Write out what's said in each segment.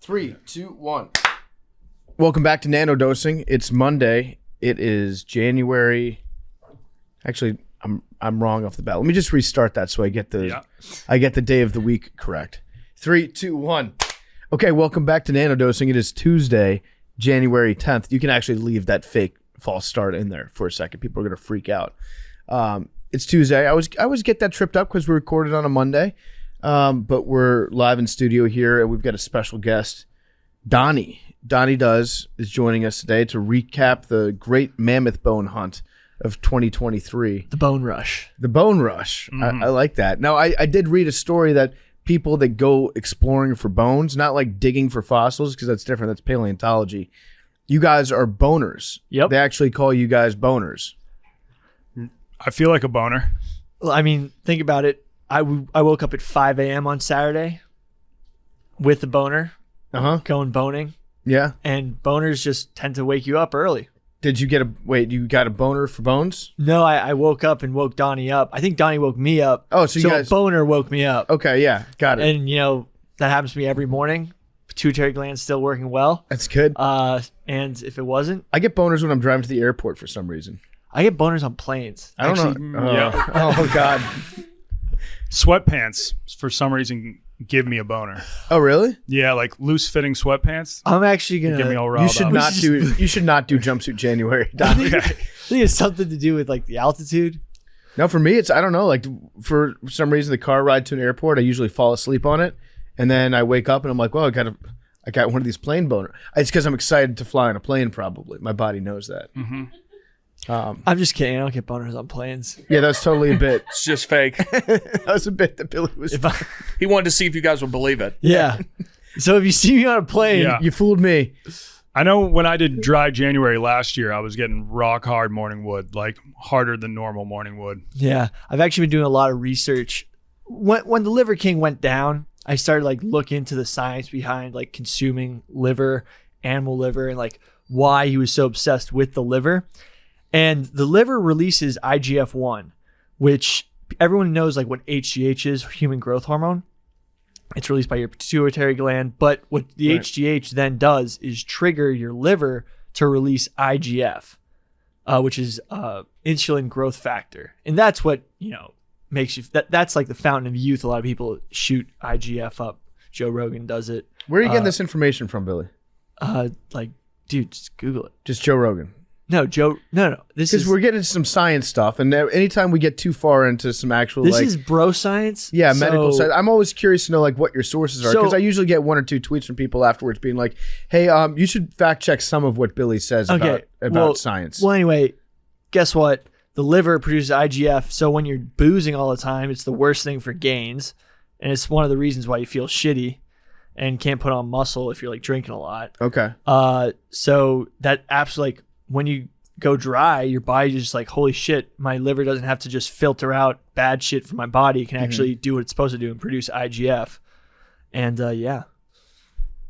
3, 2, 1. Welcome back to Nanodosing. It's Monday. It is January. Actually, I'm wrong off the bat. Let me just restart that so I get the day of the week correct. 3, 2, 1. Okay, welcome back to Nanodosing. It is Tuesday, January 10th. You can actually leave that fake false start in there for a second. People are going to freak out. It's Tuesday. I always get that tripped up because we recorded on a Monday. But we're live in studio here, and we've got a special guest, Donnie. Donnie is joining us today to recap the great Mammoth bone hunt of 2023. The bone rush. The bone rush. Mm-hmm. I like that. Now, I did read a story that people that go exploring for bones, not like digging for fossils, because that's different. That's paleontology. You guys are boners. Yep. They actually call you guys boners. I feel like a boner. Well, I mean, think about it. I woke up at 5 a.m. on Saturday with a boner, going boning. Yeah. And boners just tend to wake you up early. Did you you got a boner for bones? No, I woke up and woke Donnie up. I think Donnie woke me up. Oh, so you guys... a boner woke me up. Okay, yeah, got it. And, that happens to me every morning. Pituitary gland's still working well. That's good. And if it wasn't... I get boners when I'm driving to the airport for some reason. I get boners on planes. I don't know. Yeah. Oh, God. Sweatpants, for some reason, give me a boner. Oh, really? Yeah, like loose-fitting sweatpants. I'm actually going to... Get me all riled up. You should not do jumpsuit January. I think it's something to do with, like, the altitude. No, for me, I don't know. Like, for some reason, the car ride to an airport, I usually fall asleep on it. And then I wake up and I'm like, well, I got one of these plane boner. It's because I'm excited to fly on a plane, probably. My body knows that. Mm-hmm. I'm just kidding. I don't get boners on planes. Yeah, that's totally a bit. It's just fake. That was a bit that Billy was. He wanted to see if you guys would believe it. Yeah. So if you see me on a plane, you fooled me. I know when I did dry January last year, I was getting rock hard morning wood, like harder than normal morning wood. Yeah. I've actually been doing a lot of research. When the Liver King went down, I started looking into the science behind consuming liver, animal liver, and why he was so obsessed with the liver. And the liver releases IGF-1, which everyone knows what HGH is, human growth hormone. It's released by your pituitary gland. But what the HGH then does is trigger your liver to release IGF, which is insulin growth factor. And that's what, makes you, that's like the fountain of youth. A lot of people shoot IGF up. Joe Rogan does it. Where are you getting this information from, Billy? Dude, just Google it. Just Joe Rogan. No, Joe. No. This is because we're getting some science stuff, and anytime we get too far into some actual, this is bro science. Yeah, medical science. I'm always curious to know what your sources are, because I usually get 1 or 2 tweets from people afterwards being like, "Hey, you should fact check some of what Billy says about science." Well, anyway, guess what? The liver produces IGF, so when you're boozing all the time, it's the worst thing for gains, and it's one of the reasons why you feel shitty and can't put on muscle if you're drinking a lot. Okay. So that absolutely. When you go dry, your body just holy shit, my liver doesn't have to just filter out bad shit from my body. It can actually do what it's supposed to do and produce IGF. And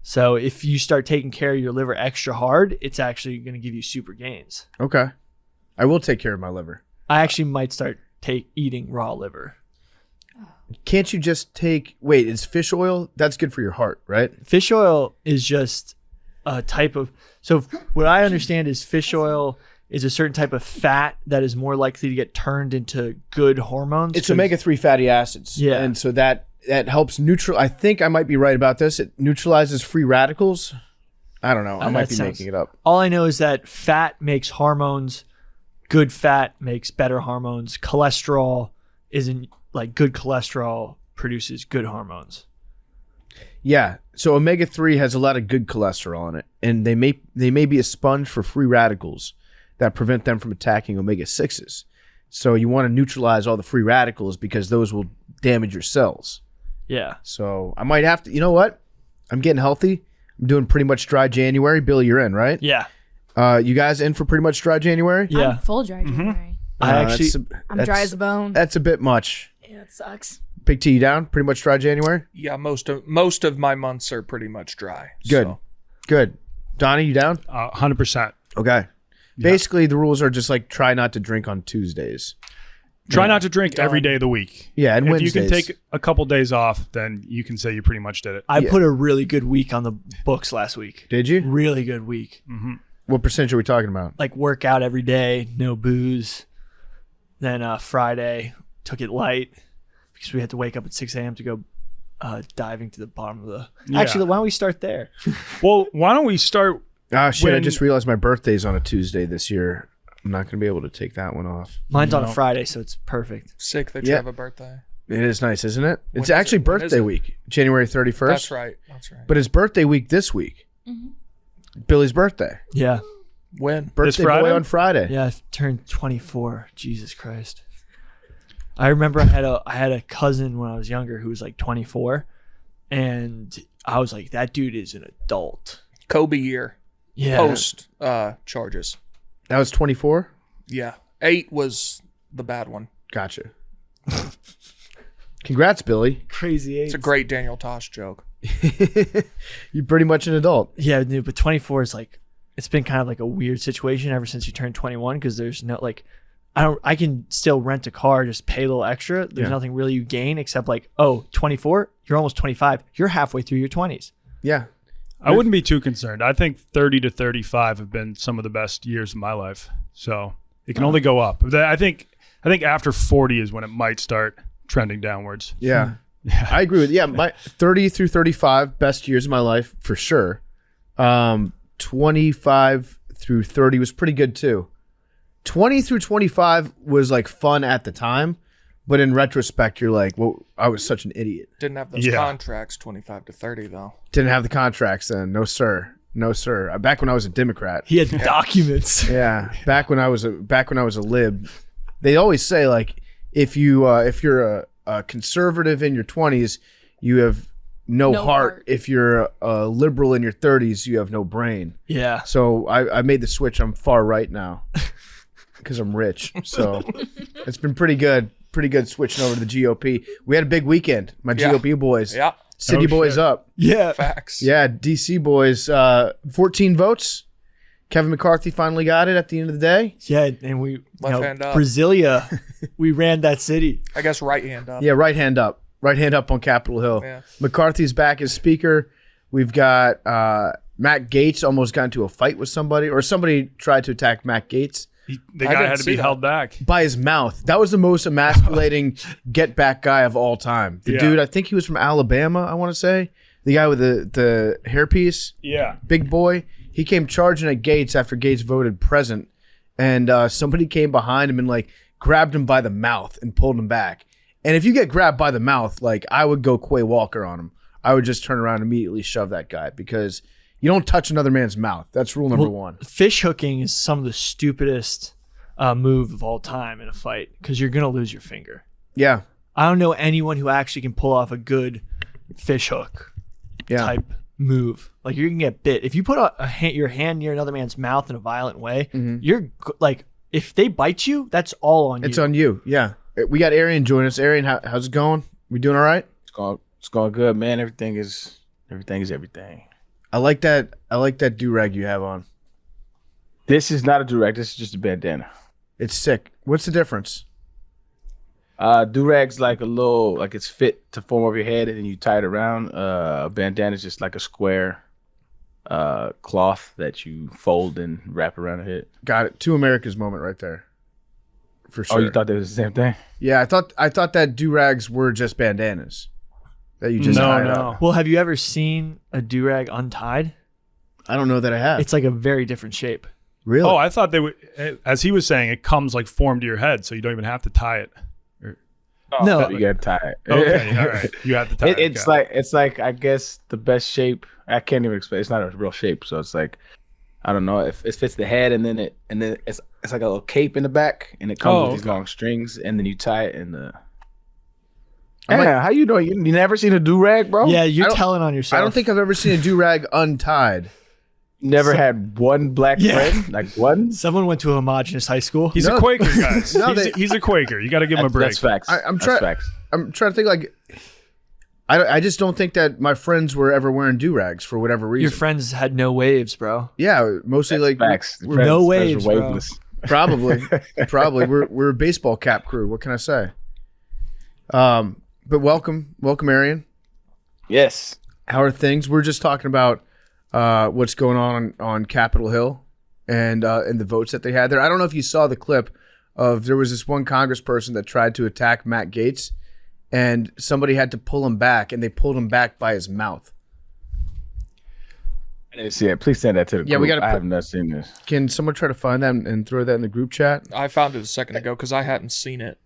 so if you start taking care of your liver extra hard, it's actually going to give you super gains. Okay. I will take care of my liver. I actually might start eating raw liver. Can't you just is fish oil? That's good for your heart, right? Fish oil is just a type of... So what I understand is fish oil is a certain type of fat that is more likely to get turned into good hormones. It's omega-3 fatty acids. Yeah. And so that helps I think I might be right about this. It neutralizes free radicals. I don't know. I might be making it up. All I know is that fat makes hormones. Good fat makes better hormones. Cholesterol isn't good cholesterol produces good hormones. Yeah, so omega-3 has a lot of good cholesterol in it, and they may be a sponge for free radicals that prevent them from attacking omega-6s. So you want to neutralize all the free radicals because those will damage your cells. Yeah. So I might have to, you know what? I'm getting healthy. I'm doing pretty much dry January. Billy, you're in, right? Yeah. You guys in for pretty much dry January? Yeah. I'm full dry January. I'm dry as a bone. That's a bit much. Yeah, it sucks. Big T, you down? Pretty much dry January? Yeah, most of my months are pretty much dry. Good. So. Good. Donnie, you down? 100%. Okay. Basically, the rules are just try not to drink on Tuesdays. Try not to drink every day of the week. Yeah, and if Wednesdays. you can take a couple days off, then you can say you pretty much did it. I put a really good week on the books last week. Did you? Really good week. What percentage are we talking about? Like work out every day, no booze. Then Friday, took it light because we had to wake up at 6 a.m. to go diving to the bottom of the... Yeah. Actually, why don't we start there? Well, why don't we start... Ah, shit, I When- just realized my birthday's on a Tuesday this year. I'm not going to be able to take that one off. Mine's on a Friday, so it's perfect. Sick that you Yeah. have a birthday. It is nice, isn't it? It's is actually it? When is birthday it? week, January 31st. That's right. But it's birthday week this week. Billy's birthday. Yeah. When? Birthday Friday? boy on Friday. Yeah, I turned 24. Jesus Christ. I remember I had a cousin when I was younger who was like 24, and I was like, that dude is an adult. Kobe year. Yeah. Post charges. That was 24? Yeah. 8 was the bad one. Gotcha. Congrats, Billy. Crazy age. It's a great Daniel Tosh joke. You're pretty much an adult. Yeah, dude, but 24 is like, it's been kind of like a weird situation ever since you turned 21 because there's no like, I can still rent a car, just pay a little extra. There's nothing really you gain except like, oh, 24, you're almost 25. You're halfway through your 20s. Yeah. I wouldn't be too concerned. I think 30 to 35 have been some of the best years of my life. So it can only go up. I think after 40 is when it might start trending downwards. Yeah. I agree with my 30 through 35 best years of my life for sure. 25 through 30 was pretty good too. 20 through 25 was like fun at the time, but in retrospect you're like, well, I was such an idiot. Didn't have those Yeah. contracts 25 to 30 though. Didn't have the contracts then. No sir. Back when I was a Democrat. He had documents. Yeah, back when I was a lib, they always say like if you're a conservative in your 20s, you have no heart. If you're a liberal in your 30s, you have no brain. Yeah. So I made the switch. I'm far right now because I'm rich. So it's been pretty good switching over to the GOP. We had a big weekend. My GOP boys, Yeah. city Oh, boys shit. up. Yeah. Facts. Yeah, DC boys, 14 votes. Kevin McCarthy finally got it at the end of the day. Yeah. And we, Left hand up. Brasilia, we ran that city. I guess right hand up. Yeah, right hand up. Right hand up on Capitol Hill. Yeah. McCarthy's back as speaker. We've got Matt Gaetz almost got into a fight with somebody, or somebody tried to attack Matt Gaetz The I guy didn't had to see be that. held back. by his mouth. That was the most emasculating get back guy of all time. The Yeah. dude, I think he was from Alabama, I want to say. The guy with the hairpiece, Yeah. big boy. He came charging at Gates after Gates voted present, and somebody came behind him and like grabbed him by the mouth and pulled him back. And if you get grabbed by the mouth, like I would go Quay Walker on him. I would just turn around and immediately shove that guy because you don't touch another man's mouth. That's rule number one. Fish hooking is some of the stupidest move of all time in a fight because you're going to lose your finger. Yeah. I don't know anyone who actually can pull off a good fish hook Yeah. type move. Like you can get bit. If you put your hand near another man's mouth in a violent way, you're like, if they bite you, that's all on It's you. on you. Yeah. We got Arian joining us. Arian, how's it going? We doing all right? It's going good, man. Everything is everything. I like that do-rag you have on. This is not a do-rag. This is just a bandana. It's sick. What's the difference? Do-rag's like a little, like it's fit to form over your head and then you tie it around. A bandana is just like a square cloth that you fold and wrap around the head. Got it. Two Americas moment right there. For sure. Oh, you thought that was the same thing? Yeah, I thought that do-rags were just bandanas that you just tied up. Well, have you ever seen a do-rag untied? I don't know that I have. It's like a very different shape. Really? Oh, I thought they would. As he was saying, it comes like formed to your head, so you don't even have to tie it. No. You gotta tie it. Okay, all right. You have to tie it. It's like I guess the best shape. I can't even explain. It's not a real shape, so it's like I don't know. If it fits the head, and then it's like a little cape in the back, and it comes with these long strings, and then you tie it in the. Yeah, how you doing? You never seen a do rag, bro? Yeah, you're telling on yourself. I don't think I've ever seen a do-rag untied. Never had one black friend, like one. Someone went to a homogenous high school. He's a Quaker, guys. No, he's a Quaker. You got to give him a break. That's facts. I'm That's trying. facts. I'm trying to think. Like, I just don't think that my friends were ever wearing do-rags for whatever reason. Your friends had no waves, bro. Yeah, mostly like Facts. No waves, bro. waveless. Probably. We're a baseball cap crew. What can I say? But welcome, Arian. Yes. How are things? We're just talking about what's going on Capitol Hill and the votes that they had there. I don't know if you saw the clip of there was this one congressperson that tried to attack Matt Gaetz, and somebody had to pull him back, and they pulled him back by his mouth. I didn't see it. Please send that to the group. Yeah, we gotta I have not seen this. Can someone try to find that and throw that in the group chat? I found it a second ago because I hadn't seen it.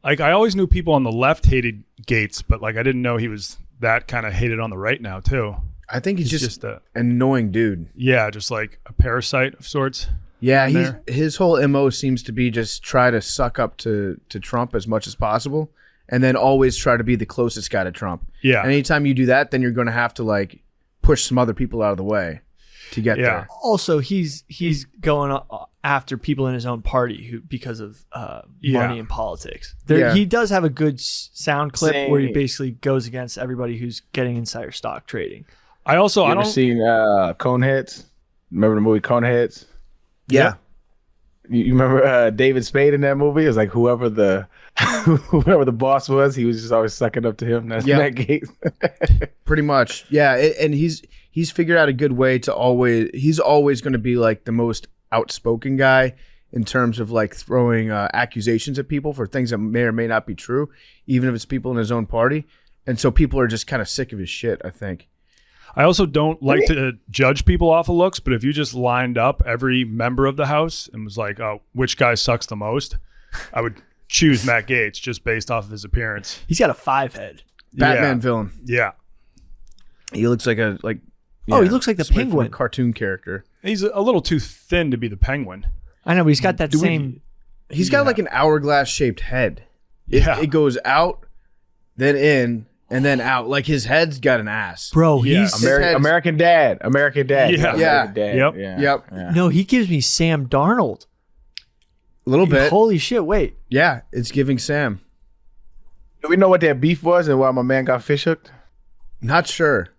Like, I always knew people on the left hated Gates, but like I didn't know he was that kind of hated on the right now too. I think he's just an annoying dude. Yeah, just like a parasite of sorts. Yeah, his whole MO seems to be just try to suck up to Trump as much as possible, and then always try to be the closest guy to Trump. Yeah. And anytime you do that, then you're going to have to like push some other people out of the way to get there. Also, he's going after people in his own party because of money and politics. He does have a good sound clip where he basically goes against everybody who's getting insider stock trading. I don't seen Coneheads. Remember the movie Coneheads? Yeah. You remember David Spade in that movie? It was like whoever the boss was, he was just always sucking up to him. That's Matt Gaetz. Pretty much. Yeah, and he's figured out a good way to he's always going to be like the most outspoken guy in terms of like throwing accusations at people for things that may or may not be true, even if it's people in his own party. And so people are just kind of sick of his shit, I think. I also don't like to judge people off of looks, but if you just lined up every member of the House and was like, oh, which guy sucks the most, I would choose Matt Gaetz just based off of his appearance. He's got a 5 head. Batman villain. Yeah. He looks like he looks like the Penguin. Cartoon character. He's a little too thin to be the Penguin. I know, but he's got that same... He's got like an hourglass-shaped head. It goes out, then in, and then out. Like his head's got an ass. Bro, he's... American Dad. Yeah. American Dad. Yep. No, he gives me Sam Darnold. A little bit. Holy shit, wait. Yeah, it's giving Sam. Do we know what that beef was and why my man got fish hooked? Not sure.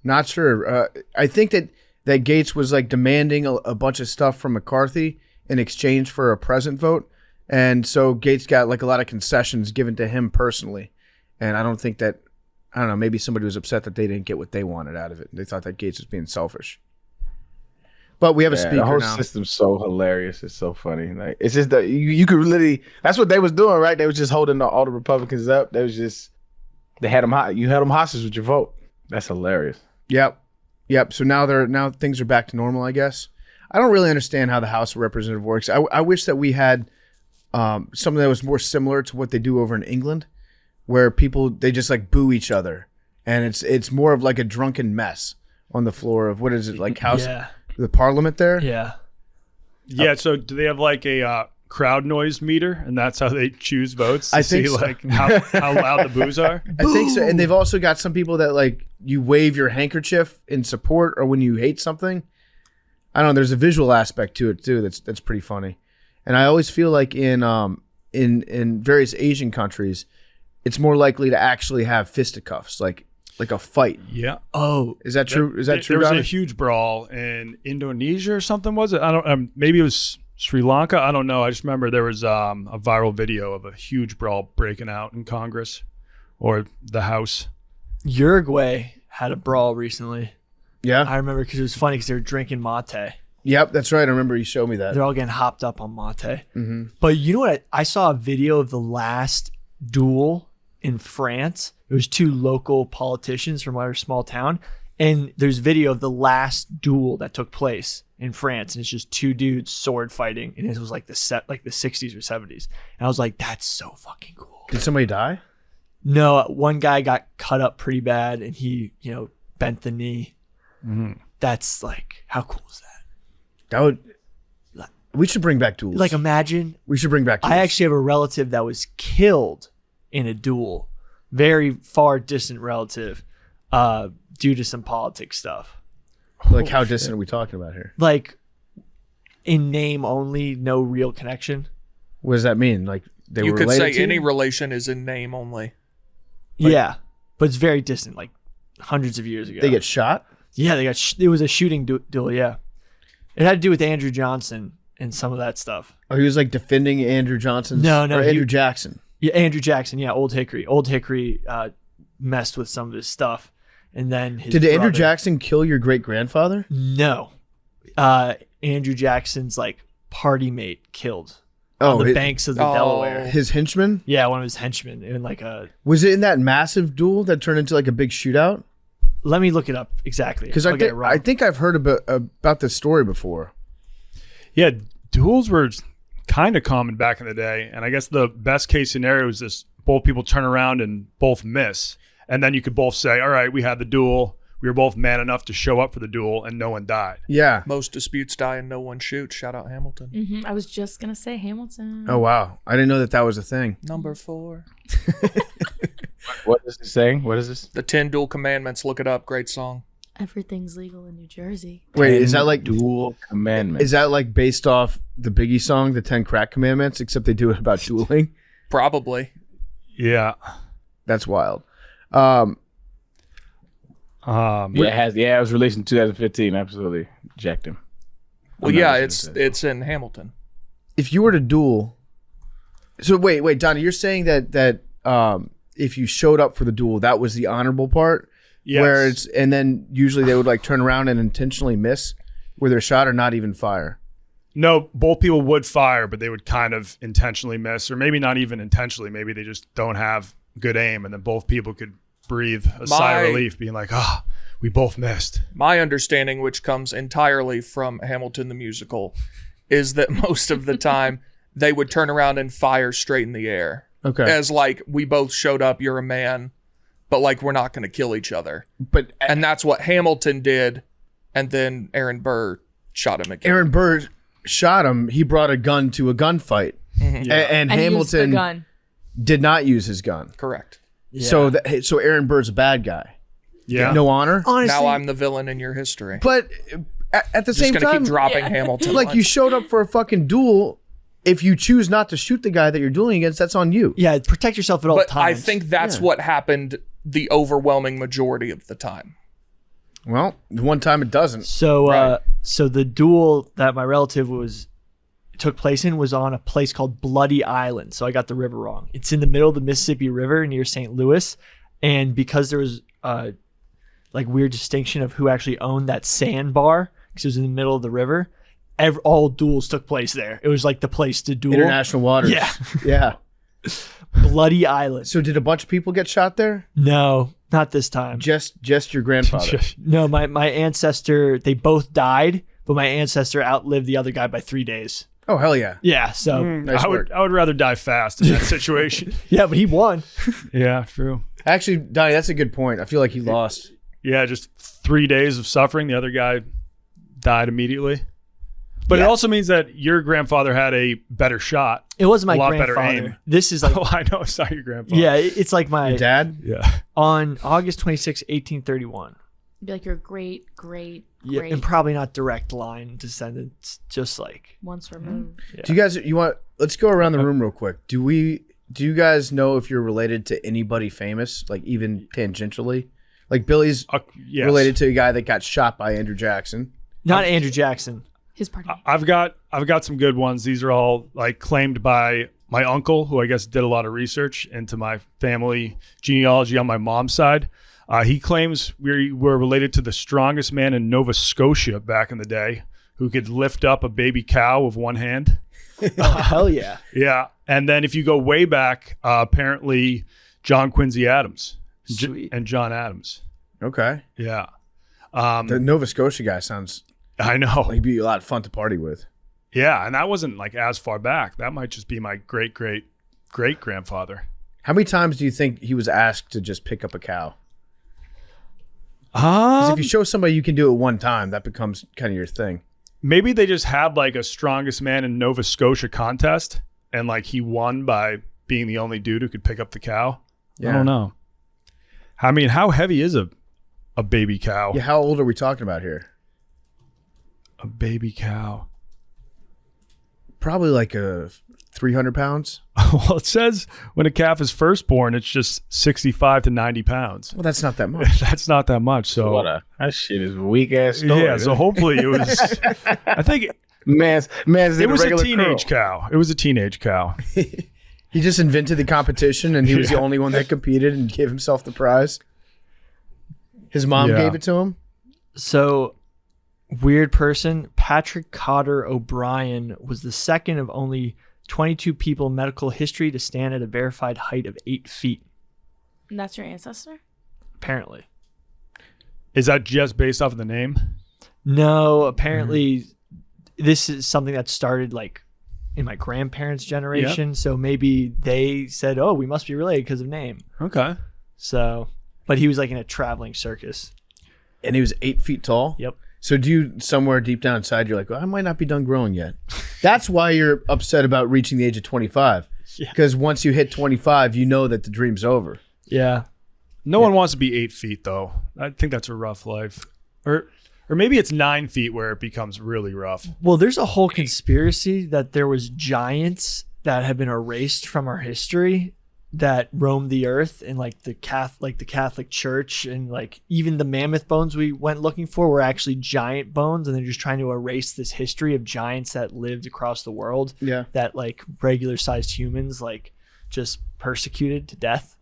I think that Gaetz was like demanding a bunch of stuff from McCarthy in exchange for a present vote. And so Gaetz got like a lot of concessions given to him personally. And I don't think that, I don't know, maybe somebody was upset that they didn't get what they wanted out of it. They thought that Gaetz was being selfish. But we have a speaker now. The whole system's so hilarious. It's so funny. Like, it's just that you could literally, that's what they was doing, right? They was just holding all the Republicans up. They had them you had them hostage with your vote. That's hilarious. Yep. So now things are back to normal, I guess. I don't really understand how the House of Representatives works. I wish that we had something that was more similar to what they do over in England, where people, they just like boo each other, and it's more of like a drunken mess on the floor of, what is it, like House, the Parliament there? Yeah. So do they have like a crowd noise meter, and that's how they choose votes? I think so. Like how loud the boos are. I think so. And they've also got some people that like you wave your handkerchief in support or when you hate something. I don't know. There's a visual aspect to it too. That's pretty funny. And I always feel like in various Asian countries, it's more likely to actually have fisticuffs, like a fight. Yeah. Oh, is that true? Is that true? There was a huge brawl in Indonesia or something. Was it? I don't. Maybe it was Sri Lanka. I don't know. I just remember there was a viral video of a huge brawl breaking out in Congress or the House. Uruguay had a brawl recently. Yeah, I remember because it was funny because they were drinking mate. Yep, that's right. I remember you showed me that. They're all getting hopped up on mate. Mm-hmm. But you know what? I saw a video of the last duel in France. It was 2 local politicians from our small town, and there's video of the last duel that took place in France, and it's just 2 dudes sword fighting, and it was like the 60s or 70s, and I was like, that's so fucking cool. Did somebody die? No, one guy got cut up pretty bad, and he bent the knee. Mm-hmm. That's like, how cool is that? We should bring back duels. Like, imagine. We should bring back duels. I actually have a relative that was killed in a duel, very far distant relative, due to some politics stuff. Like, how distant are we talking about here? Like, in name only, no real connection. What does that mean? Like, they you were could related say to any you? relation is in name only. Yeah, but it's very distant, like hundreds of years ago. They get shot? Yeah, they got. It was a shooting duel. Yeah, it had to do with Andrew Johnson and some of that stuff. Oh, he was like defending Andrew Johnson's. No, or Andrew Jackson. Yeah, Andrew Jackson. Yeah, Old Hickory. Old Hickory messed with some of his stuff, and then Did Andrew Jackson kill your great grandfather? No, Andrew Jackson's like party mate killed on the banks of the Delaware. His henchman? Yeah, one of his henchmen in like a. Was it in that massive duel that turned into like a big shootout? Let me look it up exactly. Because I think I've heard about this story before. Yeah, duels were kind of common back in the day, and I guess the best case scenario is this: both people turn around and both miss, and then you could both say, "All right, we had the duel. We were both man enough to show up for the duel, and no one died." Yeah. Most disputes die and no one shoots. Shout out Hamilton. I was just gonna say Hamilton. Oh wow, I didn't know that was a thing. Number 4. What is it saying? What is this? The 10 Dual Commandments. Look it up. Great song. Everything's legal in New Jersey. Wait, is that like Dual Commandments? Is that like based off the Biggie song, the 10 Crack Commandments, except they do it about dueling? Probably. Yeah. That's wild. Yeah, it was released in 2015. Absolutely, jacked him. Well, yeah, it's in Hamilton. If you were to duel, so wait, Donnie, you're saying that if you showed up for the duel, that was the honorable part. Yes. Where and then usually they would like turn around and intentionally miss with their shot or not even fire. No, both people would fire, but they would kind of intentionally miss, or maybe not even intentionally. Maybe they just don't have good aim, and then both people could breathe a sigh of relief, being like, we both missed. My understanding, which comes entirely from Hamilton the musical, is that most of the time they would turn around and fire straight in the air. Okay. As like, we both showed up, you're a man, but like, we're not going to kill each other. And that's what Hamilton did. And then Aaron Burr shot him again. Aaron Burr shot him. He brought a gun to a gunfight. Mm-hmm. Yeah. And Hamilton gun. did not use his gun. Correct. Yeah. So Aaron Burr's a bad guy. Yeah. No honor. Honestly, Now I'm the villain in your history. But at the same Just going to time, keep dropping Hamilton. like you showed up for a fucking duel. If you choose not to shoot the guy that you're dueling against, that's on you. yeah, protect yourself at all But times. I think that's what happened the overwhelming majority of the time. Well, the one time it doesn't. So. Right. So the duel that my relative took place in was on a place called Bloody Island. So I got the river wrong. It's in the middle of the Mississippi River near St. Louis, and because there was like weird distinction of who actually owned that sandbar, because it was in the middle of the river. All duels took place there. It was like the place to duel. International waters. Yeah. Yeah. Bloody Island. So did a bunch of people get shot there? No, not this time. Just your grandfather. No, my ancestor, they both died, but my ancestor outlived the other guy by 3 days. Oh hell yeah. Yeah, so Nice I work. would rather die fast in that situation. yeah, but he won. Yeah, true. Actually, Donnie, that's a good point. I feel like he lost. Yeah, just 3 days of suffering. The other guy died immediately. But it also means that your grandfather had a better shot. It wasn't my A lot better grandfather. aim. This is like Oh, I know. It's not your grandfather. yeah, it's like my Your dad? Yeah. on August 26, 1831. Be like your great Yeah, and probably not direct line descendants, just like once removed. yeah. Do you guys let's go around the room real quick. Do you guys know if you're related to anybody famous, like even tangentially? Like Billy's Yes. related to a guy that got shot by Andrew Jackson. not Andrew Jackson. His party. I've got some good ones. These are all like claimed by my uncle, who I guess did a lot of research into my family genealogy on my mom's side. He claims we were related to the strongest man in Nova Scotia back in the day, who could lift up a baby cow with one hand. Oh, hell yeah. Yeah. And then if you go way back, apparently John Quincy Adams Sweet. and John Adams. Okay. Yeah. The Nova Scotia guy sounds I know. like he'd be a lot of fun to party with. Yeah. And that wasn't like as far back. That might just be my great grandfather. How many times do you think he was asked to just pick up a cow? Because if you show somebody you can do it one time, that becomes kind of your thing. Maybe they just had like a strongest man in Nova Scotia contest, and like he won by being the only dude who could pick up the cow. Yeah. I don't know. I mean, how heavy is a baby cow? Yeah, how old are we talking about here? A baby cow. Probably like a 300 pounds. Well, it says when a calf is first born, it's just 65 to 90 pounds. Well, that's not that much. That's not that much. So That shit is weak ass story. yeah. So hopefully it was. I think Man's It was a regular teenage curl. cow. It was a teenage cow. He just invented the competition, and he was the only one that competed and gave himself the prize. His mom gave it to him. So, weird person, Patrick Cotter O'Brien was the second of only 22 people in medical history to stand at a verified height of 8 feet. And that's your ancestor? Apparently. Is that just based off of the name? No, apparently this is something that started like in my grandparents' generation. So maybe they said, oh, we must be related because of name. Okay. So, but he was like in a traveling circus. And he was 8 feet tall? Yep. So do you, somewhere deep down inside, you're like, well, I might not be done growing yet. That's why you're upset about reaching the age of 25. Because once you hit 25, you know that the dream's over. Yeah. No one wants to be 8 feet, though. I think that's a rough life. Or maybe it's 9 feet where it becomes really rough. Well, there's a whole conspiracy that there was giants that have been erased from our history that roamed the earth, and like the Catholic Church, and like even the mammoth bones we went looking for were actually giant bones, and they're just trying to erase this history of giants that lived across the world. Yeah. That like regular sized humans like just persecuted to death,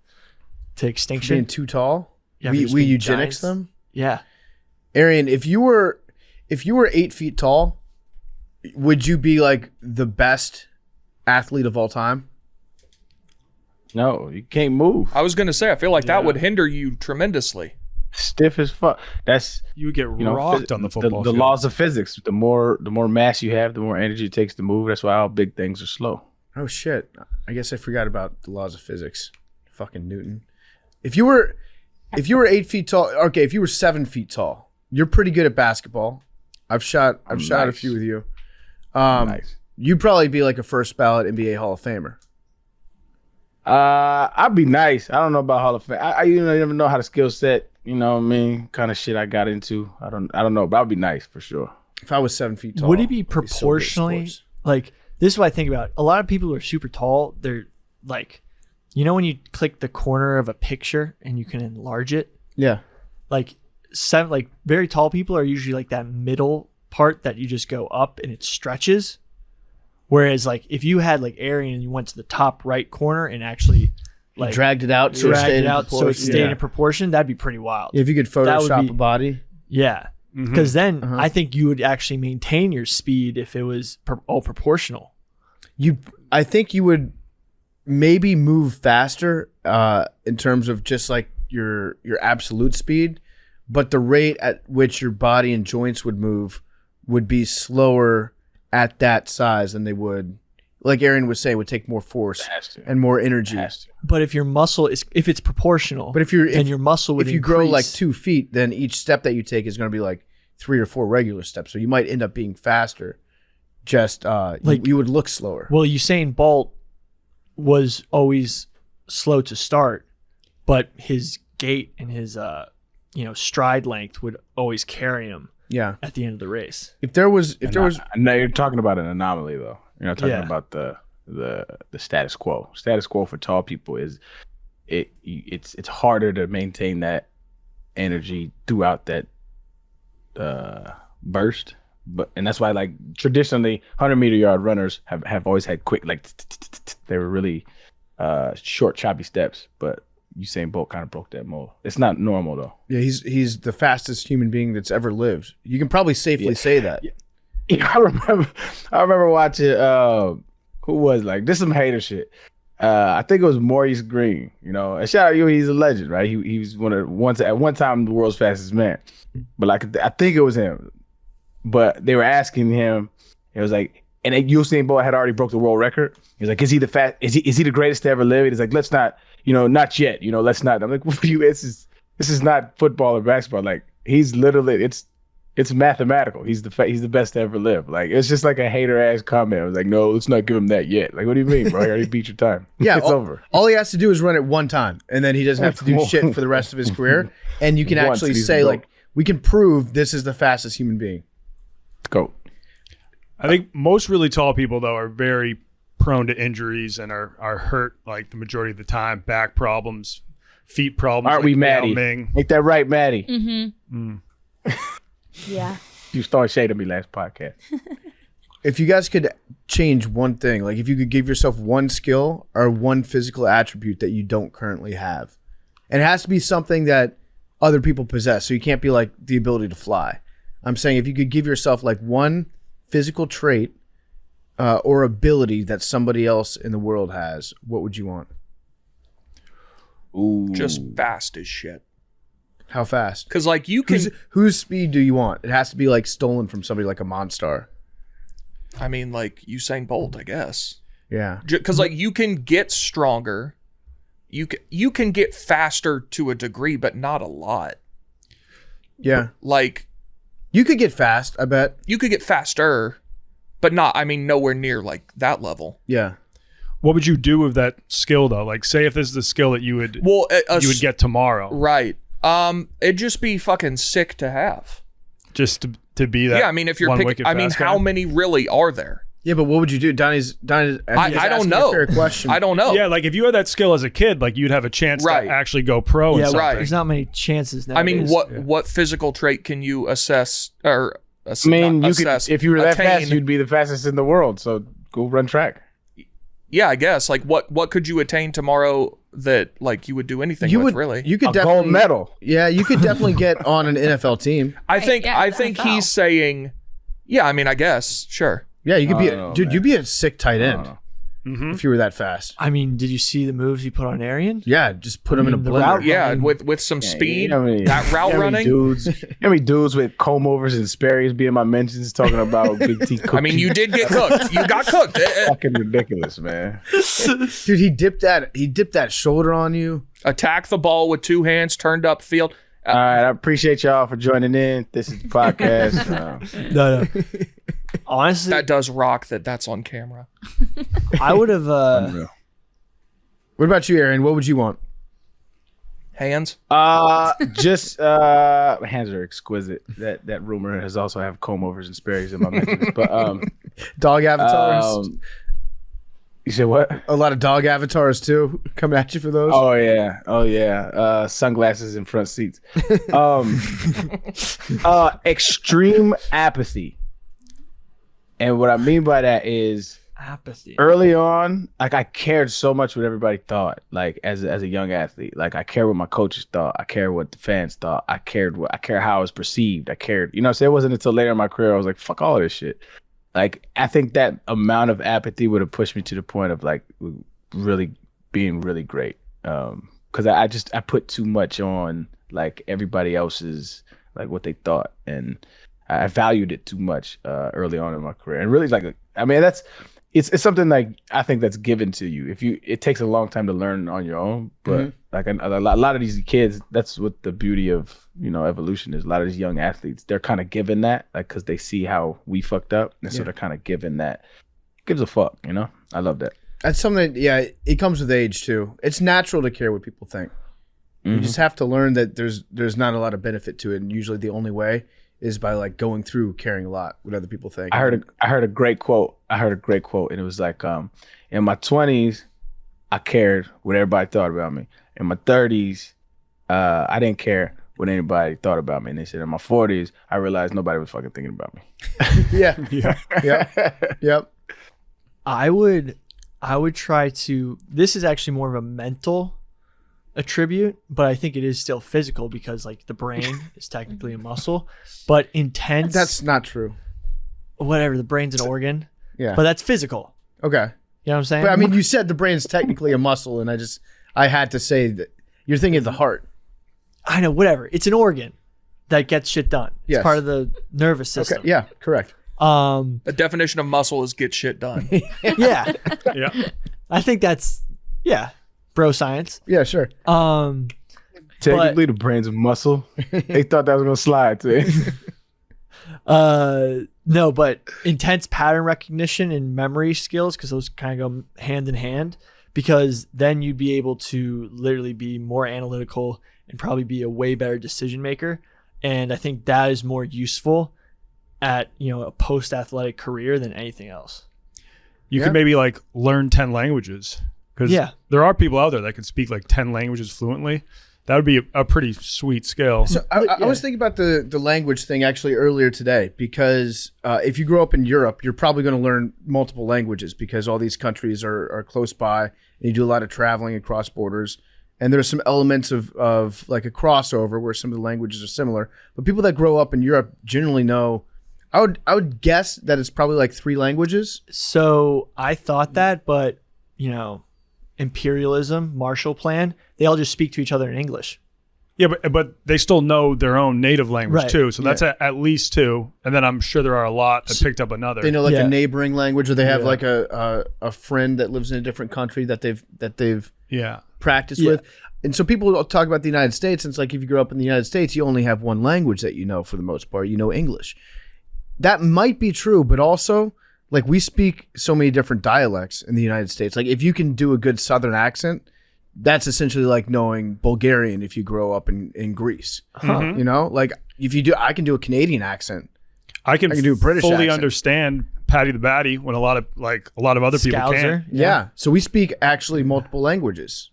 to extinction. Being too tall? Yeah, we for just being eugenics giants. them? Yeah. Arian, if you were 8 feet tall, would you be like the best athlete of all time? No, you can't move. I was going to say, I feel like that would hinder you tremendously. Stiff as fuck. That's You would get rocked on the football the field. laws of physics. The more mass you have, the more energy it takes to move. That's why all big things are slow. Oh shit! I guess I forgot about the laws of physics. Fucking Newton. If you were 8 feet tall, okay. If you were 7 feet tall, you're pretty good at basketball. I've shot a few with you. Nice. You'd probably be like a first ballot NBA Hall of Famer. I'd be nice. I don't know about Hall of Fame. I you never know how the skill set, you know what I mean, kind of shit I got into. I don't know, but I'd be nice for sure. If I was 7 feet tall, Would it be I'd so good at proportionally sports. like this is what I think about. A lot of people who are super tall, they're like, you know when you click the corner of a picture and you can enlarge it? Yeah. Like very tall people are usually like that middle part that you just go up and it stretches. Whereas like if you had like Arian and you went to the top right corner and actually like Dragged it out so it stayed in proportion. in proportion, that'd be pretty wild. If you could That would Photoshop be- a body. Yeah. Because then I think you would actually maintain your speed if it was all proportional. I think you would maybe move faster in terms of just like your absolute speed, but the rate at which your body and joints would move would be slower at that size than they would, like Arian would say, would take more force and more energy. But if your muscle is, if it's proportional, But then your muscle would if you grow like increase. 2 feet, then each step that you take is going to be like 3 or 4 regular steps. So you might end up being faster. Just you would look slower. Well, Usain Bolt was always slow to start, but his gait and his stride length would always carry him Yeah. at the end of the race. If there was No, you're talking about an anomaly though. You're not talking Yeah. about the status quo. Status quo for tall people is it's harder to maintain that energy throughout that burst. And that's why like traditionally 100-meter yard runners have always had quick they were really short choppy steps, but Usain Bolt kind of broke that mold. It's not normal though. Yeah, he's the fastest human being that's ever lived. You can probably safely say that. Yeah, I remember watching who was like this some hater shit. I think it was Maurice Green, and shout out you, he's a legend, right? He was at one time the world's fastest man. But like I think it was him. But they were asking him, it was like, and Usain Bolt had already broke the world record. He's like, is he the greatest to ever live? He's like, let's not, not yet, let's not. I'm like, what do you? This is not football or basketball. Like he's literally, it's mathematical. He's the best to ever live. Like it's just like a hater ass comment. I was like, no, let's not give him that yet. Like, what do you mean, bro? He already beat your time. Yeah, it's over. All he has to do is run it one time, and then he doesn't have to do shit for the rest of his career. And you can Once, actually he's say the like, we can prove this is the fastest human being. Go. I think most really tall people, though, are very prone to injuries and are hurt like the majority of the time. Back problems, feet problems. Aren't like we, Maddie? Yao Ming. Make that right, Maddie. Mm-hmm. Yeah. You started shade at me last podcast. if you guys could change one thing, like if you could give yourself one skill or one physical attribute that you don't currently have, and it has to be something that other people possess. So you can't be like the ability to fly. I'm saying if you could give yourself like one physical trait or ability that somebody else in the world has, what would you want? Ooh. Just fast as shit. How fast? Because like you can. Whose speed do you want? It has to be like stolen from somebody like a Monstar. I mean, like Usain Bolt, I guess. Yeah. Because like you can get stronger, you can get faster to a degree, but not a lot. Yeah. Like you could get fast, I bet. you could get faster, but not. I mean, nowhere near like that level. Yeah. What would you do with that skill though? Like, say if this is the skill that you would you would get tomorrow, Right. It'd just be fucking sick to have. just to be that. Yeah, I mean, if you're one picking, wicked I mean, fast how guy? many really are there? Yeah, but what would you do? Donnie's I don't asking know. a fair question. I don't know. Yeah, like if you had that skill as a kid, like you'd have a chance Right. to actually go pro. in Yeah, something. right. There's not many chances now. I mean, what physical trait can you assess or I mean, you could, assess? if you were that fast, attain? you'd be the fastest in the world. So go run track. Yeah, I guess. Like, what could you attain tomorrow that like you would do anything You with? would Really, You could A definitely gold medal. Yeah, you could definitely get on an NFL team. I think yeah, I think NFL. he's saying, yeah. I mean, I guess sure. Yeah, you could be, I don't know, dude. man. You'd be a sick tight I end don't know. if you were that fast. I mean, did you see the moves he put on Arian? Yeah, just put him in a the blender. route- Yeah, running. with some Yeah, speed, you know how many- that route you know how many running. dudes, how many dudes with comb overs and Sperry's being my mentions talking about Big T cookies. I mean, you did get cooked. You got cooked. fucking ridiculous, man. Dude, he dipped that shoulder on you. Attack the ball with two hands, turned up field. All right, I appreciate y'all for joining in. This is the podcast. No. Honestly, That does rock. That's on camera. I would have. Unreal. What about you, Aaron? What would you want? Hands. Just my hands are exquisite. That rumor has also have comb overs and Sperry's in my mentions. But Dog avatars. you said what? A lot of dog avatars too coming at you for those. Oh yeah. Sunglasses in front seats. Extreme apathy. And what I mean by that is apathy. early on, like I cared so much what everybody thought. Like as a young athlete, like I cared what my coaches thought. I cared what the fans thought. I cared how I was perceived. I cared. You know, so it wasn't until later in my career I was like, fuck all of this shit. Like I think that amount of apathy would have pushed me to the point of like really being really great. Because I put too much on like everybody else's like what they thought, and I valued it too much early on in my career. And really, like, I mean, it's something like I think that's given to you. It takes a long time to learn on your own, but like a lot of these kids, that's what the beauty of evolution is. A lot of these young athletes, they're kind of given that, like, because they see how we fucked up, and so they're kind of given that. Gives a fuck, I love that. That's something. Yeah, it comes with age too. It's natural to care what people think. You just have to learn that there's not a lot of benefit to it, and usually the only way is by like going through caring a lot what other people think. I heard a great quote. And it was like, in my 20s, I cared what everybody thought about me. In my 30s, I didn't care what anybody thought about me. And they said in my 40s, I realized nobody was fucking thinking about me. Yep. I would try to. This is actually more of a mental attribute, but I think it is still physical because like the brain is technically a muscle, but intense. That's not true. Whatever, the brain's an organ. Yeah. But that's physical. Okay. You know what I'm saying? But I mean, you said the brain's technically a muscle, and I had to say that you're thinking of the heart. I know, whatever. It's an organ that gets shit done. It's Yes. part of the nervous system. Okay. Yeah. Correct. The definition of muscle is get shit done. Yeah. Yeah. I think that's bro science. Yeah. Sure. Technically, the brain's a muscle. They thought that was going to slide to it. No, but intense pattern recognition and memory skills, because those kind of go hand in hand, because then you'd be able to literally be more analytical and probably be a way better decision maker. And I think that is more useful at, a post-athletic career than anything else. You could maybe like learn 10 languages. Because there are people out there that can speak like 10 languages fluently. That would be a pretty sweet skill. So I was thinking about the language thing actually earlier today because if you grow up in Europe, you're probably going to learn multiple languages because all these countries are close by and you do a lot of traveling across borders. And there's some elements of like a crossover where some of the languages are similar. But people that grow up in Europe generally know, I would guess that it's probably like 3 languages. So I thought that, but imperialism, Marshall Plan, they all just speak to each other in English. Yeah, but they still know their own native language Right. too. So that's at least 2, and then I'm sure there are a lot that picked up another. They know like Yeah. a neighboring language, or they have like a friend that lives in a different country that they've Yeah. practiced with. And so people will talk about the United States, and it's like if you grew up in the United States, you only have one language that you know for the most part. You know English. That might be true, but also like we speak so many different dialects in the United States. Like if you can do a good Southern accent, that's essentially like knowing Bulgarian if you grow up in Greece. You know, like if you do, I can do a Canadian accent. I can do a British fully accent. understand Patty the Batty when a lot of other people Scouser. can't. Yeah. So we speak actually multiple languages.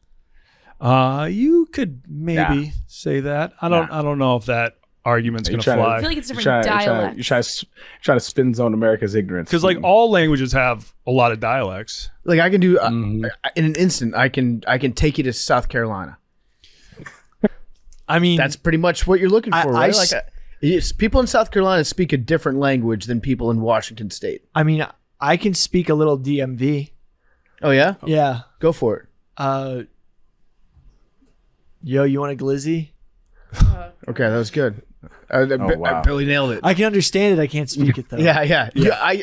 You could maybe say that. I don't know if that argument's You're gonna trying to- fly. I feel like it's different dialects. You're trying to spin zone America's ignorance. Because like all languages have a lot of dialects. Like I can do in an instant. I can take you to South Carolina. I mean, That's pretty much what you're looking for, I right? People in South Carolina speak a different language than people in Washington State. I can speak a little DMV. Oh yeah, Yeah. go for it. Yo, you want a glizzy? Okay, that was good. wow. Billy nailed it. I can understand it. I can't speak it though. Yeah.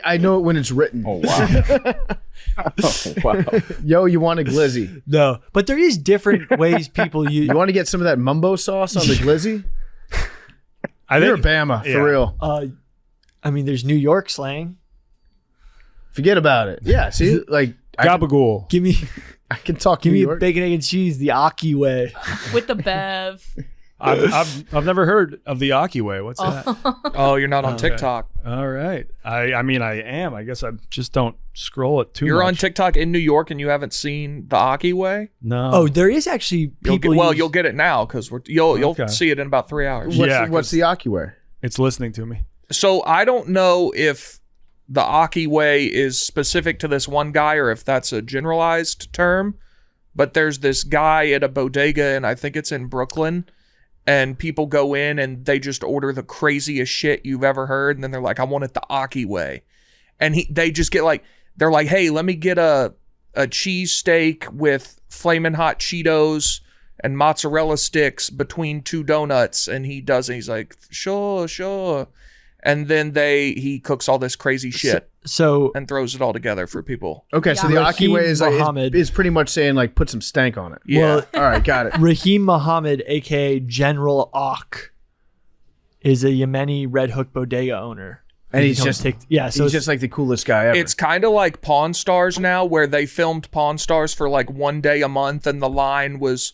I know it when it's written. Oh wow. Oh, wow. Yo, you want a glizzy? No, but there is different ways people use. You want to get some of that mumbo sauce on the glizzy? I You're think Bama yeah. for real. There's New York slang. Forget about it. Yeah, see, like gabagool. Give me I can talk Give New me York. a bacon, egg, and cheese, the Aki way. With the bev. I've never heard of the Aki way. What's that? Oh, you're not on TikTok. All right. I mean I am. I guess I just don't scroll it too You're much. on TikTok in New York and you haven't seen the Aki way? No. Oh, there is actually people. You'll get it now because you'll Okay. see it in about 3 hours. What's the Aki way? It's listening to me. So I don't know if the Aki way is specific to this one guy or if that's a generalized term, but there's this guy at a bodega and I think it's in Brooklyn, and people go in and they just order the craziest shit you've ever heard, and then they're like, I want it the Aki way. And they just get like, they're like, hey, let me get a cheesesteak with flaming hot Cheetos and mozzarella sticks between 2 donuts. And he's like, sure. And then he cooks all this crazy shit So and throws it all together for people. Okay, so the Yeah. Aki way is like Muhammad. is pretty much saying like put some stank on it. Yeah. Well, All right, got it. Rahim Muhammad, aka General Ak, is a Yemeni Red Hook bodega owner. And he's on just so he's just like the coolest guy ever. It's kind of like Pawn Stars now, where they filmed Pawn Stars for like 1 day a month and the line was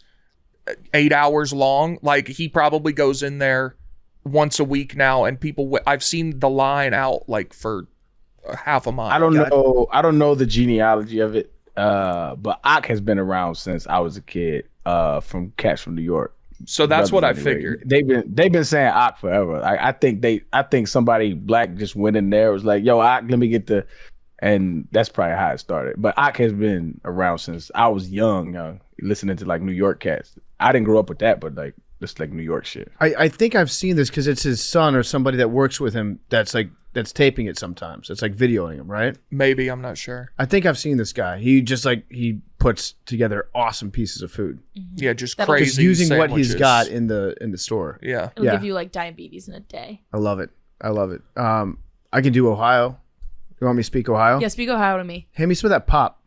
8 hours long. Like he probably goes in there once a week now, and I've seen the line out like for half a mile. I don't know the genealogy of it, but Ak has been around since I was a kid. From Cats from New York. So that's what I Brothers, anyway. figured. They've been saying Ak forever. I think somebody black just went in there, was like, yo, Ak, let me get and that's probably how it started. But Ak has been around since I was young, listening to like New York cats. I didn't grow up with that, but like just like New York shit. I think I've seen this because it's his son or somebody that works with him that's taping it sometimes. It's like videoing him, right? Maybe, I'm not sure. I think I've seen this guy. He just he puts together awesome pieces of food. Yeah, just That'll- crazy. Just using what sandwiches. he's got in the store. Yeah. It'll Yeah. give you like diabetes in a day. I love it. I can do Ohio. You want me to speak Ohio? Yeah, speak Ohio to me. Hand me some of that pop.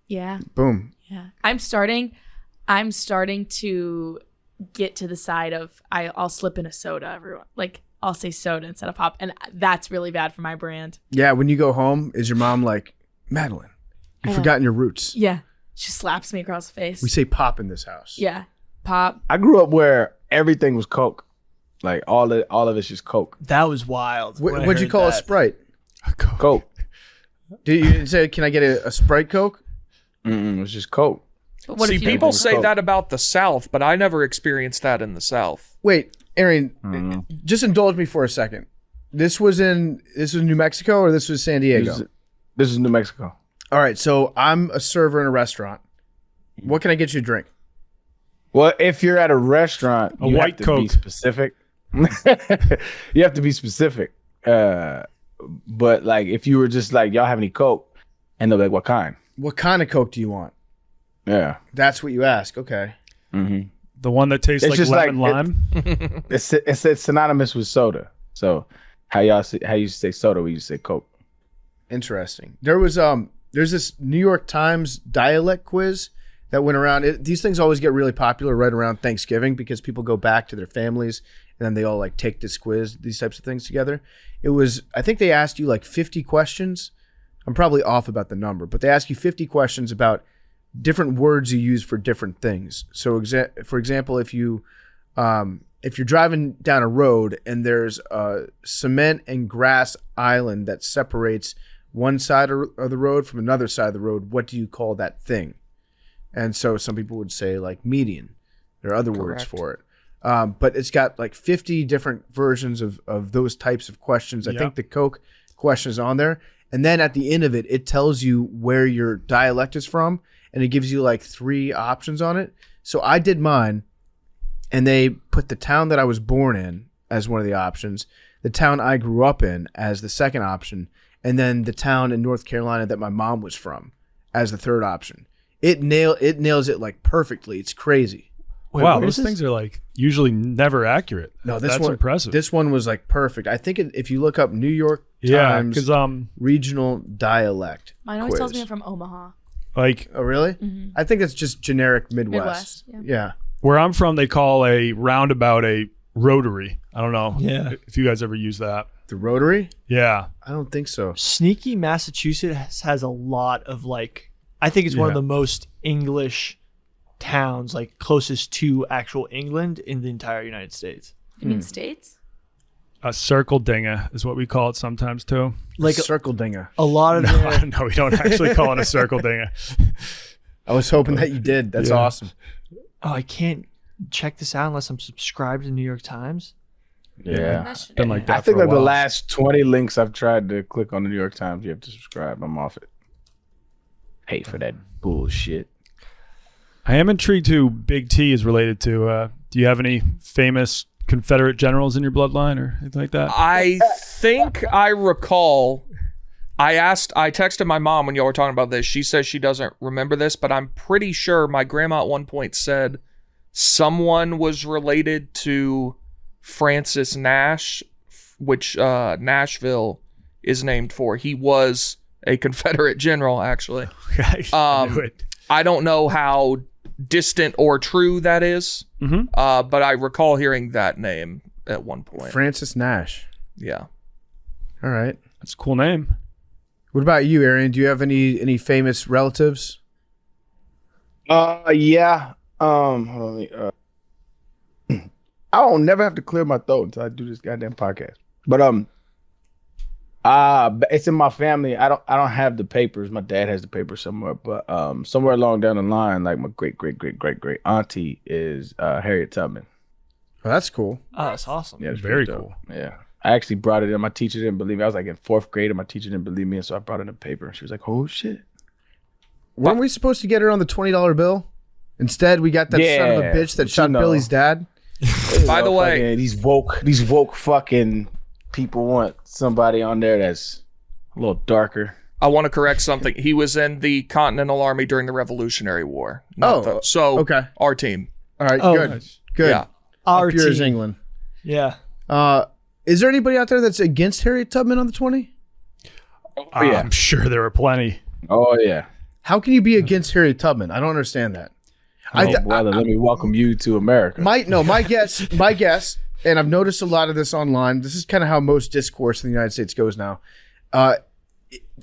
Yeah. Boom. Yeah. I'm starting to get to the side of I'll slip in a soda, everyone. Like I'll say soda instead of pop. And that's really bad for my brand. Yeah, when you go home, is your mom like, Madeline, you've forgotten your roots. Yeah. She slaps me across the face. We say pop in this house. Yeah. Pop. I grew up where everything was Coke. Like all of it's just Coke. that was wild. when I What'd you heard call a that. Sprite? Coke. Did you say, can I get a Sprite Coke? It was just Coke. But what See, if you people say that about the South, but I never experienced that in the South. Wait, Arian, just indulge me for a second. This was New Mexico or this was San Diego? This is New Mexico. All right, so I'm a server in a restaurant. What can I get you to drink? Well, if you're at a restaurant, A you white have to be Coke. specific. You have to be specific. But like, if you were just like, y'all have any Coke? And they're like, what kind? What kind of Coke do you want? Yeah. That's what you ask. Okay. Mm-hmm. The one that tastes It's like just lemon like- lime. It's synonymous with soda. So how you say soda, we used to say Coke. Interesting. There's this New York Times dialect quiz that went around. These things always get really popular right around Thanksgiving because people go back to their families and then they all like take this quiz, these types of things together. I think they asked you like 50 questions. I'm probably off about the number, but they ask you 50 questions about different words you use for different things. So for example, if you're driving down a road and there's a cement and grass island that separates one side of the road from another side of the road, what do you call that thing? And so some people would say like median. There are other words for it. But it's got like 50 different versions of those types of questions. I think the Coke question is on there. And then at the end of it, it tells you where your dialect is from. And it gives you like 3 options on it. So I did mine. And they put the town that I was born in as one of the options, the town I grew up in as the second option, and then the town in North Carolina that my mom was from as the third option. It nails it like perfectly. It's crazy. Wait, Wow, where is those things are like usually never accurate. No, That's one, impressive. This one was like perfect. I think if you look up New York yeah, Times because regional dialect Mine always tells quiz. me I'm from Omaha. like Oh, really? Mhm. I think it's just generic Midwest. Yeah. where I'm from, they call a roundabout a rotary. I don't know Yeah. if you guys ever use that. The Rotary? Yeah, I don't think so. Sneaky Massachusetts has a lot of like, I think it's one of the most English towns, like closest to actual England in the entire United States. You mean states? a circle dinger is what we call it sometimes too. Like circle dinger. a lot of their, No, we don't actually call it a circle dinger. I was hoping that you did. That's Yeah. awesome. oh, I can't check this out unless I'm subscribed to New York Times. Yeah. That should Been be- like that I think for a like the while. last 20 links I've tried to click on the New York Times, you have to subscribe. I'm off it. Pay for that bullshit. I am intrigued who Big T is related to. Do you have any famous Confederate generals in your bloodline or anything like that? I think I recall. I texted my mom when y'all were talking about this. She says she doesn't remember this, but I'm pretty sure my grandma at one point said someone was related to Francis Nash, which Nashville is named for. He was a Confederate general, actually. I knew it. I don't know how distant or true that is, but I recall hearing that name at one point. Francis Nash. Yeah. All right. That's a cool name. What about you, Arian? Do you have any famous relatives? Yeah. Hold on. I don't never have to clear my throat until I do this goddamn podcast. But it's in my family. I don't have the papers. My dad has the papers somewhere, but somewhere along down the line, like my great auntie is Harriet Tubman. Oh, that's cool. Oh, that's awesome. Yeah, it's Very pretty dope. cool. Yeah. I actually brought it in. My teacher didn't believe me. I was like in 4th grade and my teacher didn't believe me, and so I brought in a paper and she was like, "Oh shit." Weren't we supposed to get her on the $20 bill? Instead, we got that son of a Yeah, bitch that but shot you know. Billy's dad. By the way, Fucking these woke fucking people want somebody on there that's a little darker. I want to correct something. He was in the Continental Army during the Revolutionary War. Not Oh, so okay. our team. All right, Oh, good. Good. Yeah. Our Up yours, team. England. Yeah. Is there anybody out there that's against Harriet Tubman on the 20? Oh, yeah. I'm sure there are plenty. Oh yeah. How can you be against Harriet Tubman? I don't understand that. Brother, let me welcome you to America. My guess, and I've noticed a lot of this online. This is kind of how most discourse in the United States goes now. I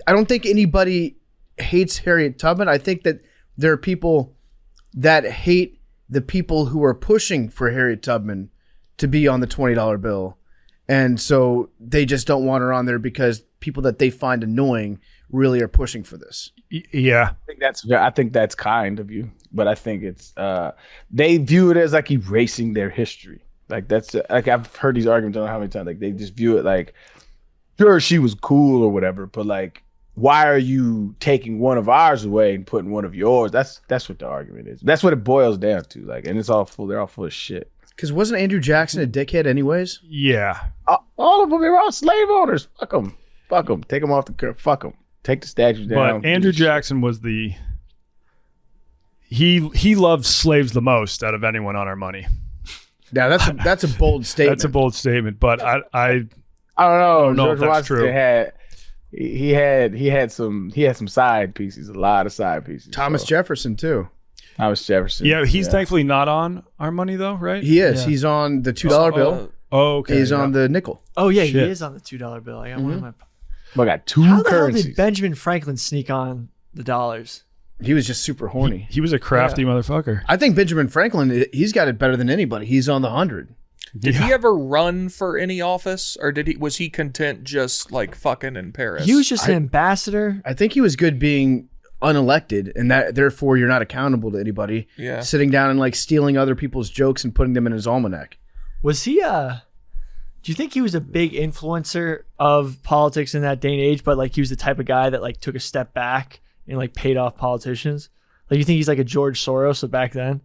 don't think anybody hates Harriet Tubman. I think that there are people that hate the people who are pushing for Harriet Tubman to be on the $20 bill. And so they just don't want her on there because people that they find annoying really are pushing for this. Yeah. I think that's kind of you. but I think it's they view it as like erasing their history. Like that's like I've heard these arguments, I don't know how many times. Like they just view it like, sure, she was cool or whatever, but like, why are you taking one of ours away and putting one of yours? That's what the argument is. That's what it boils down to. Like, and it's all full. They're all full of shit. Because wasn't Andrew Jackson a dickhead anyways? Yeah. All of them, they were all slave owners. Fuck them. Fuck them. Take them off the curb. Fuck them. Take the statues down. But Andrew Jackson was he loved slaves the most out of anyone on our money. Yeah, that's a bold statement. That's a bold statement, but I don't know. don't know George if that's Washington true. he had some side pieces, a lot of side pieces. Thomas Jefferson too. Thomas Jefferson. Yeah, he's thankfully not on our money though, right? He is. Yeah. He's on the $2 bill. Oh, okay. He's on the nickel. Oh yeah, he Shit. is on the $2 bill. I got one of my. I got two How the hell currencies. did Benjamin Franklin sneak on the dollars? He was just super horny. He was a crafty motherfucker. I think Benjamin Franklin, he's got it better than anybody. He's on the 100. Did he ever run for any office, or was he content just like fucking in Paris? He was just an ambassador. I think he was good being unelected, and that therefore you're not accountable to anybody. Yeah. Sitting down and like stealing other people's jokes and putting them in his almanac. Was he do you think he was a big influencer of politics in that day and age, but like he was the type of guy that like took a step back and like paid off politicians? Like you think he's like a George Soros of back then?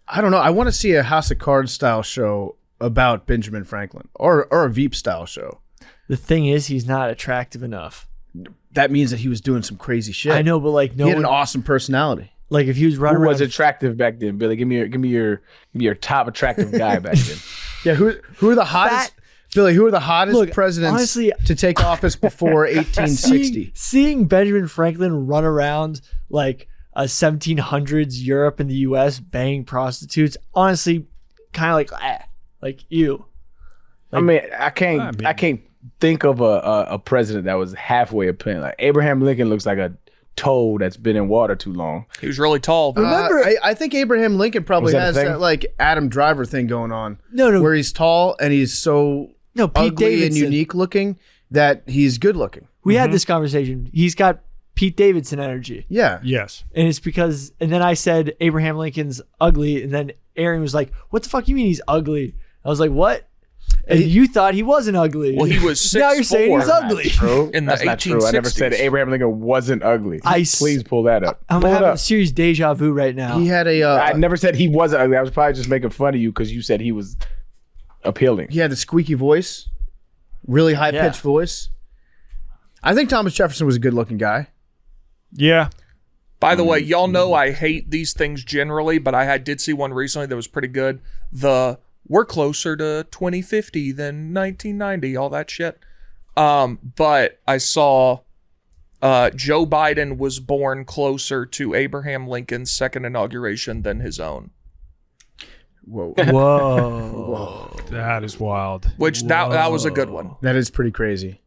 I don't know. I want to see a House of Cards style show about Benjamin Franklin or a Veep style show. The thing is, he's not attractive enough. That means that he was doing some crazy shit. I know, but like He had an awesome personality. like if he was running Who around, was attractive back then, Billy? Give me your top attractive guy back then. Yeah, who are the hottest? Billy, who are the hottest Look, presidents honestly, to take office before 1860? seeing Benjamin Franklin run around like a 1700s Europe and the U.S. banging prostitutes, honestly, kind of like ew. I mean, I can't think of a president that was halfway a pin. Like Abraham Lincoln looks like a toad that's been in water too long. He was really tall. Remember- I think Abraham Lincoln probably Was that a has thing? that like Adam Driver thing going on. No. Where he's tall and he's so No, Pete ugly and Davidson. unique looking that he's good looking. We had this conversation. He's got Pete Davidson energy. Yeah. Yes. And it's because, and then I said Abraham Lincoln's ugly, and then Arian was like, "What the fuck you mean he's ugly?" I was like, "What?" And you thought he wasn't ugly. Well, he was now you're saying he's 6'4". ugly. True. In the That's not true. I never 1860s. said Abraham Lincoln wasn't ugly. Please pull that up. I'm Pull it having a up. serious deja vu right now. He had a I never said he wasn't ugly. I was probably just making fun of you because you said he was appealing. he had the squeaky voice, really high pitched Yeah. voice. I think Thomas Jefferson was a good looking guy. Yeah. By the way, y'all know I hate these things generally, but I did see one recently that was pretty good. We're closer to 2050 than 1990, all that shit. But I saw Joe Biden was born closer to Abraham Lincoln's second inauguration than his own. Whoa. Whoa. That is wild. Which that was a good one. That is pretty crazy.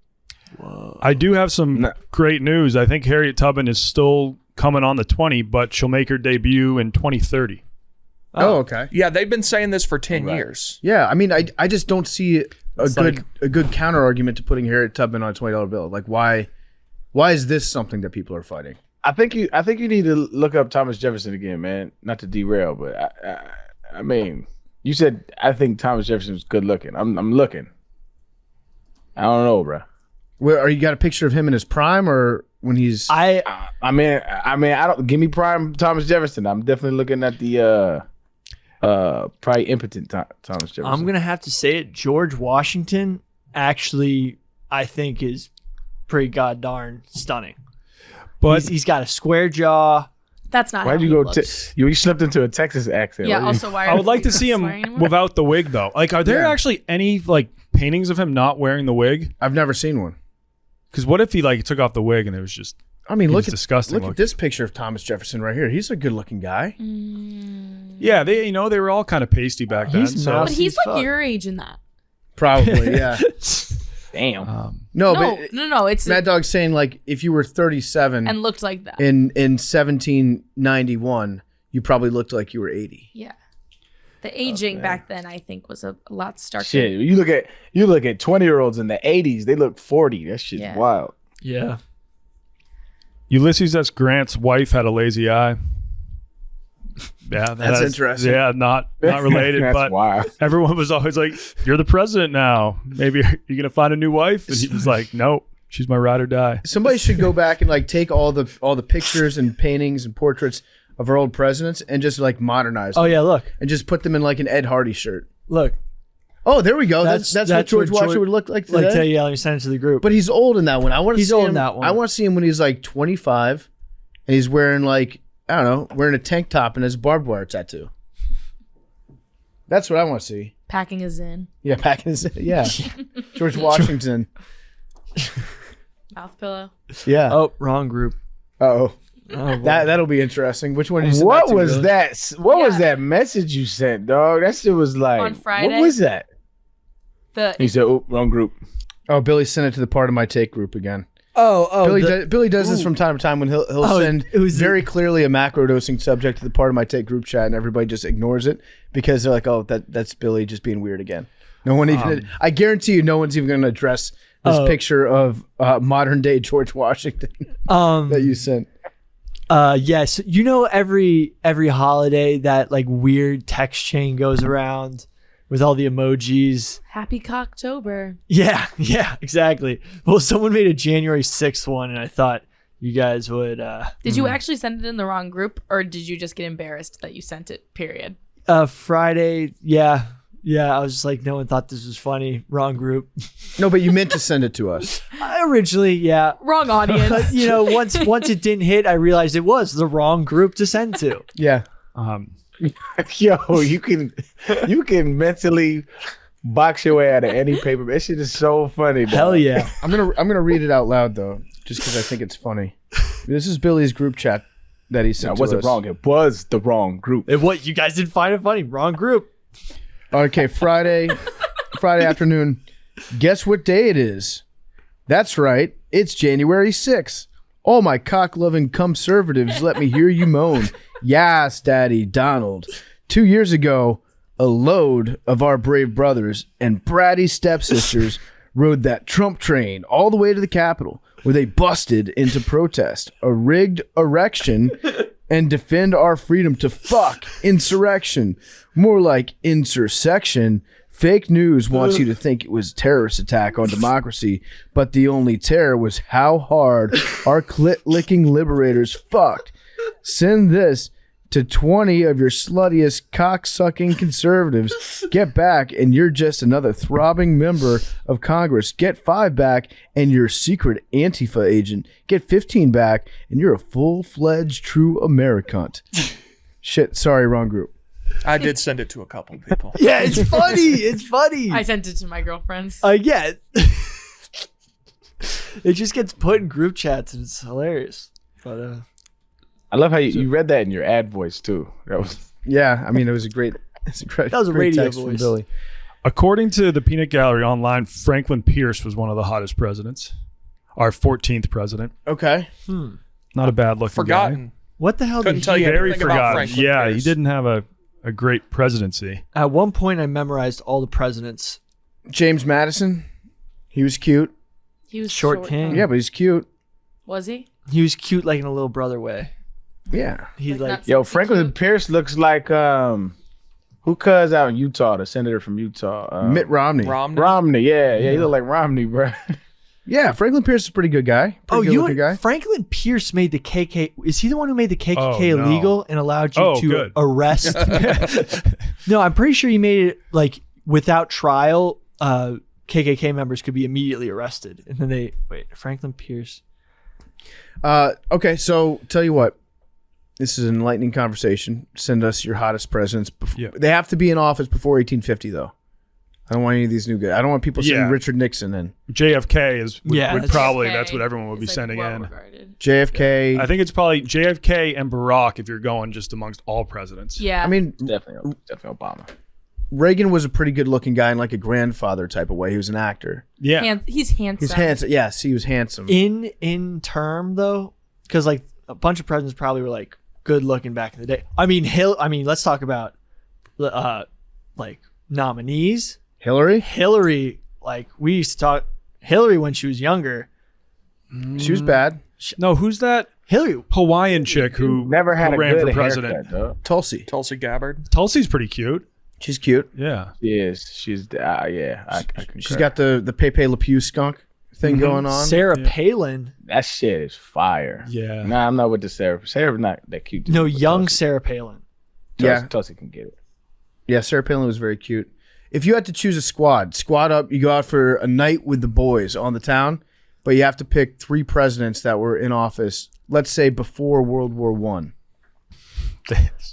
I do have some great news. I think Harriet Tubman is still coming on the 20, but she'll make her debut in 2030. Oh, okay. Yeah, they've been saying this for 10 years. Yeah, I mean, I just don't see a good counter argument to putting Harriet Tubman on a $20 bill. Like, why is this something that people are fighting? I think you need to look up Thomas Jefferson again, man. Not to derail, but I mean, you said I think Thomas Jefferson was good looking. I'm looking. I don't know, bro. Where are you got a picture of him in his prime or when he's? I I don't give me prime Thomas Jefferson. I'm definitely looking at the probably impotent Thomas Jefferson. I'm gonna have to say it. George Washington actually, I think, is pretty goddamn stunning. But He's got a square jaw. That's not Why'd how you he go? looks. You slipped into a Texas accent. Yeah. Why'd you- Also, why? I would like to see him swearing anymore? without the wig, though. Like, are there actually any like paintings of him not wearing the wig? I've never seen one. Because what if he like took off the wig and it was just? I mean, He look was at disgusting Look looking. at this picture of Thomas Jefferson right here. He's a good looking guy. Yeah, they they were all kind of pasty back then. He's So mousy. But he's Fuck. like your age in that. Probably, yeah. Damn. No, No, but no. It's Mad Dog's saying like if you were 37 and looked like that. in 1791, you probably looked like you were 80. Yeah. The aging back then, I think, was a lot starker. Shit, you look at 20-year-olds in the 80s. They look 40. That shit's Yeah. wild. Yeah. Ulysses S. Grant's wife had a lazy eye. Yeah, That's interesting. Yeah, not related, That's but wild. everyone was always like, "You're the president now. Maybe you're gonna find a new wife." And he was like, "Nope, she's my ride or die." Somebody should go back and like take all the pictures and paintings and portraits of our old presidents and just like modernize them Oh yeah, look, and just put them in like an Ed Hardy shirt. look. Oh, there we go. That's what George what Washington would look like today. Like, yeah, let me send it to the group. But he's old in that one. I want to He's see old him, in that one. I want to see him when he's like 25 and he's wearing like, I don't know, wearing a tank top and has a barbed wire tattoo. That's what I want to see. Packing his in. Yeah, back in his, yeah. George Washington. Mouth pillow. Yeah. Oh, wrong group. Oh, Oh, that'll be interesting. Which one did you send What that to, was Billy? that? What was Yeah. that message you sent, dog? That shit was like, On Friday? what was that? He The said, "Oh, wrong group." Oh, Billy sent it to the part of my take group again. oh, Billy does this from time to time when he'll send it was very clearly a macrodosing subject to the part of my take group chat, and everybody just ignores it because they're like, "Oh, that's Billy just being weird again." No one even. I guarantee you, no one's even going to address this picture of modern day George Washington that you sent. Yes, you know, every holiday that like weird text chain goes around with all the emojis. Happy Cocktober. Yeah, exactly. Well, someone made a January 6th one, and I thought you guys would. Did you actually send it in the wrong group, or did you just get embarrassed that you sent it? Period. Friday, yeah. I was just like, no one thought this was funny. Wrong group. No, but you meant to send it to us. Originally, yeah. Wrong audience. But you know, once it didn't hit, I realized it was the wrong group to send to. Yeah. Yo, you can mentally box your way out of any paper. That shit is so funny. Dog. Hell yeah. I'm gonna read it out loud though, just because I think it's funny. This is Billy's group chat that he No, sent it to wasn't us. wrong. It was the wrong group. What you guys didn't find it funny? Wrong group. Okay, Friday afternoon. Guess what day it is? That's right. It's January 6th. All my cock-loving conservatives, let me hear you moan. Yes, Daddy Donald. 2 years ago, a load of our brave brothers and bratty stepsisters rode that Trump train all the way to the Capitol, where they busted into protest, a rigged erection, and defend our freedom to fuck insurrection. More like intersection. Fake news wants you to think it was a terrorist attack on democracy, but the only terror was how hard our clit-licking liberators fucked. Send this to 20 of your sluttiest cock-sucking conservatives. Get back, and you're just another throbbing member of Congress. Get 5 back, and you're a secret Antifa agent. Get 15 back, and you're a full-fledged true Americant. Shit, sorry, wrong group. I did send it to a couple people. Yeah, it's funny. It's funny. I sent it to my girlfriends. Yeah. It just gets put in group chats and it's hilarious. But I love how you read that in your ad voice too. That was Yeah, I mean, it was a great That was a great radio text from voice. Billy. According to the Peanut Gallery online, Franklin Pierce was one of the hottest presidents. Our 14th president. Okay. Not a bad looking Forgotten. guy. what the hell Couldn't did tell he you Very anything about forgotten. Franklin Yeah, Pierce. he didn't have a great presidency. At one point I memorized all the presidents. James Madison. He was cute. He was Short king. Yeah, but he's cute. Was he? He was cute like in a little brother way. Yeah. He like not yo. sexy Franklin cute. Pierce looks like who cuz out in Utah, the senator from Utah, Mitt Romney. Romney. Yeah, he look like Romney, bro. Yeah, Franklin Pierce is a pretty good guy. Pretty good looking guy. Franklin Pierce made the KK. Is he the one who made the KKK Oh, no. illegal and allowed you Oh, to good. arrest? No, I'm pretty sure he made it like without trial. KKK members could be immediately arrested, and then Franklin Pierce. Okay, so tell you what. This is an enlightening conversation. Send us your hottest presidents. Yeah. They have to be in office before 1850, though. I don't want any of these new guys. I don't want people sending Yeah. Richard Nixon in. JFK would that's- probably, JFK that's what everyone would be is, like, sending in. well-regarded. JFK. I think it's probably JFK and Barack if you're going just amongst all presidents. Yeah. I mean, Definitely Obama. Reagan was a pretty good looking guy in like a grandfather type of way. He was an actor. Yeah. He's handsome. He's handsome. Yes, he was handsome. In term though, because like a bunch of presidents probably were like good looking back in the day. I mean, let's talk about like nominees. Hillary, like we used to talk Hillary when she was younger. She was bad. No, who's that? Hillary. Hawaiian chick who Never had who a ran good for president. haircut, though. Tulsi. Tulsi Gabbard. Tulsi's pretty cute. She's cute. Yeah. She is. She's I concur. She's got the Pepe Le Pew skunk thing going on. Sarah Palin. that shit is fire. Yeah. Nah, I'm not with the Sarah. Sarah's not that cute. No, but young Tulsi- Sarah Palin. Yeah. Tulsi can get it. Yeah, Sarah Palin was very cute. If you had to choose a squad up, you go out for a night with the boys on the town, but you have to pick 3 presidents that were in office, let's say before World War One.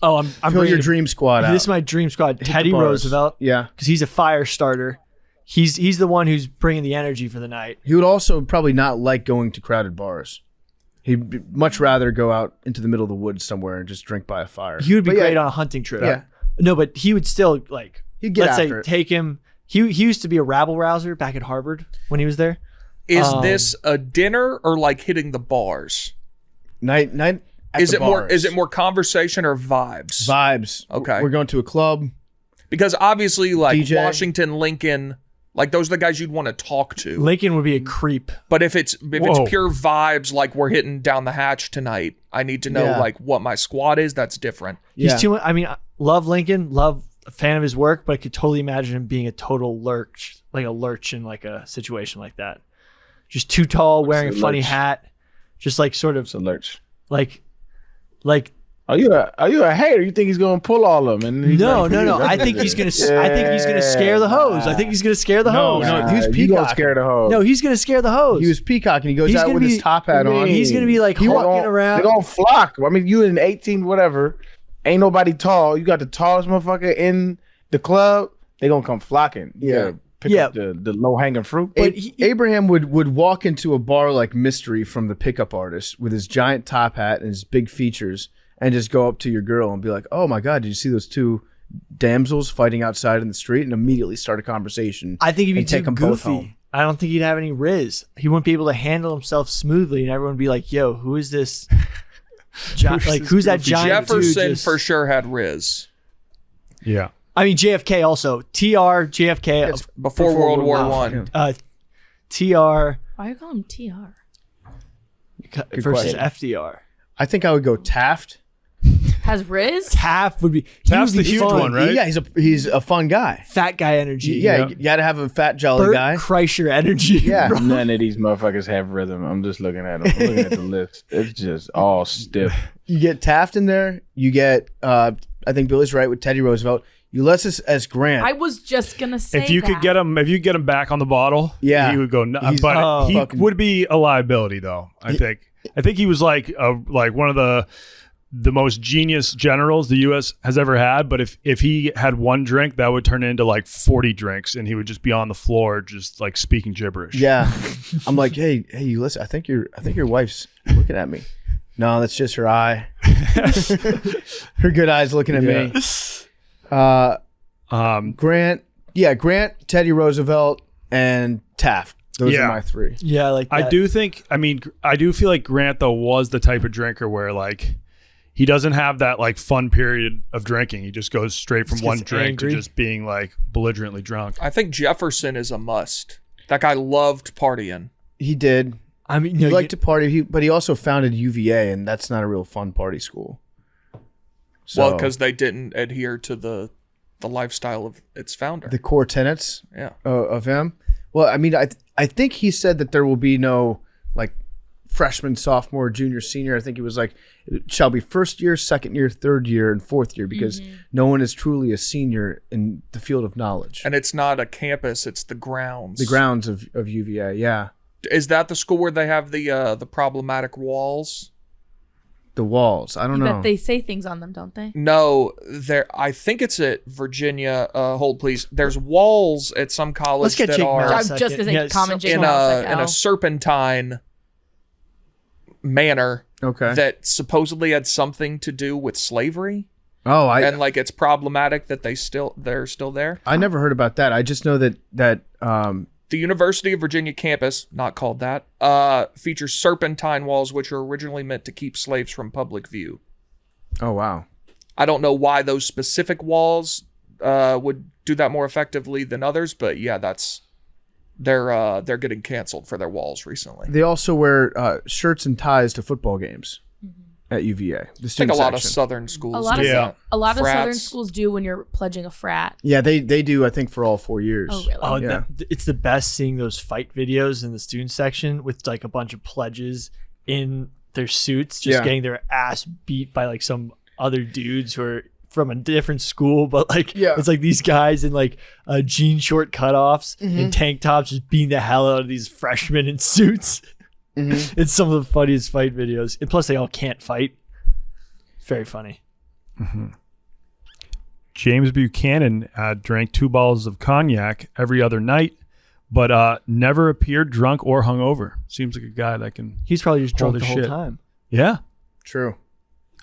Oh, I'm Fill bringing your dream squad out. This is my dream squad. Teddy bars. Roosevelt, Yeah. because he's a fire starter. He's the one who's bringing the energy for the night. He would also probably not like going to crowded bars. He'd much rather go out into the middle of the woods somewhere and just drink by a fire. He would be But yeah, great on a hunting trip. Yeah. No, but he would still like. He'd get let's after say it. take him. He used to be a rabble rouser back at Harvard when he was there. Is this a dinner or like hitting the bars? Night at Is the it more bars. is it more conversation or vibes? vibes? Okay. We're going to a club. Because obviously like DJ. Washington, Lincoln, like those are the guys you'd want to talk to. Lincoln would be a creep. But if it's Whoa. pure vibes, like we're hitting down the hatch tonight, I need to know Yeah. like what my squad is. That's different. Yeah. He's too. I mean, I love Lincoln. Love a fan of his work, but I could totally imagine him being a total lurch, like a lurch in like a situation like that. Just too tall, wearing a a funny lurch? hat, just like sort of It's a lurch. like. Are you a hater? You think he's gonna pull all of them? And No. I think he's gonna. I think he's gonna scare the hose. I think he's gonna scare the No, hose. no. he was You gonna peacocking. scare the hose. No, he's gonna scare the hose. He was peacocking. He goes He's out gonna with be- his top hat on. He's gonna be like They're walking gonna- around. They're gonna flock. I mean, you in 18, whatever. Ain't nobody tall. You got the tallest motherfucker in the club. They gonna come flocking. You Yeah. gotta pick Yeah. up the low hanging fruit. But Abraham would walk into a bar like Mystery from the Pickup Artist with his giant top hat and his big features and just go up to your girl and be like, "Oh my God, did you see those 2 damsels fighting outside in the street?" and immediately start a conversation. I think he'd be and take too them both home. goofy. I don't think he'd have any riz. He wouldn't be able to handle himself smoothly, and everyone would be like, "Yo, who is this? Who's that giant Jefferson dude?" for sure had Riz Yeah. I mean, JFK also. TR, JFK, before World War One. TR Why you call him TR? versus question. FDR. I think I would go Taft. Has Riz? Taft would be. Taft's he would the be huge fun. one, right? Yeah, he's a fun guy. Fat guy energy. Yeah, you got to have a fat jolly Bert guy. Kreischer energy. Yeah. bro. None of these motherfuckers have rhythm. I'm just looking at them. I'm looking at the list. It's just all stiff. You get Taft in there. You get I think Billy's right with Teddy Roosevelt. Ulysses S. Grant. I was just gonna say If you could get him back on the bottle, Yeah. he would go. He's- But he fucking- would be a liability, though. I think he was like one of the most genius generals the U.S. has ever had. But if he had one drink, that would turn into like 40 drinks, and he would just be on the floor, just like speaking gibberish. Yeah. I'm like, hey, Ulysses, I think your wife's looking at me. No, that's just her eye. Her good eyes looking at me. Grant, Teddy Roosevelt, and Taft. Those Yeah. are my 3. Yeah, I like that. I do feel like Grant though was the type of drinker where like he doesn't have that like fun period of drinking. He just goes straight from Just one gets drink angry. to just being like belligerently drunk. I think Jefferson is a must. That guy loved partying. He did. I mean, He you know, liked to party, but he also founded UVA, and that's not a real fun party school. So, Well, because they didn't adhere to the lifestyle of its founder. the core tenets Yeah. of him. Well, I mean, I think he said that there will be no like freshman, sophomore, junior, senior. I think he was like, it shall be first year, second year, third year, and fourth year, because no one is truly a senior in the field of knowledge. And it's not a campus; it's the grounds. The grounds of UVA, yeah. Is that the school where they have the problematic walls? The walls. I don't know. That they say things on them, don't they? No, there. I think it's at Virginia. Hold please. There's walls at some college Let's get that Jake are Merritt. I'm second. just gonna say Yes. common Jake in Merritt, a serpentine manner Okay. that supposedly had something to do with slavery, Oh, and like it's problematic that they're still there. I never heard about that. I just know that The University of Virginia campus, not called that, features serpentine walls, which were originally meant to keep slaves from public view. oh wow. I don't know why those specific walls would do that more effectively than others, but yeah, they're getting canceled for their walls recently. They also wear shirts and ties to football games. at UVA. The I think student a lot of section. southern schools. A lot of do that. a lot of southern Frats. schools do when you're pledging a frat. Yeah, they do. I think for all 4 years. Oh, really? Oh, Yeah. it's the best seeing those fight videos in the student section with like a bunch of pledges in their suits, just Yeah. getting their ass beat by like some other dudes who are from a different school, but like it's like these guys in like jean short cutoffs and tank tops just beating the hell out of these freshmen in suits. It's some of the funniest fight videos, and plus they all can't fight. Very funny. James Buchanan drank 2 bottles of cognac every other night, but never appeared drunk or hungover. Seems like a guy that can. He's probably just drunk Holy the whole shit. time. Yeah, True.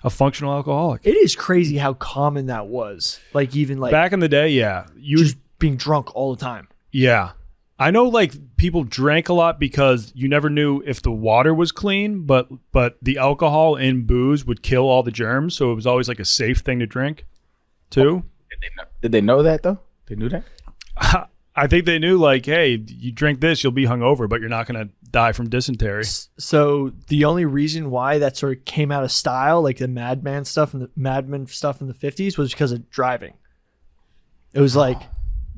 a functional alcoholic. It is crazy how common that was. Like even like Back in the day, yeah, just being drunk all the time. Yeah. I know like people drank a lot because you never knew if the water was clean, but the alcohol in booze would kill all the germs, so it was always like a safe thing to drink too. Did they know that though? They knew that. I think they knew like, hey, you drink this, you'll be hungover, but you're not going to die from dysentery. So the only reason why that sort of came out of style, like the Madman stuff and the Madman stuff in the 50s, was because of driving. It was like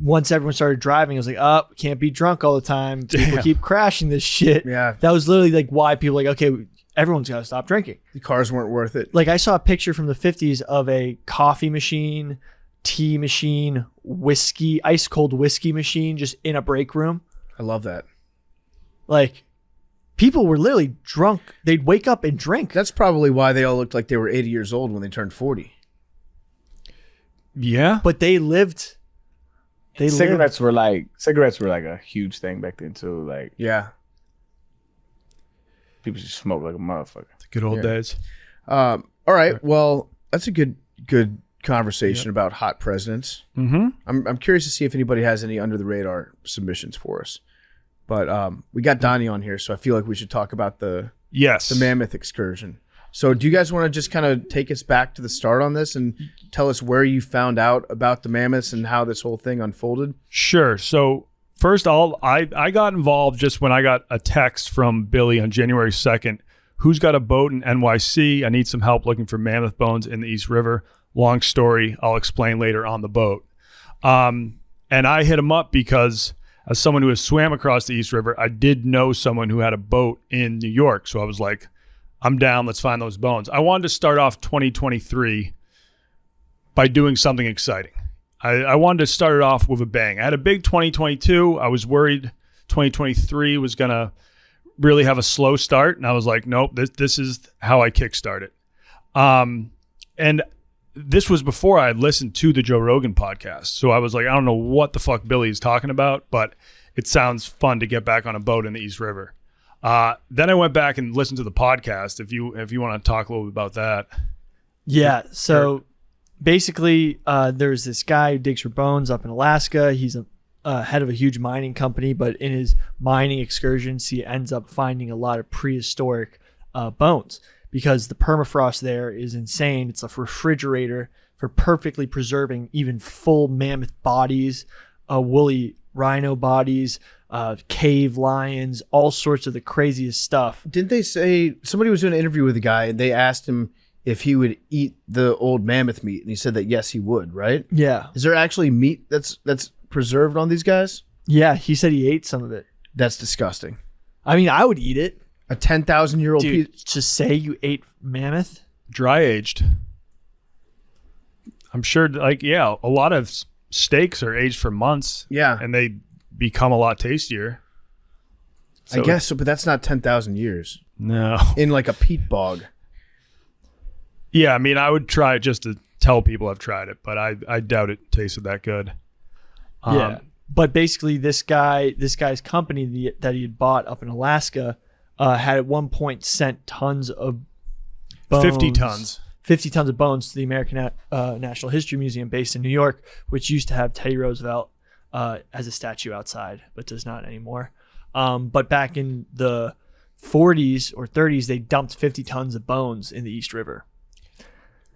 once everyone started driving, it was like, oh, we can't be drunk all the time. People Damn. keep crashing this shit. Yeah. That was literally like why people were like, okay, everyone's got to stop drinking. The cars weren't worth it. Like I saw a picture from the 50s of a coffee machine, tea machine, whiskey, ice cold whiskey machine just in a break room. I love that. Like people were literally drunk. They'd wake up and drink. That's probably why they all looked like they were 80 years old when they turned 40. Yeah. But they lived. Cigarettes were like a huge thing back then too. Like Yeah. people just smoke like a motherfucker. The good old days. All right. Well, that's a good conversation about hot presidents. Mm-hmm. I'm curious to see if anybody has any under the radar submissions for us. But we got Donnie on here, so I feel like we should talk about the Yes. Mammoth excursion. So do you guys want to just kind of take us back to the start on this and tell us where you found out about the mammoths and how this whole thing unfolded? Sure. So first, I got involved just when I got a text from Billy on January 2nd. Who's got a boat in NYC? I need some help looking for mammoth bones in the East River. Long story. I'll explain later on the boat. And I hit him up because as someone who has swam across the East River, I did know someone who had a boat in New York. So I was like, I'm down. Let's find those bones. I wanted to start off 2023 by doing something exciting. I wanted to start it off with a bang. I had a big 2022. I was worried 2023 was going to really have a slow start. And I was like, nope, this is how I kickstart it. And this was before I had listened to the Joe Rogan podcast. So I was like, I don't know what the fuck Billy is talking about, but it sounds fun to get back on a boat in the East River. Then I went back and listened to the podcast. If you want to talk a little bit about that. Yeah. So basically, there's this guy who digs for bones up in Alaska. He's a head of a huge mining company, but in his mining excursions, he ends up finding a lot of prehistoric bones because the permafrost there is insane. It's a refrigerator for perfectly preserving even full mammoth bodies, woolly rhino bodies, cave lions, all sorts of the craziest stuff. Didn't they say somebody was doing an interview with a guy and they asked him if he would eat the old mammoth meat, and he said that yes, he would. Right? Yeah. Is there actually meat that's preserved on these guys? Yeah. He said he ate some of it. That's disgusting. I mean, I would eat it. A 10,000-year-old Dude, piece. to say you ate mammoth? Dry aged. I'm sure a lot of steaks are aged for months. Yeah. And they become a lot tastier. I guess so, but that's not 10,000 years No. in like a peat bog. Yeah, I mean, I would try it just to tell people I've tried it, but I doubt it tasted that good. Yeah. But basically, this guy's company that he had bought up in Alaska had at one point sent tons of bones, 50 tons. 50 tons of bones to the American National History Museum based in New York, which used to have Teddy Roosevelt as a statue outside, but does not anymore. But back in the 40s or 30s, they dumped 50 tons of bones in the East River.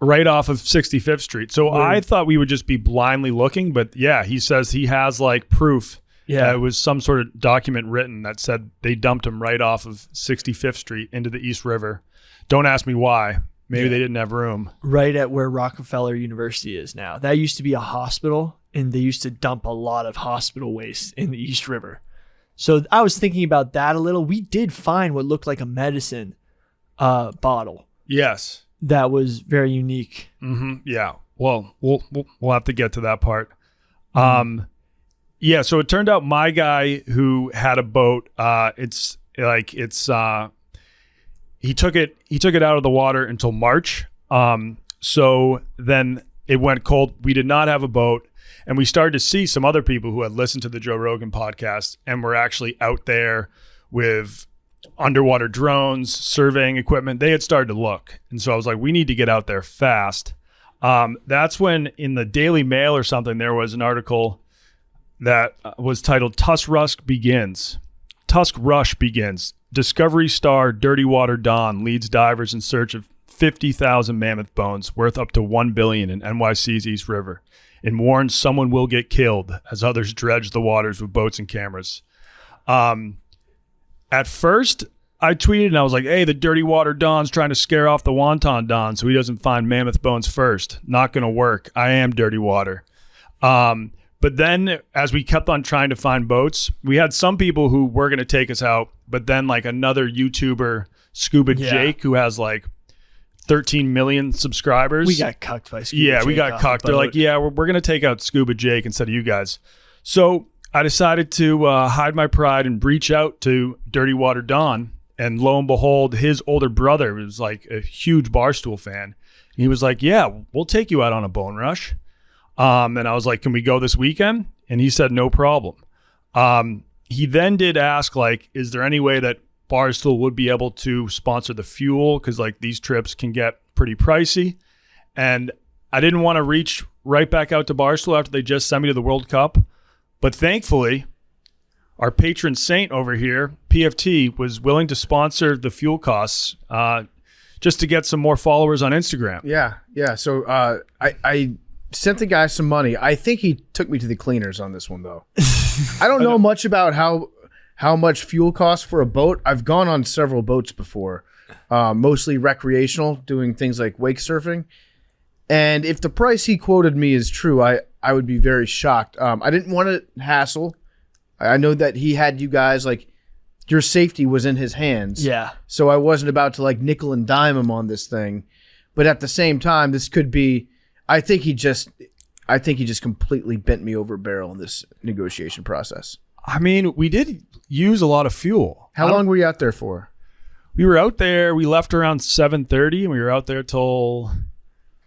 Right off of 65th Street. So I thought we would just be blindly looking, but yeah, he says he has like proof. Yeah. It was some sort of document written that said they dumped him right off of 65th Street into the East River. Don't ask me why. Maybe they didn't have room. Right at where Rockefeller University is now. That used to be a hospital, and they used to dump a lot of hospital waste in the East River. So I was thinking about that a little. We did find what looked like a medicine bottle Yes. that was very unique. Yeah. Well, we'll have to get to that part. Yeah. So it turned out my guy who had a boat, he took it out of the water until March. So then it went cold. We did not have a boat. And we started to see some other people who had listened to the Joe Rogan podcast and were actually out there with underwater drones, surveying equipment. They had started to look. And so I was like, we need to get out there fast. That's when in the Daily Mail or something, there was an article that was titled Tusk Rush Begins. Discovery star Dirty Water Don leads divers in search of 50,000 mammoth bones worth up to $1 billion in NYC's East River, and warns someone will get killed as others dredge the waters with boats and cameras. At first, I tweeted and I was like, hey, the Dirty Water Don's trying to scare off the Wonton Don so he doesn't find mammoth bones first. Not going to work. I am Dirty Water. But then as we kept on trying to find boats, we had some people who were going to take us out, but then like another YouTuber, Scuba Jake, who has like 13 million subscribers. We got cucked by Scuba Jake. Yeah, we got cucked. They're like, yeah, we're going to take out Scuba Jake instead of you guys. So I decided to hide my pride and reach out to Dirty Water Don. And lo and behold, his older brother was like a huge Barstool fan. He was like, yeah, we'll take you out on a bone rush. And I was like, can we go this weekend? And he said, no problem. He then did ask, like, is there any way that Barstool would be able to sponsor the fuel? Because like these trips can get pretty pricey. And I didn't want to reach right back out to Barstool after they just sent me to the World Cup. But thankfully, our patron saint over here, PFT, was willing to sponsor the fuel costs just to get some more followers on Instagram. Yeah. So I sent the guy some money. I think he took me to the cleaners on this one, though. I don't know much about how much fuel costs for a boat. I've gone on several boats before, mostly recreational, doing things like wake surfing. And if the price he quoted me is true, I would be very shocked. I didn't want to hassle. I know that he had you guys, like, your safety was in his hands. Yeah. So I wasn't about to, like, nickel and dime him on this thing. But at the same time, this could be, I think he just completely bent me over a barrel in this negotiation process. I mean, we did use a lot of fuel. How long were you out there for? We were out there, we left around 7:30 and we were out there till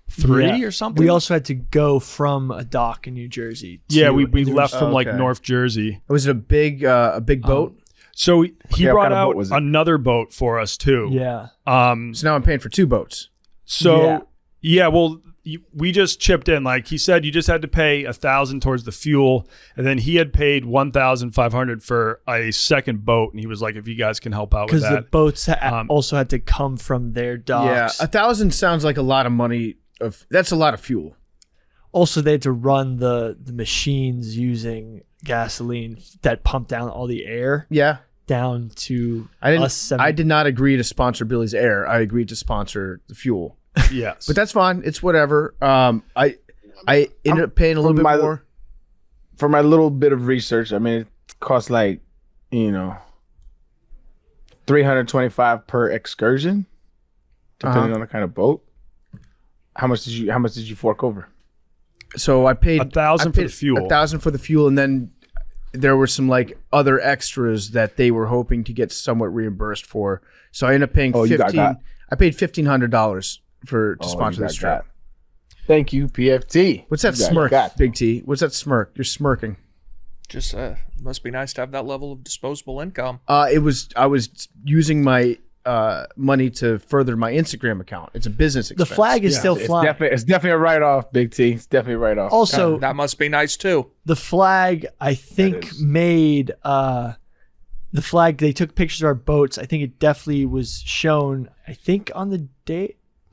3 or something. We also had to go from a dock in New Jersey. We left from like North Jersey. Was it a big boat? So he brought kind of out boat was it? Another boat for us too. Yeah. So now I'm paying for 2 boats. So well, we just chipped in. Like he said, you just had to pay $1,000 towards the fuel, and then he had paid $1,500 for a second boat. And he was like, "If you guys can help out with that," because the boats also had to come from their docks. Yeah, $1,000 sounds like a lot of money. That's a lot of fuel. Also, they had to run the machines using gasoline that pumped down all the air. Yeah. Down to I did not agree to sponsor Billy's Air. I agreed to sponsor the fuel. Yes. But that's fine. It's whatever. I ended up paying a little bit more. For my little bit of research, I mean, it costs like, $325 per excursion, depending on the kind of boat. How much did you fork over? So I paid $1,000 for the fuel. $1,000 for the fuel, and then there were some like other extras that they were hoping to get somewhat reimbursed for. So I ended up paying I paid $1,500 to sponsor this trip. Thank you, PFT. What's that smirk, Big T? What's that smirk? You're smirking. Just must be nice to have that level of disposable income. I was using my money to further my Instagram account. It's a business expense. The flag is still flying. It's definitely a write-off, Big T. It's definitely a write-off. Also, that must be nice too. The flag, I think, made the flag. They took pictures of our boats. I think it definitely was shown. I think on the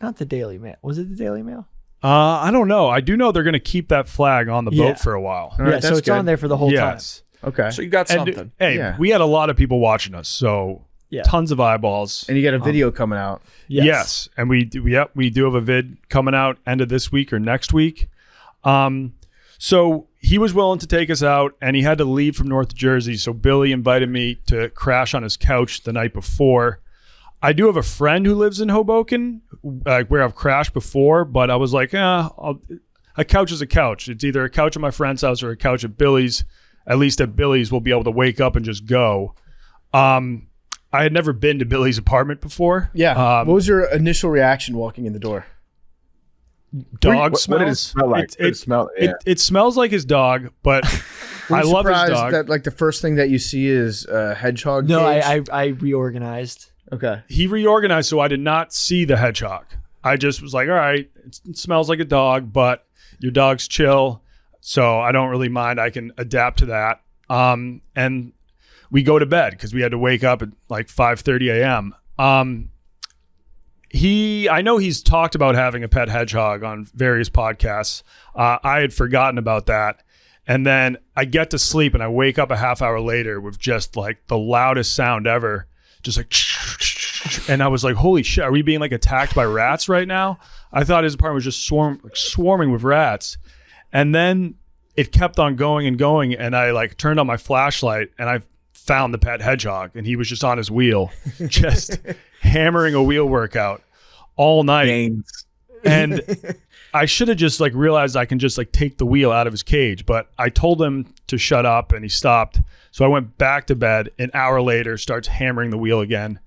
not the Daily Mail. Was it the Daily Mail? I don't know. I do know they're going to keep that flag on the boat for a while. All right, so it's on there for the whole time. Okay. So you got something. Hey, we had a lot of people watching us, so tons of eyeballs. And you got a video coming out. Yes. And we do have a vid coming out end of this week or next week. So he was willing to take us out, and he had to leave from North Jersey. So Billy invited me to crash on his couch the night before. I do have a friend who lives in Hoboken, where I've crashed before, but I was like, a couch is a couch. It's either a couch at my friend's house or a couch at Billy's. At least at Billy's, we'll be able to wake up and just go. I had never been to Billy's apartment before. Yeah. What was your initial reaction walking in the door? Dog smells. What did it smell like? It smells like his dog, but I love his dog. That like the first thing that you see is a hedgehog. No, cage? I reorganized. Okay. He reorganized, so I did not see the hedgehog. I just was like, all right, it smells like a dog, but your dog's chill, so I don't really mind. I can adapt to that. And we go to bed because we had to wake up at like 5:30 a.m. I know he's talked about having a pet hedgehog on various podcasts. I had forgotten about that. And then I get to sleep and I wake up a half hour later with just like the loudest sound ever. Just like, and I was like, holy shit, are we being like attacked by rats right now? I thought his apartment was just swarming with rats. And then it kept on going and going. And I like turned on my flashlight and I found the pet hedgehog, and he was just on his wheel, just hammering a wheel workout all night. Games. And I should have just like realized I can just like take the wheel out of his cage, but I told him to shut up and he stopped. So I went back to bed. An hour later, starts hammering the wheel again.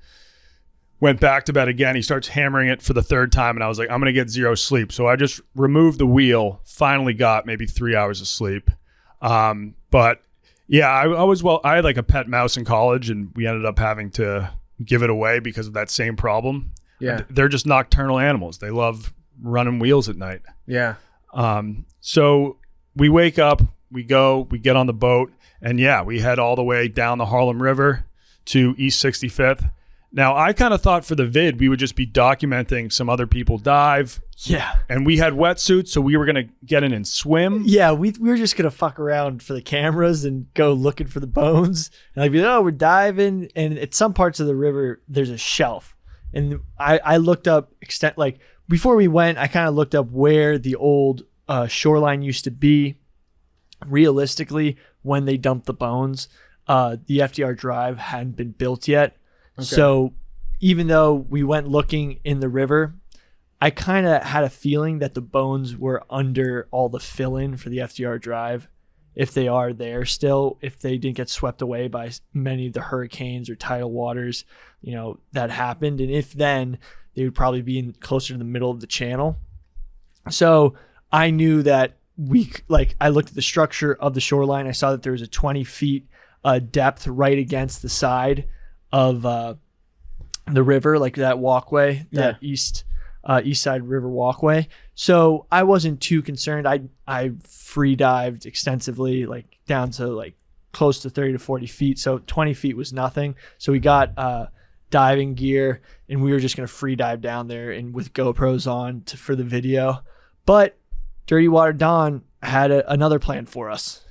Went back to bed again. He starts hammering it for the third time. And I was like, I'm going to get zero sleep. So I just removed the wheel, finally got maybe 3 hours of sleep. But yeah, I had like a pet mouse in college, and we ended up having to give it away because of that same problem. Yeah. They're just nocturnal animals. They love running wheels at night. Yeah. So we wake up, we get on the boat, and yeah, we head all the way down the Harlem River to East 65th. Now, I kind of thought for the vid, we would just be documenting some other people dive. Yeah. And we had wetsuits, so we were going to get in and swim. Yeah, we were just going to fuck around for the cameras and go looking for the bones. And I'd be like, oh, we're diving. And at some parts of the river, there's a shelf. And I looked up, before we went, I kind of looked up where the old shoreline used to be. Realistically, when they dumped the bones, the FDR Drive hadn't been built yet. Okay. So even though we went looking in the river, I kind of had a feeling that the bones were under all the fill-in for the FDR Drive, if they are there still, if they didn't get swept away by many of the hurricanes or tidal waters, that happened. And if then, they would probably be closer to the middle of the channel. So I knew that I looked at the structure of the shoreline. I saw that there was a 20 feet depth right against the side of the river, like that walkway, that east side river walkway. So I wasn't too concerned. I free dived extensively, like down to like close to 30 to 40 feet. So 20 feet was nothing. So we got diving gear, and we were just going to free dive down there and with GoPros on for the video. But Dirty Water Don had another plan for us.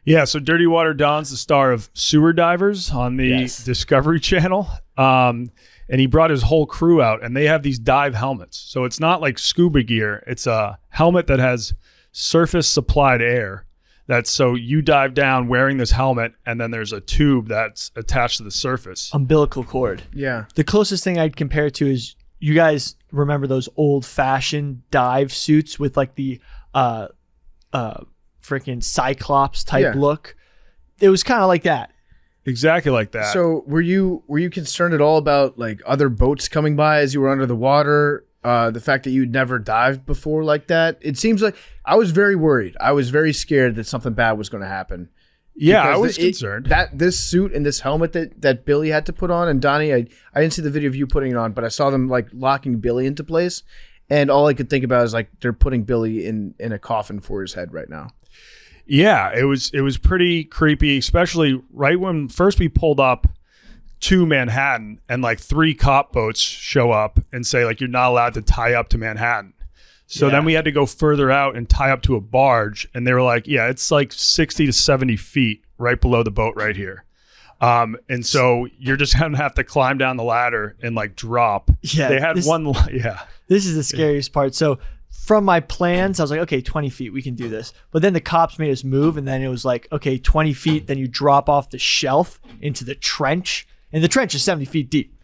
Yeah, so Dirty Water Don's the star of Sewer Divers on the Discovery Channel. And he brought his whole crew out, and they have these dive helmets. So it's not like scuba gear. It's a helmet that has surface supplied air. That's so you dive down wearing this helmet, and then there's a tube that's attached to the surface. Umbilical cord. Yeah. The closest thing I'd compare it to is, you guys remember those old-fashioned dive suits with like the freaking Cyclops type look? It was kind of like that. Exactly like that. So were you concerned at all about like other boats coming by as you were under the water? The fact that you'd never dived before like that? It seems like I was very worried. I was very scared that something bad was going to happen. Yeah, I was concerned. This suit and this helmet that Billy had to put on, and Donnie, I didn't see the video of you putting it on, but I saw them like locking Billy into place, and all I could think about is like they're putting Billy in a coffin for his head right now. Yeah, it was pretty creepy, especially right when first we pulled up to Manhattan, and like 3 cop boats show up and say like you're not allowed to tie up to Manhattan. So then we had to go further out and tie up to a barge, and they were like, yeah, it's like 60 to 70 feet right below the boat right here. And so you're just gonna have to climb down the ladder and like drop. Yeah, they had This is the scariest part. So from my plans, I was like, okay, 20 feet, we can do this. But then the cops made us move, and then it was like, okay, 20 feet, then you drop off the shelf into the trench, and the trench is 70 feet deep.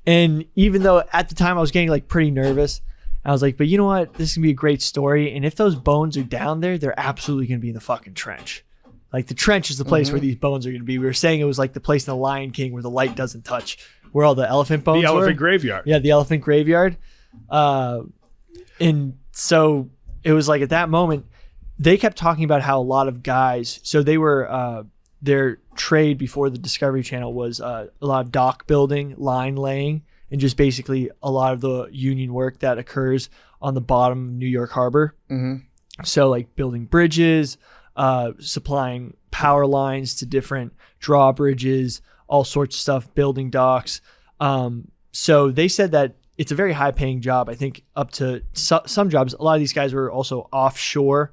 And even though at the time I was getting like pretty nervous, I was like, but you know what? This is gonna be a great story. And if those bones are down there, they're absolutely gonna be in the fucking trench. Like the trench is the place where these bones are gonna be. We were saying it was like the place in the Lion King where the light doesn't touch, where all the elephant bones the elephant were. graveyard. Yeah, the elephant graveyard. And so it was like at that moment, they kept talking about how a lot of guys, so they were, their trade before the Discovery Channel was a lot of dock building, line laying, and just basically a lot of the union work that occurs on the bottom of New York Harbor. So like building bridges, supplying power lines to different drawbridges, all sorts of stuff, building docks. So they said that it's a very high paying job. I think up to some jobs, a lot of these guys were also offshore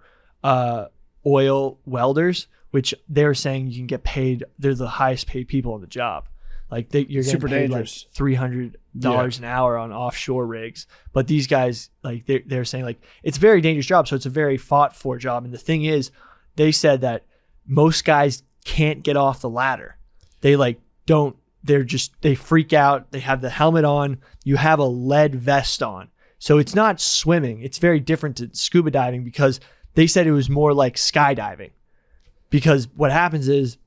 oil welders, which they were saying you can get paid. They're the highest paid people on the job. Like you're getting Super paid dangerous. like $300 an hour on offshore rigs. But these guys, like they're saying like it's a very dangerous job. So it's a very fought for job. And the thing is, they said that most guys can't get off the ladder. They like don't. They freak out. They have the helmet on. You have a lead vest on. So it's not swimming. It's very different to scuba diving because they said it was more like skydiving. Because what happens is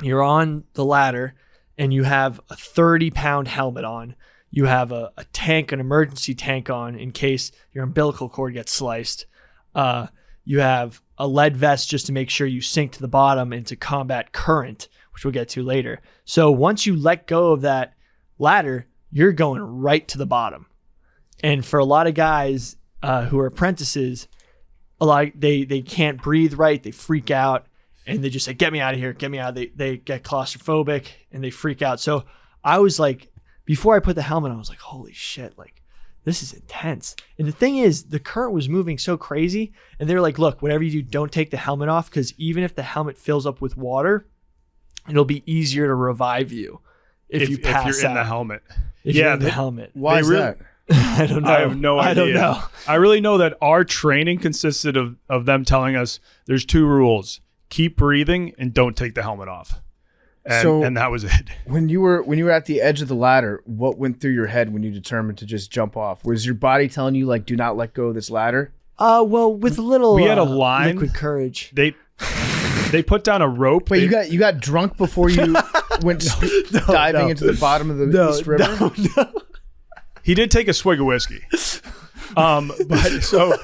you're on the ladder and you have a 30-pound helmet on. You have a tank, an emergency tank on in case your umbilical cord gets sliced. You have a lead vest just to make sure you sink to the bottom into combat current, which we'll get to later. So once you let go of that ladder, you're going right to the bottom. And for a lot of guys who are apprentices, they can't breathe right. They freak out and they just say, get me out of here. Get me out. They get claustrophobic and they freak out. So I was like, before I put the helmet on, I was like, holy shit, like this is intense. And the thing is, the current was moving so crazy. And they were like, look, whatever you do, don't take the helmet off, because even if the helmet fills up with water, it'll be easier to revive you if you pass if you're in out. the helmet. If you're in the helmet. Why is that? I don't know. I have no idea. I don't know. I really know that our training consisted of them telling us there's 2 rules: keep breathing and don't take the helmet off. And that was it. When you were at the edge of the ladder, what went through your head when you determined to just jump off? Was your body telling you like, do not let go of this ladder? Well, with a little We had a line. liquid courage. They put down a rope. Wait, you got drunk before you went diving into the bottom of the East River? No. He did take a swig of whiskey. But so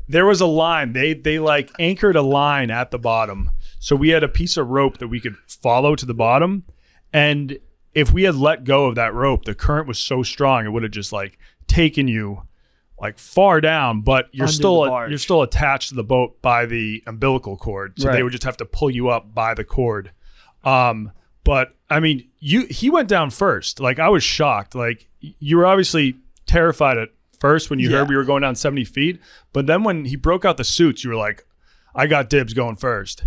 there was a line. They like anchored a line at the bottom. So we had a piece of rope that we could follow to the bottom. And if we had let go of that rope, the current was so strong, it would have just like taken you like far down, but you're still attached to the boat by the umbilical cord. So they would just have to pull you up by the cord. But I mean, he went down first. Like I was shocked. Like you were obviously terrified at first when you heard we were going down 70 feet. But then when he broke out the suits, you were like, I got dibs going first.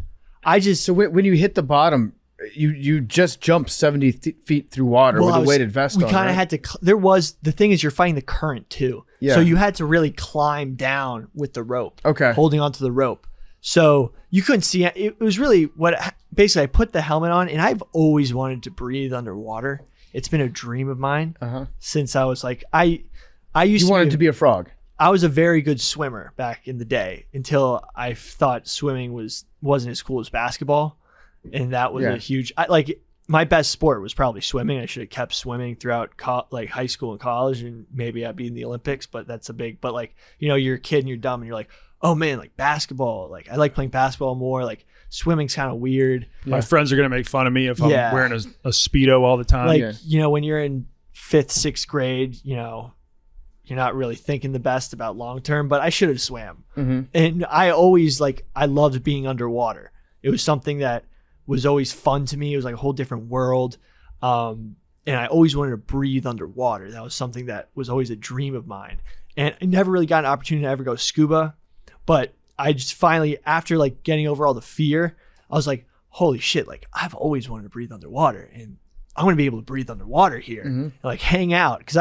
So when you hit the bottom, you just jumped 70 feet through water with a weighted vest on. We kind of had to. The thing is, you're fighting the current too. Yeah. So you had to really climb down with the rope. Okay. Holding onto the rope. So you couldn't see it. It was really basically I put the helmet on, and I've always wanted to breathe underwater. It's been a dream of mine since I was like, I used You wanted to be a frog. I was a very good swimmer back in the day until I thought swimming wasn't as cool as basketball. And that was a huge, my best sport was probably swimming. I should have kept swimming throughout high school and college, and maybe I'd be in the Olympics, but you're a kid and you're dumb and you're like, oh man, like basketball, like I like playing basketball more, like swimming's kind of weird. My friends are going to make fun of me if I'm wearing a Speedo all the time. When you're in 5th, 6th grade, you're not really thinking the best about long-term, but I should have swam. Mm-hmm. And I always I loved being underwater. It was something that was always fun to me. It was like a whole different world. And I always wanted to breathe underwater. That was something that was always a dream of mine. And I never really got an opportunity to ever go scuba, but I just finally, after getting over all the fear, I was like, holy shit, like I've always wanted to breathe underwater, and I'm going to be able to breathe underwater here and like hang out. Cause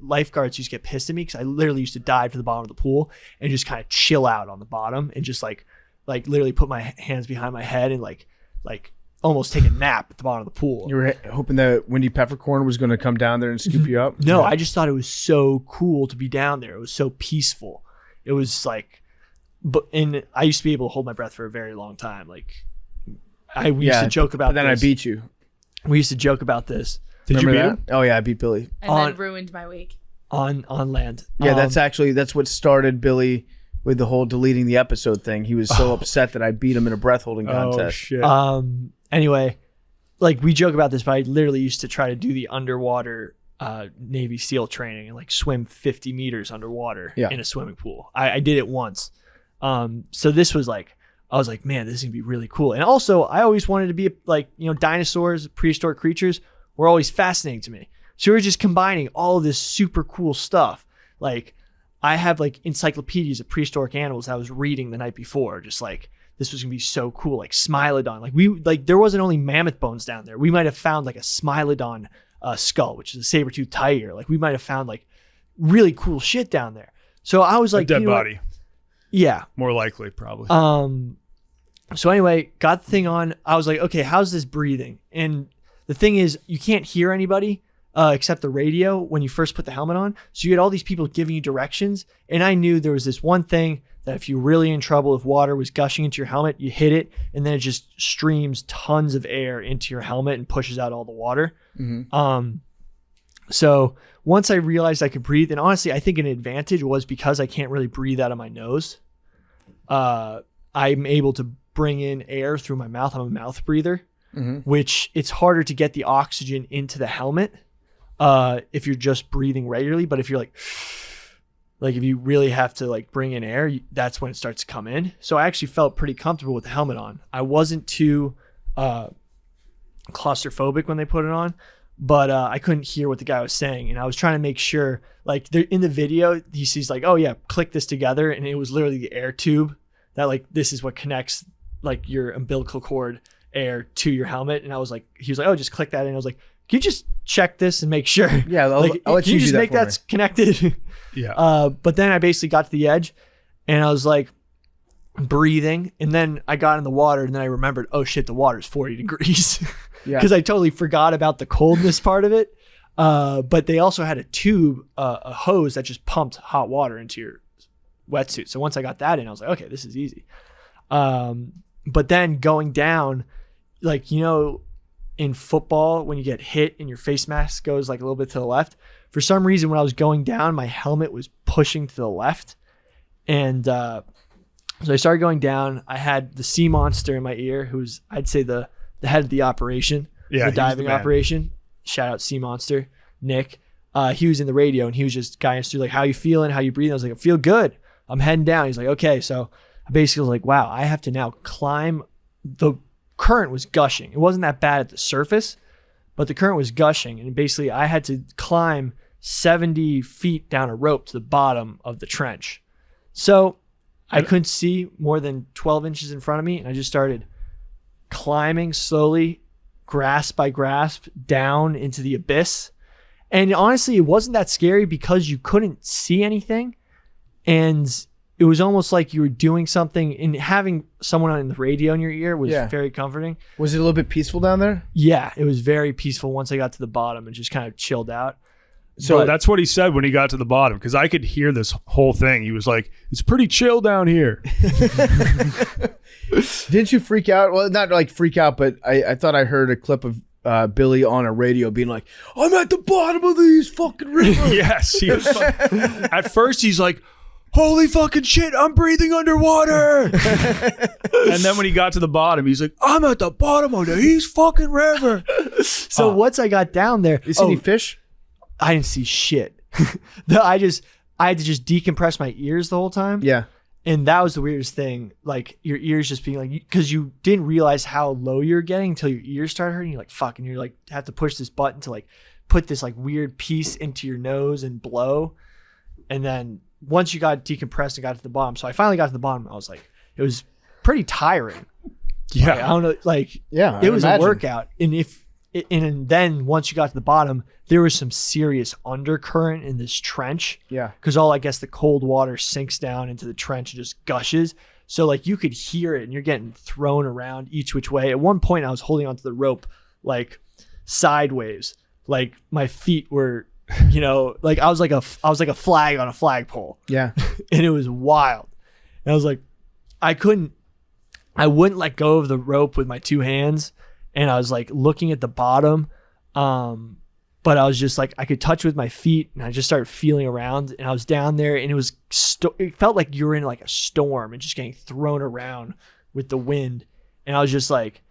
lifeguards used to get pissed at me because I literally used to dive to the bottom of the pool and just kind of chill out on the bottom and just like literally put my hands behind my head and like almost take a nap at the bottom of the pool. You were hoping that Windy Peppercorn was going to come down there and scoop you up? No, I just thought it was so cool to be down there. It was so peaceful. It was like, and I used to be able to hold my breath for a very long time. Like we used to joke about but then this. I beat you. We used to joke about this. Did Remember you beat that? him? Oh yeah, I beat Billy. And then ruined my week. On land. Yeah, that's what started Billy with the whole deleting the episode thing. He was so upset that I beat him in a breath holding contest. Oh shit. Anyway, like we joke about this, but I literally used to try to do the underwater Navy SEAL training and like swim 50 meters underwater in a swimming pool. I did it once. So this was like, I was like, man, this is gonna be really cool. And also I always wanted to be like, dinosaurs, prehistoric creatures were always fascinating to me. So we were just combining all of this super cool stuff. Like I have like encyclopedias of prehistoric animals I was reading the night before. Just like, this was gonna be so cool. Like Smilodon, there wasn't only mammoth bones down there. We might've found like a Smilodon skull, which is a saber-toothed tiger. Like we might've found like really cool shit down there. So I was like, a dead body. Yeah. More likely, probably. So anyway, got the thing on. I was like, okay, how's this breathing? And the thing is, you can't hear anybody except the radio when you first put the helmet on. So you had all these people giving you directions. And I knew there was this one thing that if you're really in trouble, if water was gushing into your helmet, you hit it, and then it just streams tons of air into your helmet and pushes out all the water. So once I realized I could breathe, and honestly, I think an advantage was because I can't really breathe out of my nose. I'm able to bring in air through my mouth. I'm a mouth breather, which it's harder to get the oxygen into the helmet if you're just breathing regularly. But if you're like if you really have to like bring in air, that's when it starts to come in. So I actually felt pretty comfortable with the helmet on. I wasn't too claustrophobic when they put it on, but I couldn't hear what the guy was saying. And I was trying to make sure, like in the video, he sees like, oh yeah, click this together. And it was literally the air tube that like, this is what connects like your umbilical cord air to your helmet. And I was like, he was like, oh, just click that in. And I was like, can you just check this and make sure? Yeah, I'll let can you just do that make for that's connected? Yeah. But then I basically got to the edge and I was like breathing, and then I got in the water, and then I remembered, oh shit, the water's 40 degrees. Yeah. Because I totally forgot about the coldness part of it. But they also had a tube, a hose that just pumped hot water into your wetsuit. So once I got that in, I was like, okay, this is easy. But then going down, like, in football, when you get hit and your face mask goes like a little bit to the left, for some reason, when I was going down, my helmet was pushing to the left. And so I started going down. I had the sea monster in my ear, who's, I'd say, the head of the operation, the diving operation. Shout out Sea Monster, Nick. He was in the radio, and he was just guiding us through like, how you feeling, how you breathing. I was like, I feel good. I'm heading down. He's like, okay. So I basically was like, wow, I have to now climb. The current was gushing. It wasn't that bad at the surface, but the current was gushing. And basically I had to climb 70 feet down a rope to the bottom of the trench. So I couldn't see more than 12 inches in front of me. And I just started climbing slowly, grasp by grasp, down into the abyss. And honestly, it wasn't that scary because you couldn't see anything. And it was almost like you were doing something, and having someone on the radio in your ear was very comforting. Was it a little bit peaceful down there? Yeah, it was very peaceful once I got to the bottom and just kind of chilled out. So that's what he said when he got to the bottom, because I could hear this whole thing. He was like, it's pretty chill down here. Didn't you freak out? Well, not like freak out, but I thought I heard a clip of Billy on a radio being like, I'm at the bottom of these fucking rivers. Yes. He was at first, he's like, holy fucking shit, I'm breathing underwater. And then when he got to the bottom, he's like, I'm at the bottom of the East fucking river. So once I got down there, you see any fish? I didn't see shit. I had to just decompress my ears the whole time. Yeah. And that was the weirdest thing. Like your ears just being like, because you didn't realize how low you're getting until your ears start hurting. You're like, fuck. And you're like, have to push this button to like put this like weird piece into your nose and blow. And then once you got decompressed and got to the bottom. So I finally got to the bottom. I was like, it was pretty tiring. Yeah. I don't know, like Yeah, it I was imagine. a workout. And then once you got to the bottom, there was some serious undercurrent in this trench. Yeah. Because I guess the cold water sinks down into the trench and just gushes. So like you could hear it and you're getting thrown around each which way. At one point I was holding onto the rope like sideways. Like my feet were, like I was like a flag on a flagpole. Yeah. And it was wild. And I was like, I wouldn't let go of the rope with my two hands. And I was like looking at the bottom. But I was just like, I could touch with my feet, and I just started feeling around, and I was down there, and it felt like you were in like a storm and just getting thrown around with the wind. And I was just like,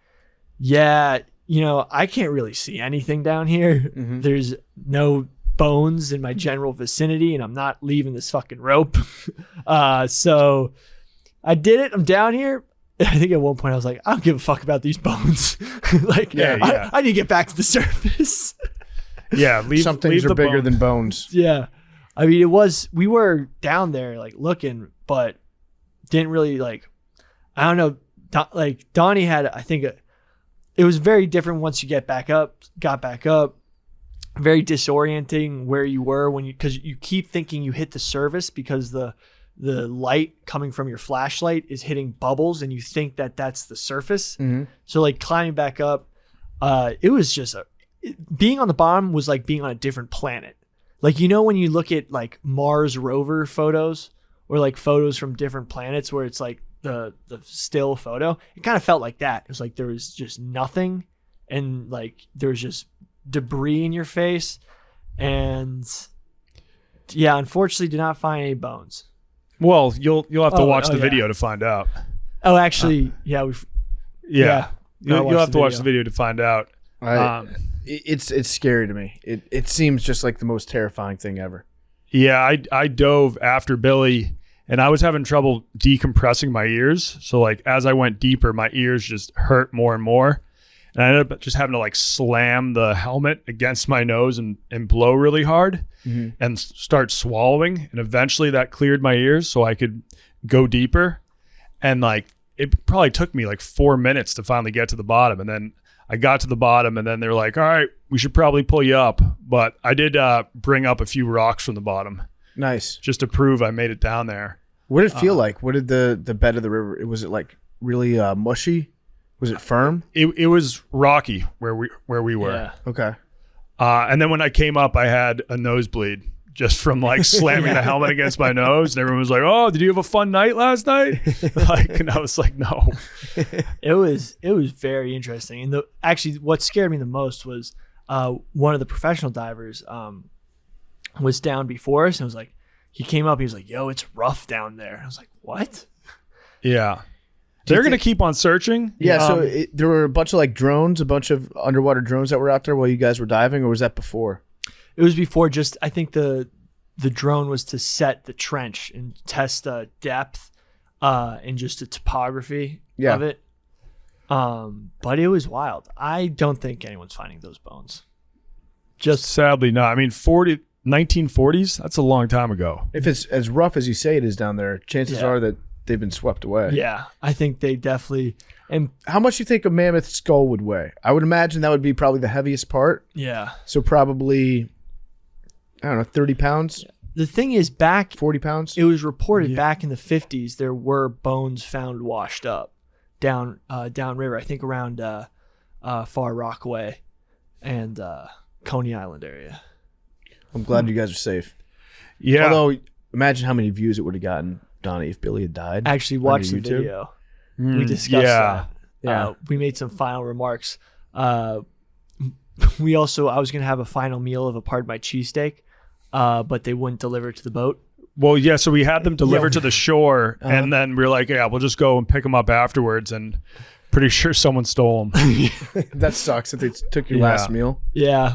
yeah, I can't really see anything down here. Mm-hmm. There's no bones in my general vicinity, and I'm not leaving this fucking rope. So I did it. I'm down here. I think at one point I was like, I don't give a fuck about these bones. Like, Yeah. I need to get back to the surface. Yeah, Some things are bigger than bones. Yeah. I mean, we were down there like looking, but didn't really like, I don't know. Like Donnie had, I think it was very different once you got back up, very disorienting where you were because you keep thinking you hit the surface because the light coming from your flashlight is hitting bubbles and you think that that's the surface. Mm-hmm. So like climbing back up, it was just being on the bottom was like being on a different planet. Like, when you look at like Mars rover photos or like photos from different planets where it's like the still photo, it kind of felt like that. It was like there was just nothing and like there was just debris in your face. And yeah, unfortunately did not find any bones. Well, you'll have to watch the video to find out. Oh, actually, yeah. You'll have to watch the video to find out. It's scary to me. It seems just like the most terrifying thing ever. Yeah, I dove after Billy, and I was having trouble decompressing my ears. So like as I went deeper, my ears just hurt more and more. And I ended up just having to like slam the helmet against my nose and blow really hard and start swallowing. And eventually that cleared my ears so I could go deeper. And like it probably took me like 4 minutes to finally get to the bottom. And then I got to the bottom and then they're like, all right, we should probably pull you up. But I did bring up a few rocks from the bottom. Nice. Just to prove I made it down there. What did it feel like? What did the bed of the river, was it like really mushy? Was it firm? It was rocky where we were. Yeah. Okay. And then when I came up, I had a nosebleed just from like slamming the helmet against my nose. And everyone was like, oh, did you have a fun night last night? And I was like, no. It was very interesting. And actually what scared me the most was one of the professional divers was down before us and was like, he came up, he was like, yo, it's rough down there. I was like, what? Yeah. They're going to keep on searching. Yeah, so there were a bunch of like drones, a bunch of underwater drones that were out there while you guys were diving, or was that before? It was before. Just I think the drone was to set the trench and test the depth and just the topography of it. But it was wild. I don't think anyone's finding those bones. Just sadly not. I mean, 1940s, that's a long time ago. If it's as rough as you say it is down there, chances are that they've been swept away. Yeah, I think they definitely. And how much do you think a mammoth skull would weigh? I would imagine that would be probably the heaviest part. Yeah. So probably, I don't know, 30 pounds? The thing is, 40 pounds? It was reported back in the 50s there were bones found washed up downriver. I think around Far Rockaway and Coney Island area. I'm glad you guys are safe. Yeah. Although, imagine how many views it would have gotten, Donnie, if Billy had died. Actually, watch the YouTube. video. We discussed that. Yeah. We made some final remarks. I was going to have a final meal of a part of my cheesesteak, but they wouldn't deliver it to the boat. Well, yeah, so we had them delivered to the shore, and then we were like, yeah, we'll just go and pick them up afterwards, and pretty sure someone stole them. That sucks that they took your last meal. Yeah.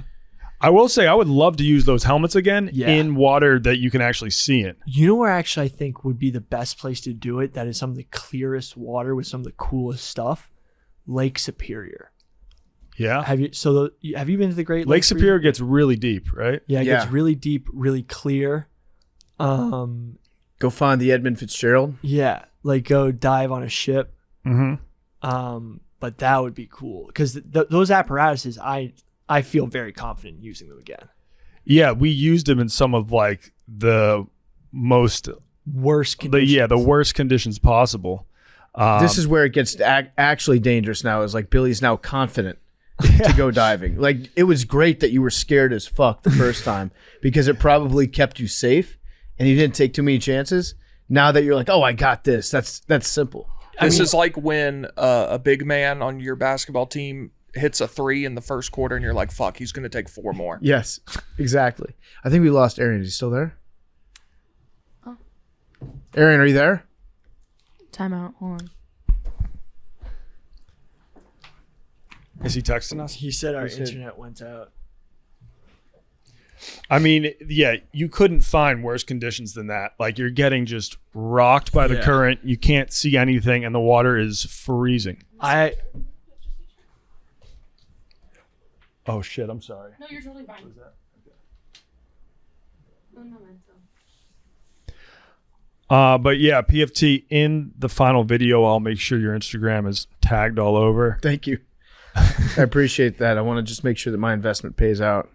I will say I would love to use those helmets again in water that you can actually see in. You know where actually I think would be the best place to do it? That is some of the clearest water with some of the coolest stuff. Lake Superior. Yeah. Have you been to the Great Lake Superior gets really deep, right? Yeah, it gets really deep, really clear. Go find the Edmund Fitzgerald. Yeah, like go dive on a ship. Mm-hmm. But that would be cool because those apparatuses, I feel very confident using them again. Yeah, we used them in some of like the most worst conditions. The worst conditions possible. This is where it gets actually dangerous now. Is like Billy's now confident to go diving. Like it was great that you were scared as fuck the first time because it probably kept you safe and you didn't take too many chances. Now that you're like, oh, I got this. That's simple. This is like when a big man on your basketball team hits a 3 in the first quarter and you're like, fuck, he's going to take 4 more. Yes, exactly. I think we lost Arian. Is he still there? Oh. Arian, are you there? Timeout. Hold on. Is he texting us? He said our internet went out. I mean, yeah, you couldn't find worse conditions than that. Like you're getting just rocked by the current. You can't see anything, and the water is freezing. Oh shit! I'm sorry. No, you're totally fine. What was that? Okay. But yeah, PFT, in the final video, I'll make sure your Instagram is tagged all over. Thank you. I appreciate that. I want to just make sure that my investment pays out.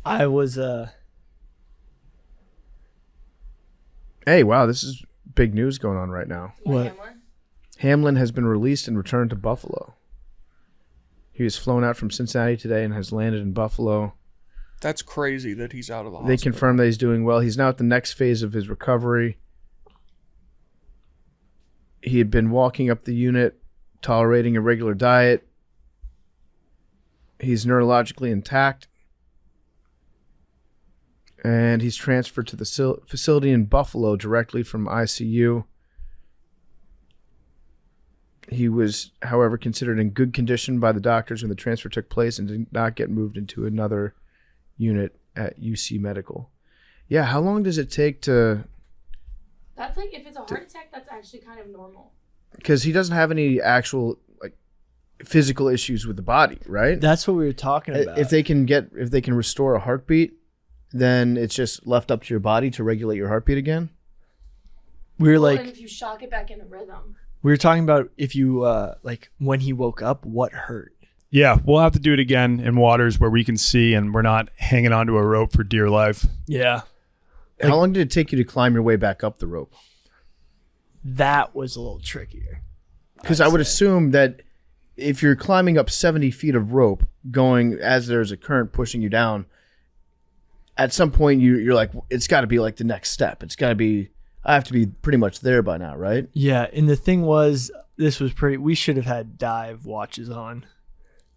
I was Hey, wow, this is big news going on right now. what? Hamlin has been released and returned to Buffalo. He was flown out from Cincinnati today and has landed in Buffalo. That's crazy that he's out of the hospital. They confirmed that he's doing well. He's now at the next phase of his recovery. He had been walking up the unit, tolerating a regular diet. He's neurologically intact. And he's transferred to the facility in Buffalo directly from ICU. He was, however, considered in good condition by the doctors when the transfer took place and did not get moved into another unit at UC Medical. Yeah, how long does it take to... That's like, if it's a heart attack, that's actually kind of normal. Because he doesn't have any actual physical issues with the body, right? That's what we were talking about. If they can restore a heartbeat, then it's just left up to your body to regulate your heartbeat again. We were And if you shock it back into rhythm. we were talking about if you when he woke up, what hurt. Yeah, we'll have to do it again in waters where we can see and we're not hanging onto a rope for dear life. Yeah, How long did it take you to climb your way back up the rope? that was a little trickier. Because I would assume that if you're climbing up 70 feet of rope, going as there's a current pushing you down, at some point you're like, it's got to be like the next step. It's got to be, I have to be pretty much there by now, right? Yeah, and the thing was, this was pretty. We should have had dive watches on.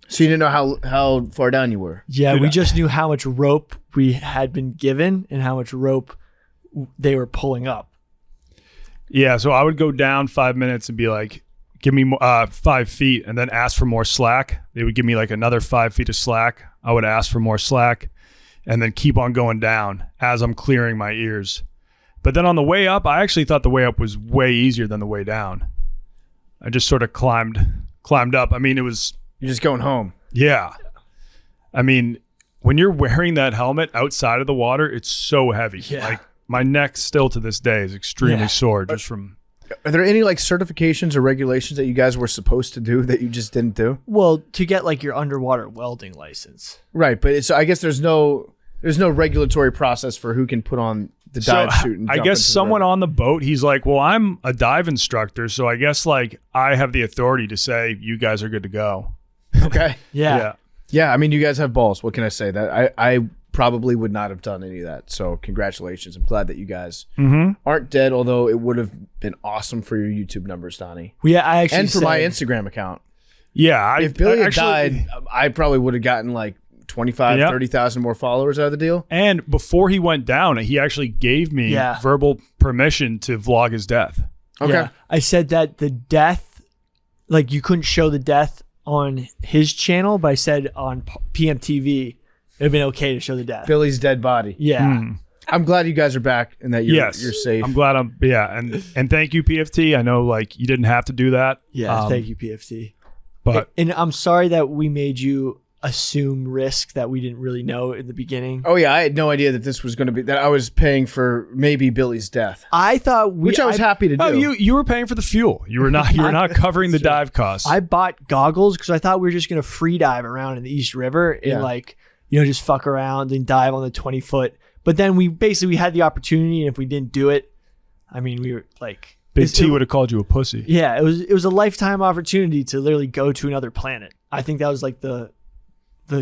So you didn't know how far down you were? Yeah, we just knew how much rope we had been given and how much rope they were pulling up. Yeah, so I would go down 5 minutes and be like, give me 5 feet, and then ask for more slack. They would give me like another 5 feet of slack. I would ask for more slack and then keep on going down as I'm clearing my ears. But then on the way up, I actually thought the way up was way easier than the way down. I just sort of climbed up. I mean, it was... You're just going home. Yeah. I mean, when you're wearing that helmet outside of the water, it's so heavy. Yeah. Like my neck still to this day is extremely sore just from... Are there any like certifications or regulations that you guys were supposed to do that you just didn't do? Well, to get like your underwater welding license. Right, but I guess there's no regulatory process for who can put on the dive suit. And I jump guess into the someone river. on the boat, he's like, well, I'm a dive instructor, so I guess like I have the authority to say you guys are good to go. Okay. Yeah. Yeah, I mean, you guys have balls. What can I say? That I probably would not have done any of that. So congratulations. I'm glad that you guys aren't dead, although it would have been awesome for your YouTube numbers, Donnie. Well, yeah, I actually And for my said- Instagram account. Yeah. If Billy had actually died, I probably would have gotten like 25, 30,000 more followers out of the deal. And before he went down, he actually gave me verbal permission to vlog his death. Okay. Yeah. I said that the death, like you couldn't show the death on his channel, but I said on PMTV, it'd been okay to show the death. Billy's dead body. Yeah. I'm glad you guys are back and that you're safe. I'm glad and thank you, PFT. I know like you didn't have to do that. Yeah. Thank you, PFT. But And I'm sorry that we made you assume risk that we didn't really know in the beginning. Oh yeah, I had no idea that this was going to be that I was paying for maybe Billy's death, I thought which I was happy to do. Oh, you were paying for the fuel. You were not covering the dive costs. I bought goggles because I thought we were just going to free dive around in the East River and just fuck around and dive on the 20-foot. But then we had the opportunity, and if we didn't do it, I mean, we were like, Big T would have called you a pussy. yeah, it was a lifetime opportunity to literally go to another planet. I think that was like the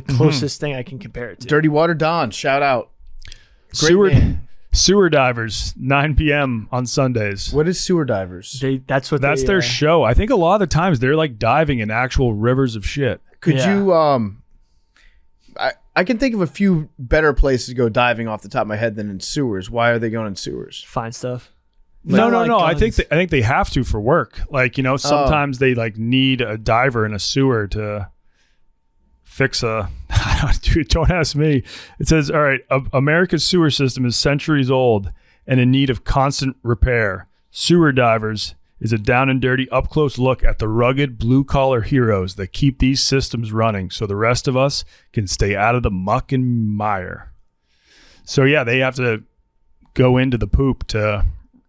closest thing I can compare it to. Dirty Water Don, shout out. Great name. Sewer divers, 9 p.m. on Sundays. What is sewer divers? That's Their show. I think a lot of the times they're like diving in actual rivers of shit. Could you I can think of a few better places to go diving off the top of my head than in sewers. Why are they going in sewers? find stuff? No. Like I guns. think they have to for work. Like, sometimes they like need a diver in a sewer to fix a. Dude, don't ask me. It says, all right, America's sewer system is centuries old and in need of constant repair. Sewer divers is a down and dirty, up close look at the rugged blue collar heroes that keep these systems running, so the rest of us can stay out of the muck and mire. So yeah, they have to go into the poop to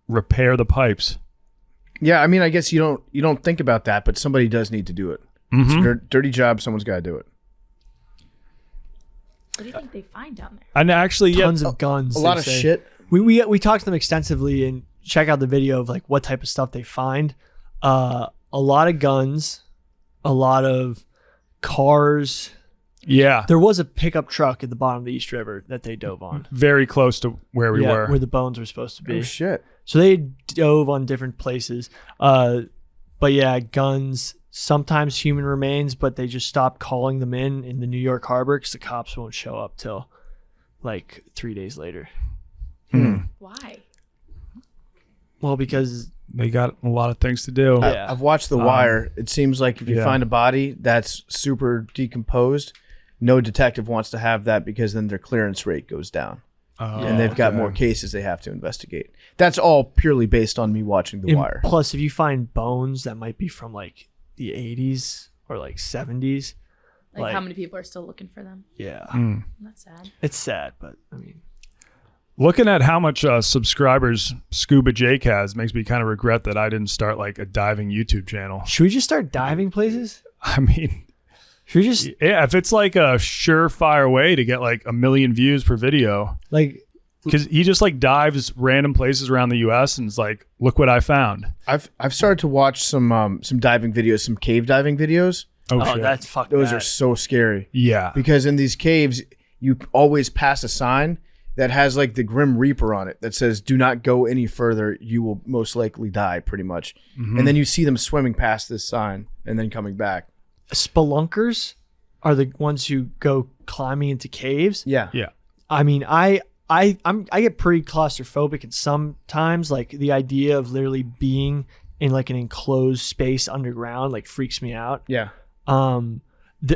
repair the pipes. Yeah, I mean, I guess you don't think about that, but somebody does need to do it. It's a dirty job. Someone's got to do it. What do you think they find down there? And actually, Tons of guns. A lot of shit. We talked to them extensively, and check out the video of like what type of stuff they find. A lot of guns, a lot of cars. yeah, There was a pickup truck at the bottom of the East River that they dove on. very close to where we were. Where the bones were supposed to be. Oh shit. So they dove on different places. But yeah, guns, sometimes human remains, but they just stopped calling them in the New York harbor because the cops won't show up till like 3 days later. Why? Well, because They got a lot of things to do. Yeah. I've watched The Wire. It seems like if you yeah. find a body that's super decomposed, no detective wants to have that because then their clearance rate goes down. And they've got more cases they have to investigate. That's all purely based on me watching The Wire. Plus, if you find bones that might be from like the 80s or like 70s, Like how many people are still looking for them? yeah, That's sad. it's sad, but I mean, Looking at how much subscribers Scuba Jake has makes me kind of regret that I didn't start like a diving YouTube channel. should we just start diving places? I mean, Should we just yeah, if it's like a surefire way to get like 1 million views per video, like? because he just like dives random places around the U.S. and is like, look what I found. I've started to watch some diving videos, some cave diving videos. Oh, Oh, shit. that's fuck. Those that. are so scary Yeah. because in these caves you always pass a sign that has like the Grim Reaper on it that says "Do not go any further. You will most likely die." Pretty much, and then you see them swimming past this sign and then coming back. Spelunkers are the ones who go climbing into caves. Yeah, Yeah. I mean, I get pretty claustrophobic, and sometimes like the idea of literally being in like an enclosed space underground like freaks me out. yeah.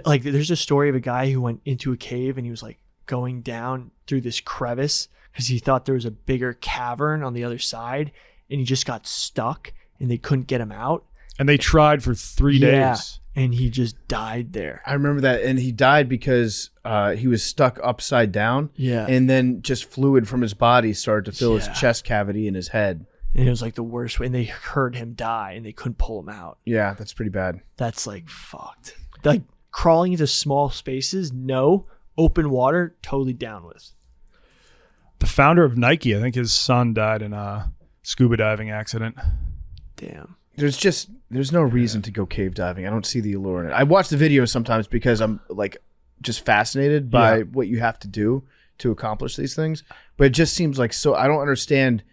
Like there's a story of a guy who went into a cave and he was like going down through this crevice because he thought there was a bigger cavern on the other side, and he just got stuck and they couldn't get him out. And they tried for 3 days. And he just died there. I remember that, and he died because he was stuck upside down. Yeah. And then just fluid from his body started to fill Yeah. his chest cavity and his head. And it was like the worst way. And they heard him die and they couldn't pull him out. Yeah, that's pretty bad. That's like fucked. Like crawling into small spaces, no. Open water, totally down with. The founder of Nike, I think his son died in a scuba diving accident. Damn. There's no reason to go cave diving. I don't see the allure in it. I watch the videos sometimes because I'm like just fascinated by what you have to do to accomplish these things. But it just seems like so I don't understand.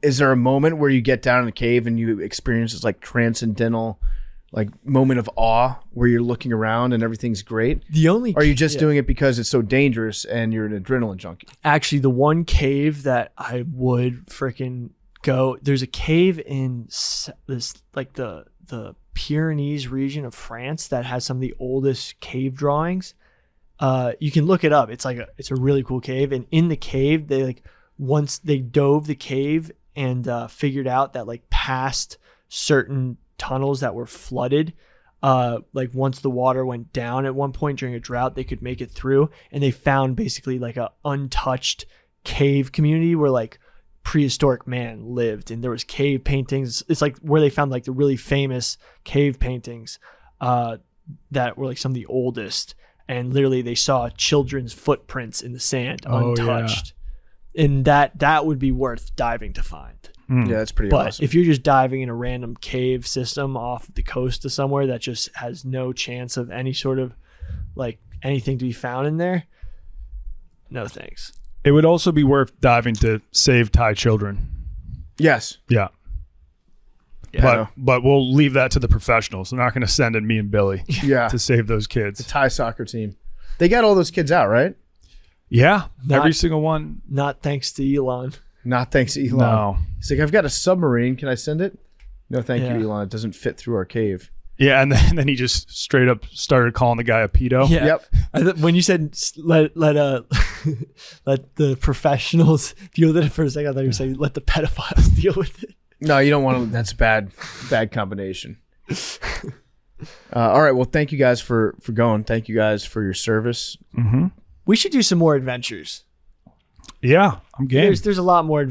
Is there a moment where you get down in a cave and you experience this like transcendental like moment of awe where you're looking around and everything's great? Or are you just doing it because it's so dangerous and you're an adrenaline junkie? Actually, the one cave that I would freaking go, there's a cave in this like the Pyrenees region of France that has some of the oldest cave drawings. You can look it up. It's a really cool cave, and in the cave they like once they dove the cave and figured out that like past certain tunnels that were flooded, like once the water went down at one point during a drought, they could make it through, and they found basically like a untouched cave community where like prehistoric man lived, and there was cave paintings. It's like where they found like the really famous cave paintings that were like some of the oldest, and literally they saw children's footprints in the sand untouched. And that would be worth diving to find. Yeah, that's pretty But awesome. if you're just diving in a random cave system off the coast of somewhere that just has no chance of any sort of like anything to be found in there, no thanks. It would also be worth diving to save Thai children. Yes. Yeah. Yeah. But we'll leave that to the professionals. They're not going to send in me and Billy Yeah. to save those The kids. Thai soccer team. They got all those kids out, right? Yeah. Not- Every single one. Not thanks to Elon. Not thanks to Elon. No. He's like, I've got a submarine. Can I send it? No, thank Yeah. you, Elon. It doesn't fit through our cave. Yeah. And then he just straight up started calling the guy a pedo. Yeah. Yep. When you said let let the professionals deal with it for a second, I thought you were saying let the pedophiles deal with it. No, you don't want to. That's a bad combination. All right. Well, thank you guys for going. Thank you guys for your service. Mm-hmm. We should do some more adventures. Yeah. I'm game. There's a lot more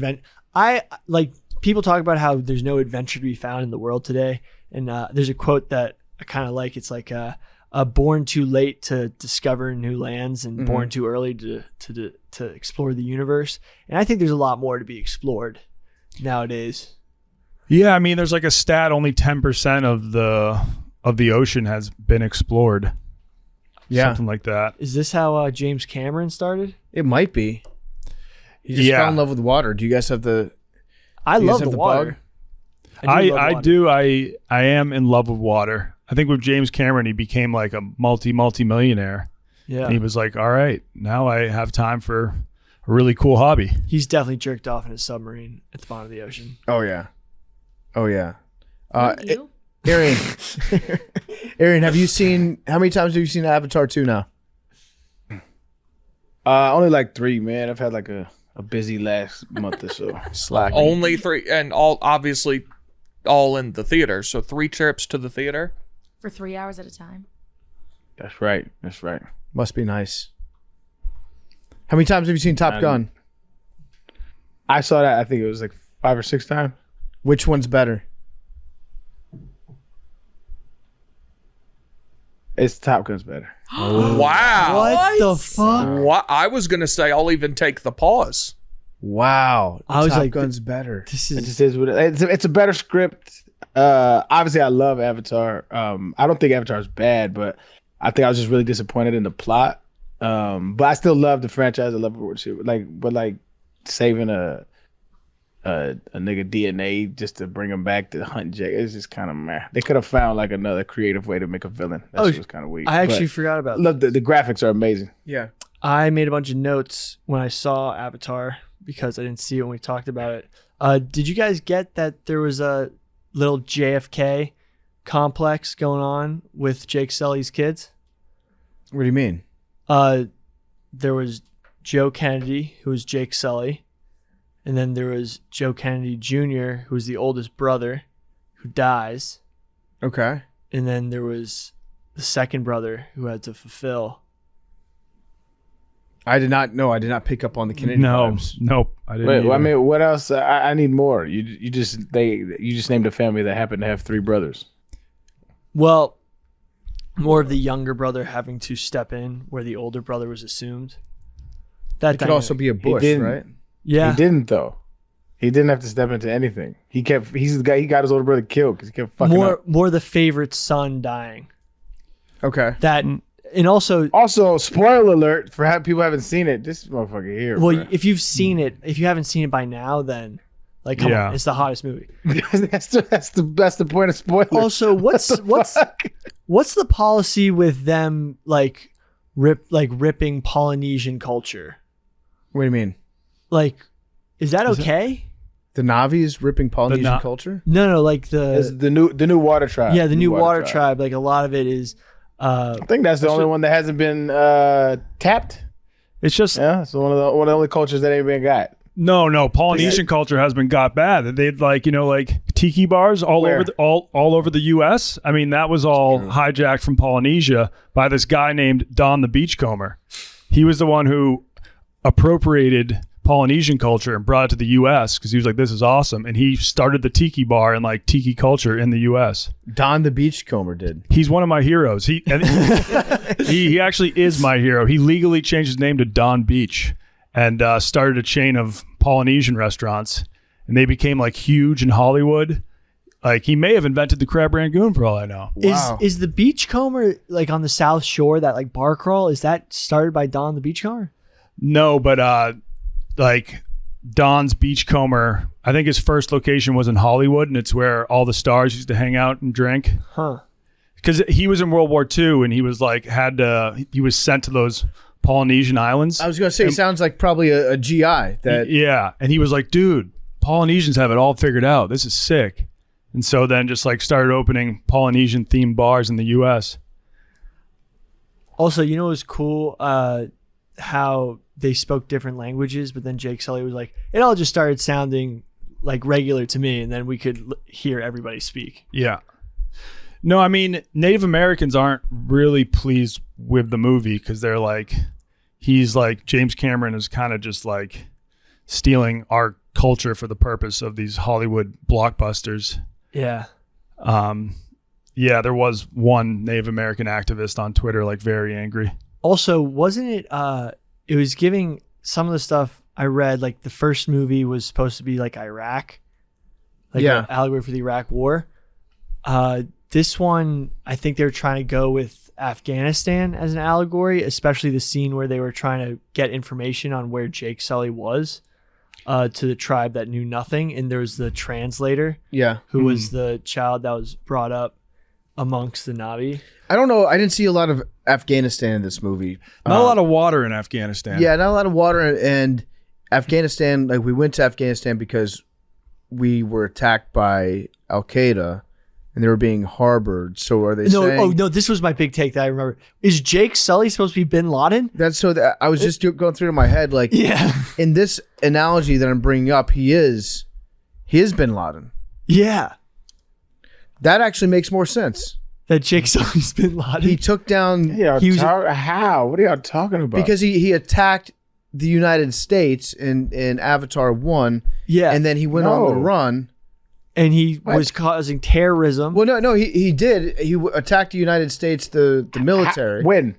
I like people talk about how there's no adventure to be found in the world today, and there's a quote that I kind of like. It's like born too late to discover new lands, and born too early to explore the universe. And I think there's a lot more to be explored nowadays. Yeah. I mean, there's like a stat only 10% of the ocean has been explored. Yeah. Something like that. Is this how James Cameron started? It might be. He just fell in love with water. Do you guys have the? I do you guys love have the water. bug? I do. I am in love with water. I think with James Cameron, he became like a multi-millionaire. Yeah. And he was like, all right, now I have time for a really cool hobby. He's definitely jerked off in a submarine at the bottom of the ocean. Oh yeah. Oh yeah. Wouldn't you? Arian, Arian, how many times have you seen Avatar 2 now? Only like 3, man. I've had like a busy last month or so. Slack. Only 3, and obviously all in the theater. So 3 trips to the theater. For 3 hours at a time. That's right. That's right. Must be nice. How many times have you seen Top Gun? I saw that. I think it was like 5 or 6 times. Which one's better? It's Top Gun's better. Wow. What the fuck? What? I was going to say I'll even take the pause. Wow. I was Top like, Gun's better. This It is just is what it's a better script. Obviously, I love Avatar. I don't think Avatar is bad, but I think I was just really disappointed in the plot. But I still love the franchise. I love it. But saving a nigga DNA just to bring him back to hunt Jake. It's just kind of meh. They could have found like another creative way to make a villain. That shit was kind of weak. I actually But forgot about love the graphics are amazing. Yeah. I made a bunch of notes when I saw Avatar because I didn't see it when we talked about it. Did you guys get that there was a little JFK complex going on with Jake Sully's kids? What do you mean? There was Joe Kennedy, who was Jake Sully, and then there was Joe Kennedy Jr., who was the oldest brother, who dies, Okay. and then there was the second brother who had to fulfill. I did not know. I did not pick up on the Kennedy No, vibes. nope. I didn't. Wait, either. I mean, what else? I need more. You just named a family that happened to have 3 brothers. Well, more of the younger brother having to step in where the older brother was assumed. That It could also be a bush, didn't. right? yeah. He didn't though. He didn't have to step into anything. He's the guy. He got his older brother killed because he kept fucking up. more the favorite son dying. Okay. That and also Also, spoiler alert for people who haven't seen it. This motherfucker here. well, bro. if you've seen it, if you haven't seen it by now, then like come Yeah. on, it's the hottest movie. that's the point of spoilers. Also, what's the policy with them ripping Polynesian culture? What do you mean? Like, is that okay? The Navis ripping Polynesian Na- culture? No, like It's the the new water tribe. the new water tribe. Like a lot of it is. I think that's the only one that hasn't been tapped. It's just Yeah, it's one of the only cultures that ain't been got. No. Polynesian culture has been got bad. They'd like tiki bars all Where? over the U.S. I mean, that was all hijacked from Polynesia by this guy named Don the Beachcomber. He was the one who appropriated Polynesian culture and brought it to the U.S. because he was like, "This is awesome," and he started the tiki bar and like tiki culture in the U.S. Don the Beachcomber did. He's one of my heroes. He actually is my hero. He legally changed his name to Don Beach and started a chain of Polynesian restaurants, and they became like huge in Hollywood. Like he may have invented the crab rangoon for all I know. Wow. Is the Beachcomber like on the South Shore, that like bar crawl? Is that started by Don the Beachcomber? No, but like Don's Beachcomber, I think his first location was in Hollywood, and it's where all the stars used to hang out and drink. Huh. Because he was in World War II, and he was like he was sent to those Polynesian islands. I was going to say, it sounds like probably a GI. That Yeah, and he was like, dude, Polynesians have it all figured out. This is sick. And so then just like started opening Polynesian themed bars in the U.S. Also, it was cool how they spoke different languages, but then Jake Sully was like, it all just started sounding like regular to me, and then we could hear everybody speak. Yeah. No, I mean, Native Americans aren't really pleased with the movie because they're like, he's like, James Cameron is kind of just like stealing our culture for the purpose of these Hollywood blockbusters. Yeah. Yeah, there was one Native American activist on Twitter, like very angry. Also, wasn't it, it was giving some of the stuff I read, like the first movie was supposed to be like Iraq, like Yeah. an allegory for the Iraq War. This one, I think they were trying to go with Afghanistan as an allegory, especially the scene where they were trying to get information on where Jake Sully was to the tribe that knew nothing. And there was the translator who was the child that was brought up amongst the Navi. I don't know. I didn't see a lot of Afghanistan in this movie. Not a lot of water in Afghanistan. Yeah, not a lot of water. And Afghanistan, like we went to Afghanistan because we were attacked by Al Qaeda and they were being harbored. So are they saying? Oh, no, this was my big take that I remember. Is Jake Sully supposed to be bin Laden? That's so that I was just going through in my head, like, Yeah. in this analogy that I'm bringing up, he is bin Laden. Yeah. That actually makes more sense. That Jake Sully's bin Laden. He took down How? What are y'all talking about? because he attacked the United States in Avatar 1. Yeah. And then he went on the run. And he was causing terrorism. Well, no, he did. He attacked the United States, the military. When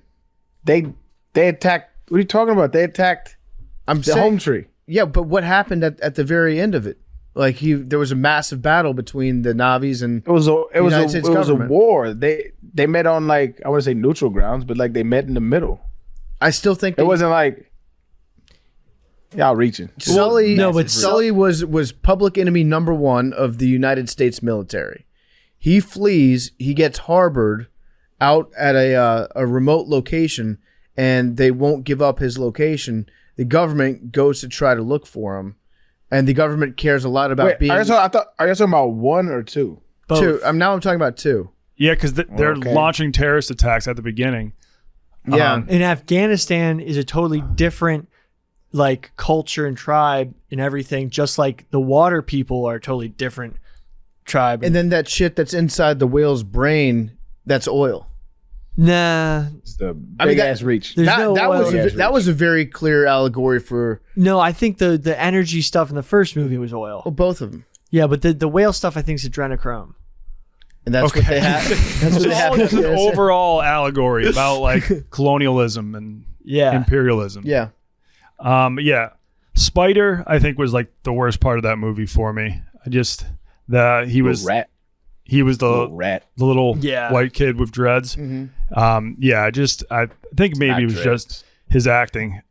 they attacked? What are you talking about? They attacked the home tree. Yeah, but what happened at the very end of it? Like there was a massive battle between the Navis and It was a government. war. They met on, like, I want to say neutral grounds, but like they met in the middle. I still think It wasn't like y'all reaching. Sully. no, but Sully was public enemy number 1 of the United States military. He flees. He gets harbored out at a remote location, and they won't give up his location. The government goes to try to look for him, and the government cares a lot about being. Are you talking about 1 or 2? Both. 2. Now I'm talking about 2. Yeah, because they're launching terrorist attacks at the beginning. Yeah. And Afghanistan is a totally different like culture and tribe and everything, just like the water people are a totally different tribe. And then that shit that's inside the whale's brain, that's oil. Nah. It's the big ass reach. There's no oil. That was a very clear allegory for No, I think the energy stuff in the first movie was oil. both of them. Yeah, but the whale stuff I think is adrenochrome. And that's what they have. That's what they have. It's an overall allegory about like colonialism and Yeah. imperialism. Yeah. Yeah. Spider, I think, was like the worst part of that movie for me. He was rat. He was the Little rat. little Yeah. white kid with dreads. Mm-hmm. Yeah, I think maybe Not it was dreads. just his acting.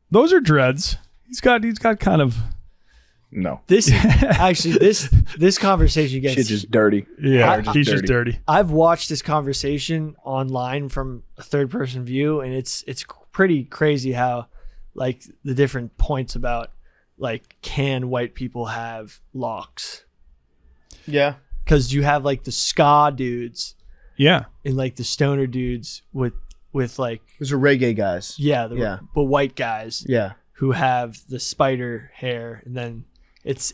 Those are dreads. He's got kind of No. This actually this conversation Shit gets just dirty. yeah. Just He's just dirty. dirty. I've watched this conversation online from a third person view, and it's pretty crazy how like the different points about like can white people have locks, Yeah. because you have like the ska dudes Yeah. and like the stoner dudes with like Those are reggae guys. yeah Yeah. but white guys Yeah. who have the spider hair, and then it's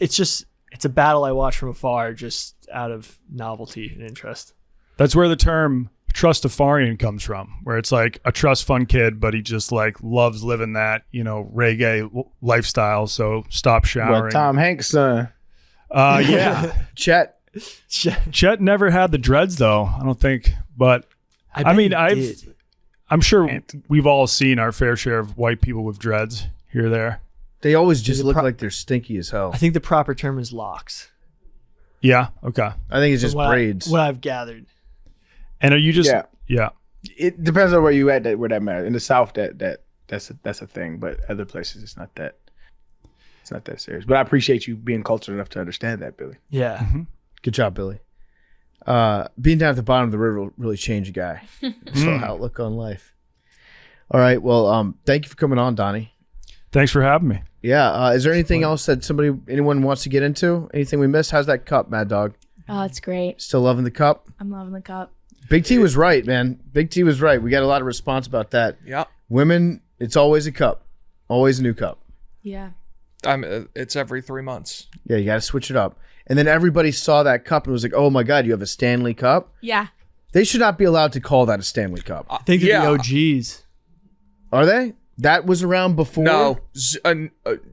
a battle I watch from afar just out of novelty and interest. That's where the term Trustafarian comes from, where it's like a trust fund kid, but he just like loves living that, reggae lifestyle. So stop showering. Well, Tom Hanks' son. Yeah. Chet. Chet never had the dreads though, I don't think. But I'm sure we've all seen our fair share of white people with dreads here or there. They always just look like they're stinky as hell. I think the proper term is locks. Yeah. Okay. I think it's just braids. What I've gathered. And are you just yeah? It depends on where you at where that matters. In the South, that's a thing, but other places it's not that serious. But I appreciate you being cultured enough to understand that, Billy. Yeah. Mm-hmm. Good job, Billy. Being down at the bottom of the river will really change a guy. So outlook on life. All right. Well, thank you for coming on, Donnie. Thanks for having me. Yeah. Is there anything else that anyone wants to get into? Anything we missed? How's that cup, Mad Dog? Oh, it's great. Still loving the cup? I'm loving the cup. Big T was right, man. Big T was right. We got a lot of response about that. Yeah. Women, it's always a cup. Always a new cup. Yeah. It's every 3 months. Yeah, you got to switch it up. And then everybody saw that cup and was like, oh my God, you have a Stanley Cup? Yeah. They should not be allowed to call that a Stanley Cup. I think they're the OGs. Are they? That was around before? No.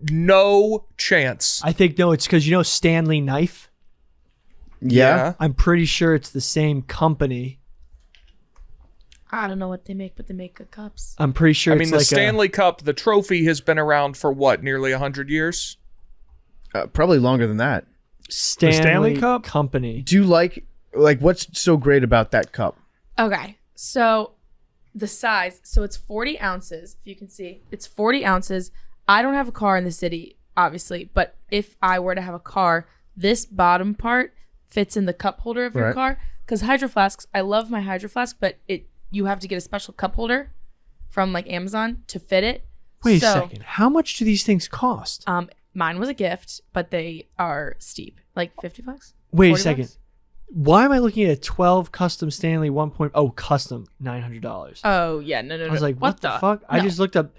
No chance. I think, no, it's because Stanley Knife? Yeah. I'm pretty sure it's the same company. I don't know what they make, but they make good cups. I'm pretty sure the Stanley Cup, the trophy has been around for what, nearly 100 years? Probably longer than that. Stanley Cup company. Do you like what's so great about that cup? Okay. So the size, so it's 40 ounces. If you can see, it's 40 ounces. I don't have a car in the city, obviously, but if I were to have a car, this bottom part fits in the cup holder of your car. Because Hydro Flasks, I love my Hydro Flask, but you have to get a special cup holder from like Amazon to fit it. Wait a second. How much do these things cost? Mine was a gift, but they are steep, like $50. Wait a $40? second. Why am I looking at a 12 custom Stanley 1.0 custom $900? Oh yeah, no. I was like, what the fuck? No. I just looked up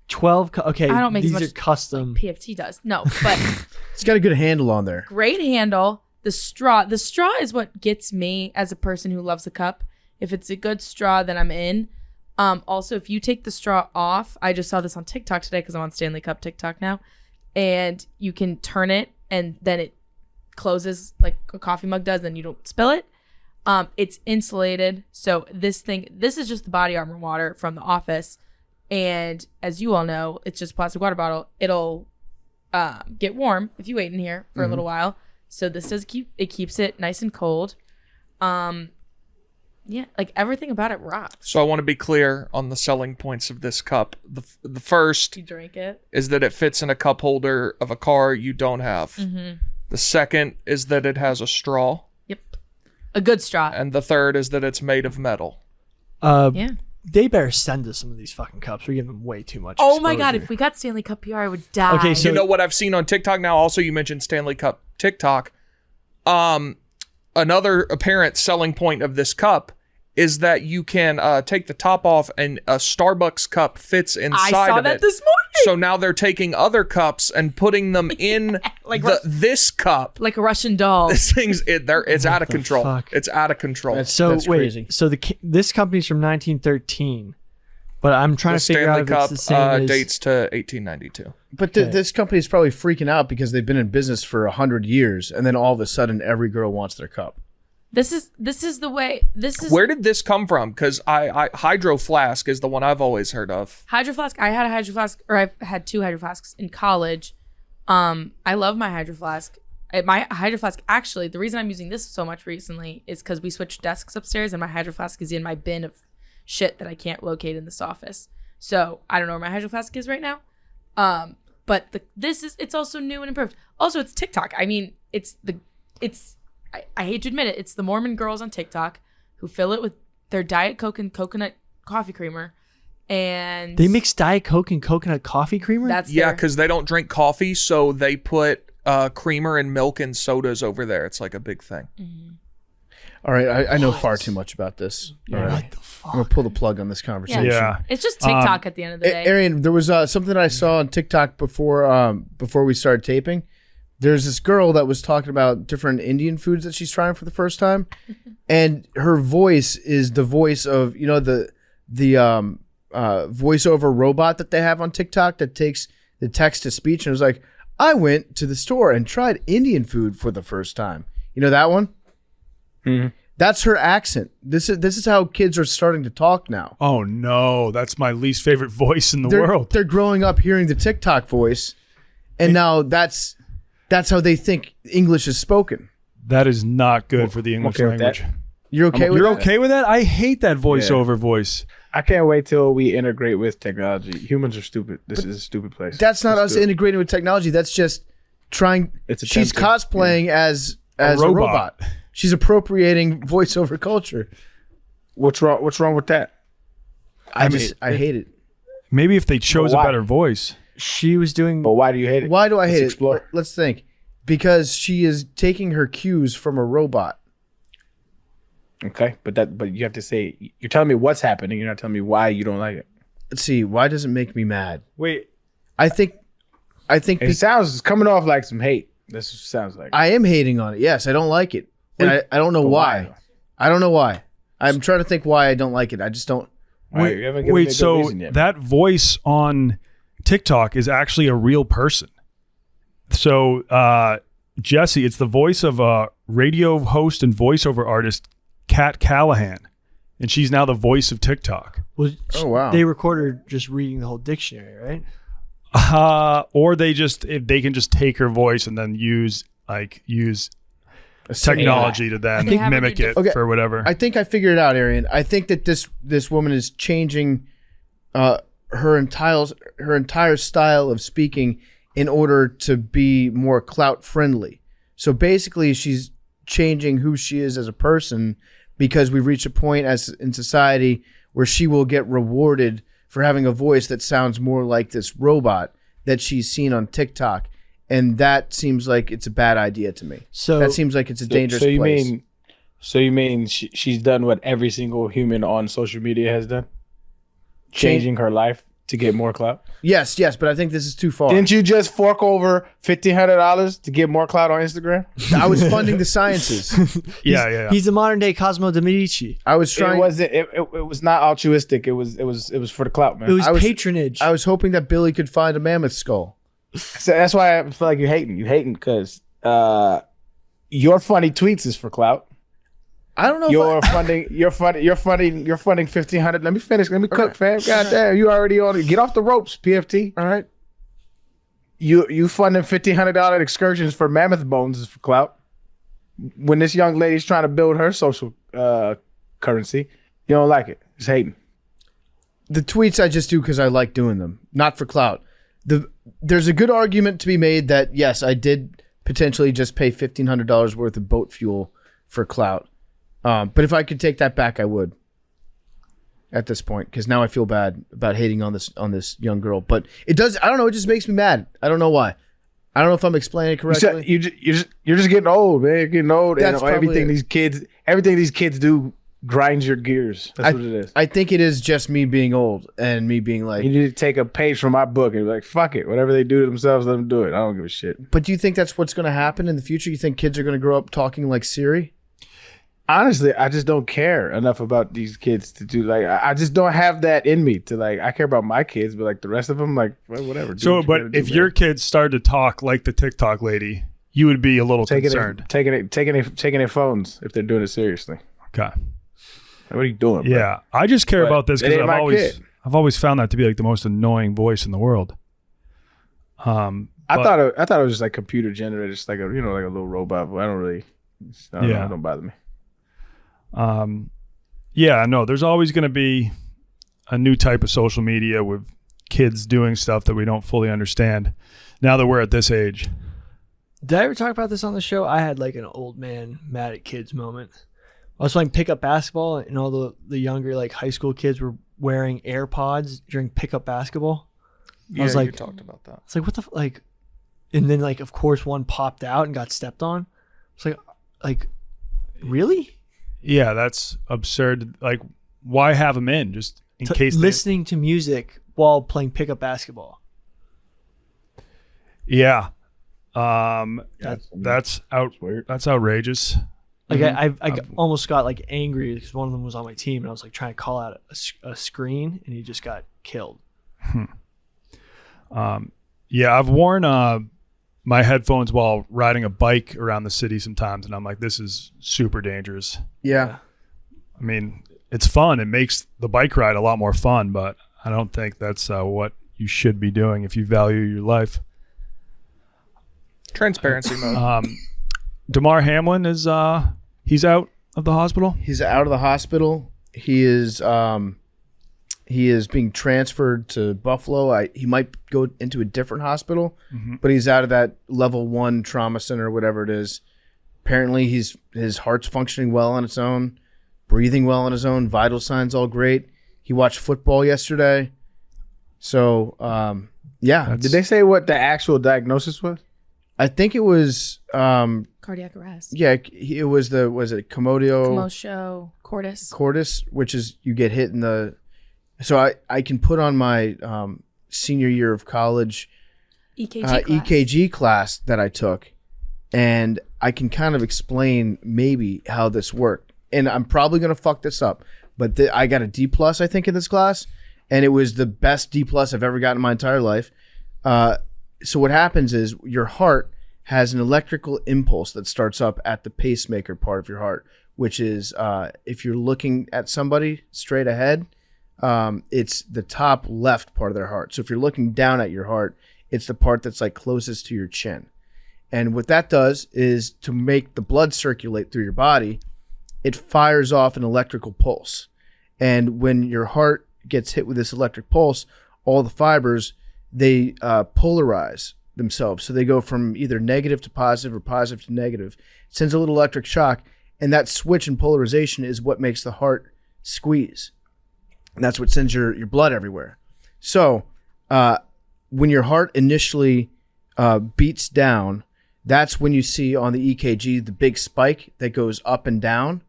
12. Okay, I don't make these as are much custom. like PFT does. No, but It's got a good handle on there. great handle. The straw is what gets me as a person who loves a cup. If it's a good straw, then I'm in. Also, if you take the straw off, I just saw this on TikTok today because I'm on Stanley Cup TikTok now, and you can turn it and then it closes like a coffee mug does, and you don't spill it. It's insulated, so this is just the body armor water from the office, and as you all know, it's just a plastic water bottle. It'll get warm if you wait in here for a little while. So this does keeps it nice and cold. Yeah, like everything about it rocks. So I want to be clear on the selling points of this cup. The first You drink it. is that it fits in a cup holder of a car you don't have. Mm-hmm. The second is that it has a straw. Yep, a good straw. And the third is that it's made of metal. Yeah. They better send us some of these fucking cups. We're giving them way too much. Oh my god, exposure. if we got Stanley Cup PR, I would die. Okay, so You know what I've seen on TikTok now? Also, you mentioned Stanley Cup TikTok. Another apparent selling point of this cup is that you can take the top off and a Starbucks cup fits inside I saw of that it. this morning. So now they're taking other cups and putting them in Like this cup. like a Russian doll. This thing's it's out of the control. fuck? It's out of control. So That's wait, crazy. so this company's from 1913, but I'm trying The to figure Stanley out if Cup it's the same as. dates to 1892. But this company's probably freaking out because they've been in business for 100 years, and then all of a sudden, every girl wants their cup. This is the way. This is Where did this come from? Because I Hydro Flask is the one I've always heard of. Hydro Flask. I had a Hydro Flask, or I've had 2 Hydro Flasks in college. I love my Hydro Flask. My Hydro Flask, actually, the reason I'm using this so much recently is because we switched desks upstairs, and my Hydro Flask is in my bin of shit that I can't locate in this office. So I don't know where my Hydro Flask is right now. But it's also new and improved. Also, it's TikTok. I mean, I hate to admit it, it's the Mormon girls on TikTok who fill it with their Diet Coke and coconut coffee creamer, and They mix Diet Coke and coconut coffee creamer. Yeah, because they don't drink coffee, so they put creamer and milk and sodas over there. It's like a big thing. All right, I know far too much about this. Yeah, All right. what the fuck? I'm gonna pull the plug on this conversation. Yeah. It's just TikTok at the end of the day. Arian, there was something that I saw on TikTok before we started taping. There's this girl that was talking about different Indian foods that she's trying for the first time, and her voice is the voice of the voiceover robot that they have on TikTok that takes the text to speech, and it was like, I went to the store and tried Indian food for the first time. You know that one? Mm-hmm. That's her accent. This is how kids are starting to talk now. Oh no, that's my least favorite voice in the world. They're growing up hearing the TikTok voice, and now that's how they think English is spoken. That is not good for the English okay with language. that. You're okay with You're that? okay with that? I hate that voiceover voice. I can't wait till we integrate with technology. Humans are stupid. This is a stupid place. That's not Let's us do it. integrating with technology. That's just trying. It's She's attempting. cosplaying as a robot. She's appropriating voiceover culture. What's wrong with that? I mean, hate it. Maybe if they chose a why? better voice. She was doing. But why do you hate it? Why do I hate explore. it? Let's think. Because she is taking her cues from a robot. Okay, but you have to say, you're telling me what's happening. You're not telling me why you don't like it. Let's see. Why does it make me mad? Wait, I think It sounds it's coming off like some hate. That's what it sounds like. I am hating on it. Yes, I don't like it. And I don't know But why. I don't know why. I'm trying to think why I don't like it. I just don't. Why? You haven't given me a good So reason yet. that voice on TikTok is actually a real person. So Jesse, it's the voice of a radio host and voiceover artist, Kat Callahan, and she's now the voice of TikTok. well, Oh, wow. They recorded her just reading the whole dictionary, right? Or they can just take her voice and then use technology to then They have her mimic do it Okay. for whatever. I think I figured it out, Arian. I think that this woman is changing her entire style of speaking in order to be more clout friendly. So basically, she's changing who she is as a person because we've reached a point in society where she will get rewarded for having a voice that sounds more like this robot that she's seen on TikTok. And that seems like it's a bad idea to me. So That seems like it's a dangerous place. So you mean she's done what every single human on social media has done? Changing her life to get more clout? Yes, but I think this is too far. Didn't you just fork over $1,500 to get more clout on Instagram? I was funding the sciences. yeah. he's the modern day Cosmo de Medici. I was trying. It was not altruistic. It was for the clout, man. It was I was- patronage. I was hoping that Billy could find a mammoth skull. So that's why I feel like you're hating. You're hating because your funny tweets is for clout. I don't know. You're funding $1,500. Let me finish. Let me cook, fam. God damn, you already on it. Get off the ropes, PFT. All right. You funding $1,500 excursions for mammoth bones is for clout. When this young lady's trying to build her social currency, you don't like it. It's hating. The tweets I just do because I like doing them, not for clout. There's a good argument to be made that yes, I did potentially just pay $1,500 worth of boat fuel for clout. But if I could take that back, I would. At this point, because now I feel bad about hating on this young girl. But it does. I don't know. It just makes me mad. I don't know why. I don't know if I'm explaining it correctly. You're just getting old, man. You're getting old, That's and probably everything these kids do grinds your gears. That's what it is. I think it is just me being old and me being like. You need to take a page from my book and be like, fuck it. Whatever they do to themselves, let them do it. I don't give a shit. But do you think that's what's going to happen in the future? You think kids are going to grow up talking like Siri? Honestly, I just don't care enough about these kids to do I just don't have that in me to I care about my kids, but like the rest of them, like well, whatever. Do So, what you but gotta do, if man. your kids started to talk like the TikTok lady, you would be a little concerned. taking their phones if they're doing it seriously. Okay. Like, what are you doing? Bro? Yeah, I just care But about this it because ain't my kid. I've always found that to be like the most annoying voice in the world. I thought it was just like computer generated, just like a like a little robot. But I don't really. I don't know, it don't bother me. Yeah, no, there's always going to be a new type of social media with kids doing stuff that we don't fully understand now that we're at this age. Did I ever talk about this on the show? I had like an old man mad at kids moment. I was playing pickup basketball, and all the younger like high school kids were wearing AirPods during pickup basketball. I was like, you talked about that. it's like what the like, and then like of course one popped out and got stepped on. It's like really? Yeah, that's absurd. Like, why have them in just in case listening to music while playing pickup basketball? Yeah, that's outrageous. Like I almost got like angry because one of them was on my team and I was like trying to call out a screen and he just got killed. Yeah, I've worn my headphones while riding a bike around the city sometimes, and I'm like, this is super dangerous. Yeah. I mean, it's fun. It makes the bike ride a lot more fun, but I don't think that's what you should be doing if you value your life. Transparency mode. Damar Hamlin is he's out of the hospital. He's out of the hospital. He is being transferred to Buffalo. He might go into a different hospital, but he's out of that level 1 trauma center or whatever it is. Apparently his heart's functioning well on its own, breathing well on his own, vital signs all great. He watched football yesterday. So, yeah. Did they say what the actual diagnosis was? I think it was Cardiac arrest. Yeah, it was Commotio cordis, which is you get hit in the. So I can put on my senior year of college EKG class that I took, and I can kind of explain maybe how this worked. And I'm probably gonna fuck this up, but I got a D+ I think in this class, and it was the best D+ I've ever gotten in my entire life. So what happens is your heart has an electrical impulse that starts up at the pacemaker part of your heart, which is if you're looking at somebody straight ahead, it's the top left part of their heart. So if you're looking down at your heart, it's the part that's like closest to your chin. And what that does is to make the blood circulate through your body, it fires off an electrical pulse. And when your heart gets hit with this electric pulse, all the fibers, they polarize themselves. So they go from either negative to positive or positive to negative. It sends a little electric shock, and that switch in polarization is what makes the heart squeeze. And that's what sends your blood everywhere. So when your heart initially beats down, that's when you see on the EKG the big spike that goes up and down.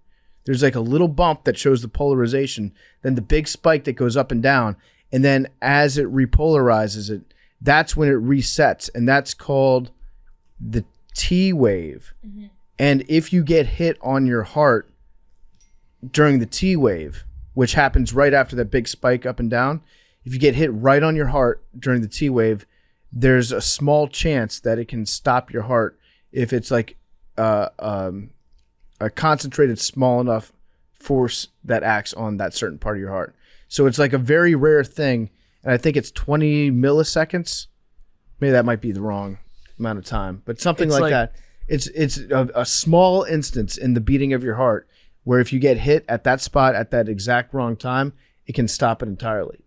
There's like a little bump that shows the polarization, then the big spike that goes up and down. And then as it repolarizes it, that's when it resets. And that's called the T wave. Mm-hmm. And if you get hit on your heart during the T wave, which happens right after that big spike up and down, if you get hit right on your heart during the T wave, there's a small chance that it can stop your heart if it's like a concentrated small enough force that acts on that certain part of your heart. So it's like a very rare thing, and I think it's 20 milliseconds. Maybe that might be the wrong amount of time, but something like that. It's a small instance in the beating of your heart where if you get hit at that spot at that exact wrong time, it can stop it entirely.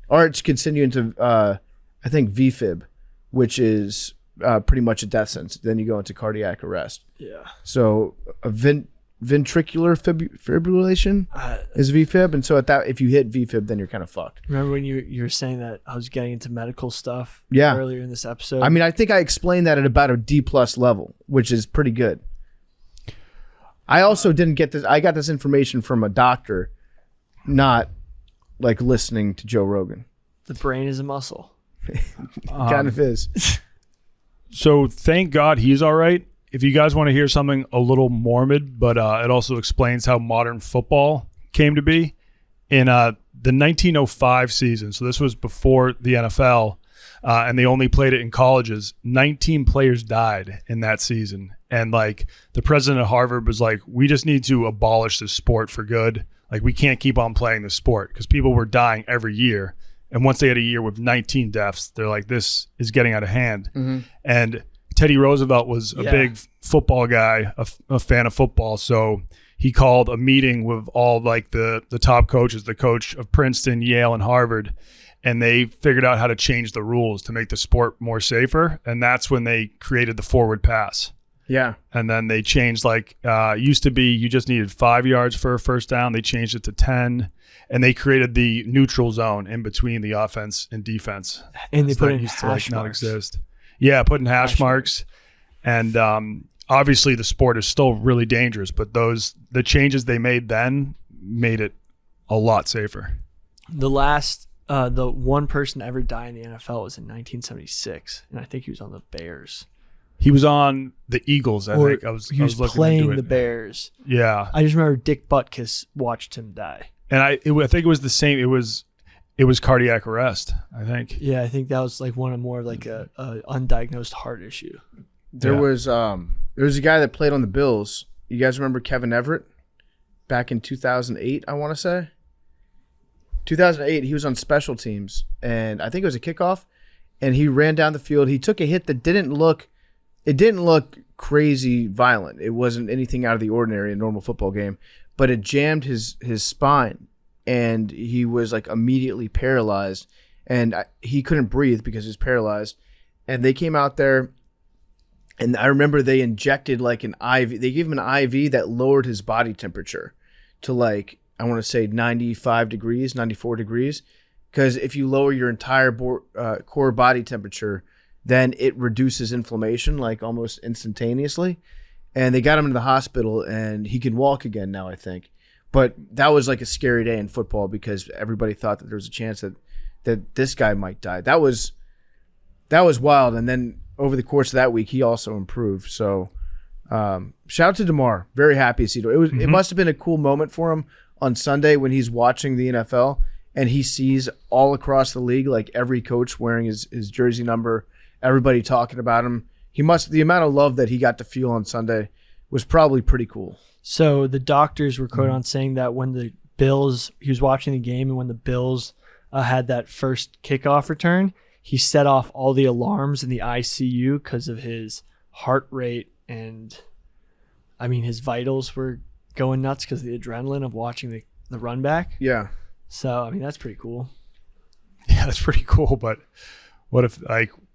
Or it can send you into, I think, VFib, which is pretty much a death sentence. Then you go into cardiac arrest. Yeah. So a ventricular fibrillation is VFib, and so at that, if you hit VFib, then you're kind of fucked. Remember when you were saying that I was getting into medical stuff earlier in this episode? I mean, I think I explained that at about a D+ level, which is pretty good. I also didn't get this. I got this information from a doctor, not like listening to Joe Rogan. The brain is a muscle. Kind of is. So thank God he's all right. If you guys want to hear something a little morbid, but it also explains how modern football came to be. In the 1905 season, so this was before the NFL, and they only played it in colleges, 19 players died in that season. And like the president of Harvard was like, we just need to abolish this sport for good. Like we can't keep on playing this sport because people were dying every year. And once they had a year with 19 deaths, they're like, this is getting out of hand. Mm-hmm. And Teddy Roosevelt was a big football guy, a fan of football. So he called a meeting with all like the top coaches, the coach of Princeton, Yale, and Harvard. And they figured out how to change the rules to make the sport more safer. And that's when they created the forward pass. Yeah. And then they changed used to be you just needed 5 yards for a first down. They changed it to 10. And they created the neutral zone in between the offense and defense. And they put in used hash to not marks. exist. Yeah, putting hash marks. And obviously the sport is still really dangerous, but the changes they made then made it a lot safer. The one person to ever die in the NFL was in 1976, and I think he was on the Bears. He was on the Eagles, I think. He was looking playing into the it. Bears. Yeah. I just remember Dick Butkus watched him die. And I think it was the same. It was cardiac arrest, I think. Yeah, I think that was like one of more of like a undiagnosed heart issue. There was a guy that played on the Bills. You guys remember Kevin Everett? Back in 2008, I want to say. 2008, he was on special teams, and I think it was a kickoff, and he ran down the field. He took a hit that didn't look crazy violent. It wasn't anything out of the ordinary in a normal football game, but it jammed his spine, and he was like immediately paralyzed, and he couldn't breathe because he was paralyzed. And they came out there, and I remember they injected like an IV. They gave him an IV that lowered his body temperature to like, I want to say 95 degrees, 94 degrees. Because if you lower your entire core body temperature, then it reduces inflammation like almost instantaneously. And they got him into the hospital, and he can walk again now, I think. But that was like a scary day in football because everybody thought that there was a chance that this guy might die. That was wild. And then over the course of that week, he also improved. So shout out to DeMar. Very happy to see it. It must have been a cool moment for him on Sunday when he's watching the NFL and he sees all across the league, like every coach wearing his jersey number, everybody talking about him. The amount of love that he got to feel on Sunday was probably pretty cool. So the doctors were quoted on saying that when the Bills, he was watching the game, and when the Bills had that first kickoff return, he set off all the alarms in the ICU because of his heart rate, and I mean his vitals were going nuts because of the adrenaline of watching the run back. Yeah. So I mean that's pretty cool. Yeah, that's pretty cool. But what if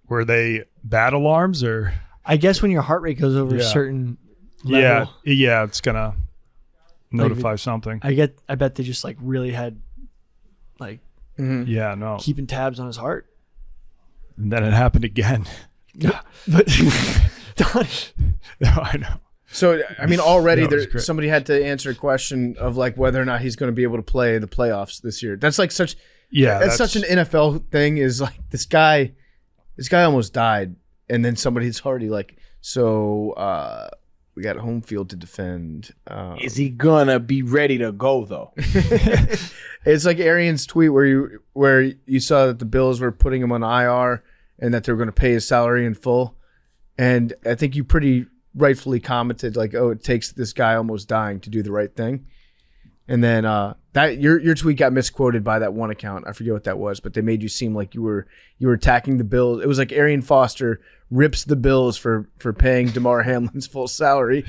were they bad alarms or? I guess when your heart rate goes over a certain level. Yeah, it's gonna notify something. I bet they just like really had like keeping tabs on his heart. And then it happened again. But no, I know. So I mean, already somebody had to answer a question of like whether or not he's going to be able to play the playoffs this year. That's like such that's such an NFL thing. Is like this guy almost died, and then somebody's already like, so we got home field to defend. Is he gonna be ready to go though? It's like Arian's tweet where you saw that the Bills were putting him on IR and that they were going to pay his salary in full, and I think you pretty rightfully commented like, "Oh, it takes this guy almost dying to do the right thing," and then that your tweet got misquoted by that one account. I forget what that was, but they made you seem like you were attacking the Bills. It was like Arian Foster rips the Bills for paying DeMar Hamlin's full salary.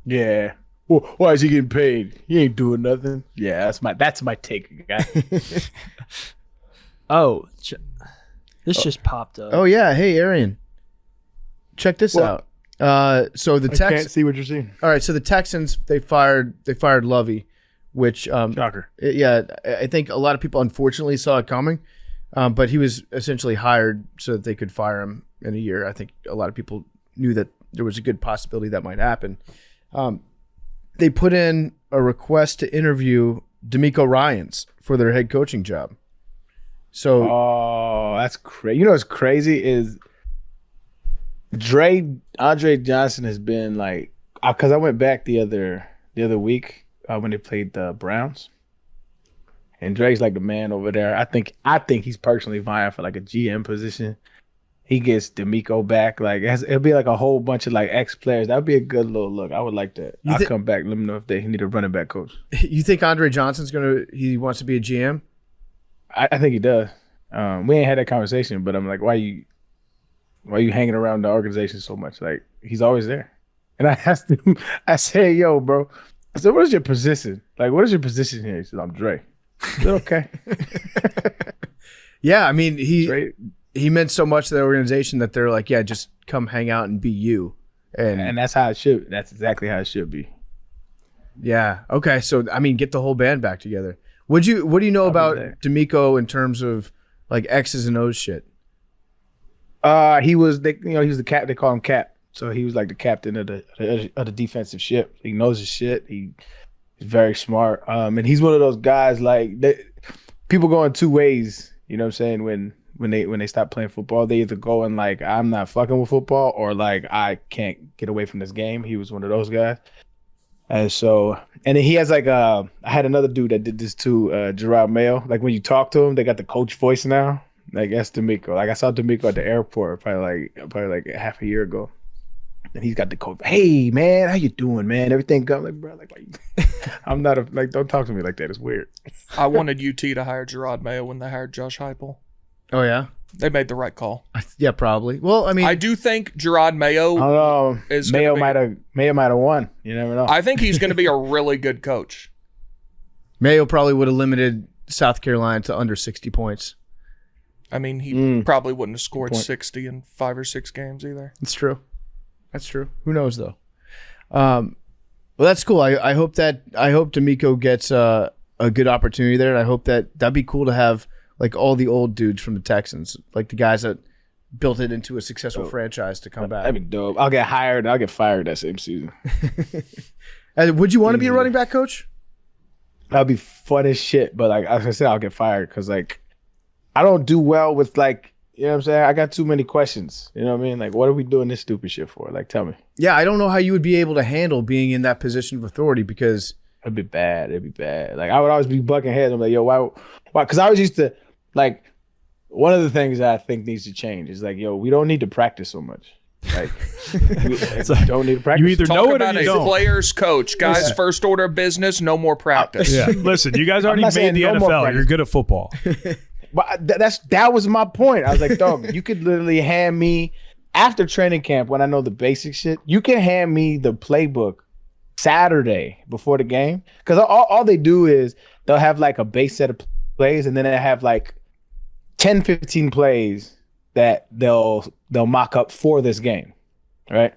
Yeah. Well, why is he getting paid? He ain't doing nothing. Yeah, that's my take, guy. This just popped up. Oh yeah, hey Arian, check this out. So the I can't see what you're seeing. All right, so the Texans they fired Lovey, which shocker. Yeah, I think a lot of people unfortunately saw it coming, but he was essentially hired so that they could fire him in a year. I think a lot of people knew that there was a good possibility that might happen. They put in a request to interview D'Amico Ryans for their head coaching job. So, that's crazy. You know what's crazy is Andre Johnson has been like, because I went back the other week when they played the Browns, and Dre's like the man over there. I think he's personally vying for like a GM position. He gets D'Amico back. Like it'll be like a whole bunch of like ex-players. That would be a good little look. I would like that. I'll come back. Let me know if they need a running back coach. You think Andre Johnson's he wants to be a GM? I think he does. We ain't had that conversation, but I'm like, why you hanging around the organization so much? Like he's always there. And I asked him, I said, yo, bro. I said, what is your position? Like, what is your position here? He said, I'm Dre. I said, okay. Yeah, I mean, he meant so much to the organization that they're like, yeah, just come hang out and be you. And that's how it should. That's exactly how it should be. Yeah. Okay. So I mean, get the whole band back together. What do you know about D'Amico in terms of like X's and O's shit? He was the cap. They call him Cap. So he was like the captain of the defensive ship. He knows his shit. He's very smart. And he's one of those guys like people go in two ways. You know what I'm saying? When they stop playing football, they either go and like I'm not fucking with football, or like I can't get away from this game. He was one of those guys. And so, and then he has like I had another dude that did this too, Gerard Mayo. Like when you talk to him, they got the coach voice now. Like that's D'Amico. Like I saw D'Amico at the airport probably like half a year ago, and he's got the coach. Hey man, how you doing, man? Everything good? I'm like, bro, like I'm not don't talk to me like that. It's weird. I wanted UT to hire Gerard Mayo when they hired Josh Heupel. Oh yeah, they made the right call. Yeah, probably. Well, I mean, I do think Gerard Mayo. I don't know. Is Mayo might have won. You never know. I think he's going to be a really good coach. Mayo probably would have limited South Carolina to under 60 points. I mean, he probably wouldn't have scored 60 in 5 or 6 games either. That's true. That's true. Who knows though? Well, that's cool. I hope D'Amico gets a good opportunity there, and I hope that'd be cool to have like all the old dudes from the Texans, like the guys that built it into a successful franchise, to come back. That'd be dope. I'll get hired. I'll get fired that same season. Would you want to be a running back coach? That'd be fun as shit. But like as I said, I'll get fired because like I don't do well with like, you know what I'm saying? I got too many questions. You know what I mean? Like, what are we doing this stupid shit for? Like, tell me. Yeah, I don't know how you would be able to handle being in that position of authority, because it'd be bad. Like I would always be bucking heads. I'm like, yo, why? Because I always used to like, one of the things that I think needs to change is like, yo, we don't need to practice so much. Like, we don't need to practice. You either know it or you don't. Player's coach, guys. First order of business: no more practice. Yeah, listen, you guys already made the no NFL. You're good at football. But that was my point. I was like, dog, you could literally hand me after training camp when I know the basic shit. You can hand me the playbook Saturday before the game, because all they do is they'll have like a base set of plays, and then they have like 10, 15 plays that they'll mock up for this game, right?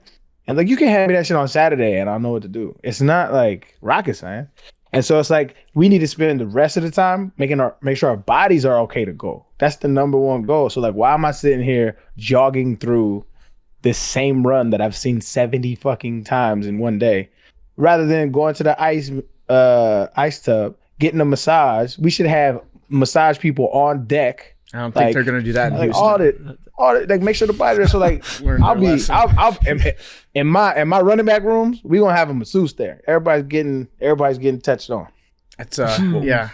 And like you can hand me that shit on Saturday, and I'll know what to do. It's not like rocket science. And so it's like we need to spend the rest of the time make sure our bodies are okay to go. That's the number one goal. So like, why am I sitting here jogging through this same run that I've seen 70 fucking times in one day, rather than going to the ice tub, getting a massage? We should have massage people on deck. I don't think they're gonna do that in like Houston. all the, like make sure the body. So like I'll in my running back rooms, we gonna have a masseuse there. Everybody's getting touched on. That's yeah.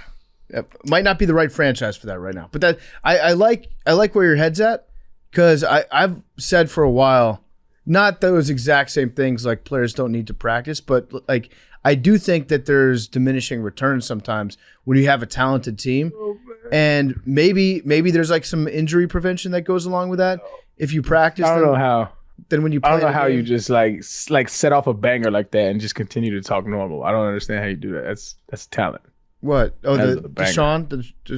Might not be the right franchise for that right now, but that I like where your head's at, because I've said for a while, not those exact same things like players don't need to practice, but like I do think that there's diminishing returns sometimes when you have a talented team, and maybe there's like some injury prevention that goes along with that. If you practice, I don't know how. Then when you play, I don't know how you just like set off a banger like that and just continue to talk normal. I don't understand how you do that. That's talent. What? Oh, the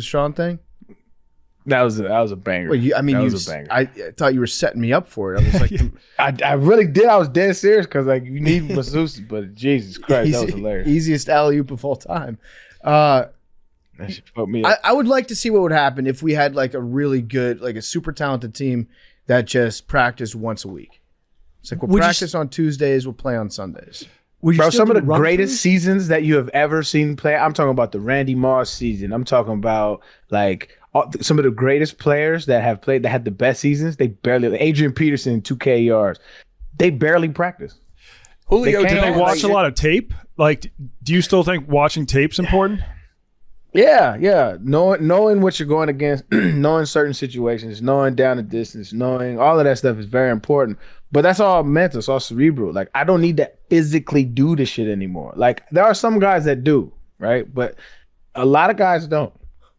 Sean thing. That was a banger. Well, that was a banger. I thought you were setting me up for it. I was like, I really did. I was dead serious, because like you need masseuses, but Jesus Christ, that was hilarious. Easiest alley-oop of all time. That shit fucked me up. I would like to see what would happen if we had like a really good, like a super talented team that just practiced once a week. It's like we'll practice on Tuesdays, we'll play on Sundays. Bro, some of the greatest seasons that you have ever seen play, I'm talking about the Randy Moss season. I'm talking about like some of the greatest players that have played, that had the best seasons. They barely, Adrian Peterson, 2K yards. They barely practice. Julio, do they watch a lot of tape? Like, do you still think watching tape's important? Yeah. Knowing what you're going against, knowing certain situations, knowing down the distance, knowing all of that stuff is very important. But that's all mental, it's all cerebral. Like, I don't need to physically do this shit anymore. Like, there are some guys that do, right? But a lot of guys don't.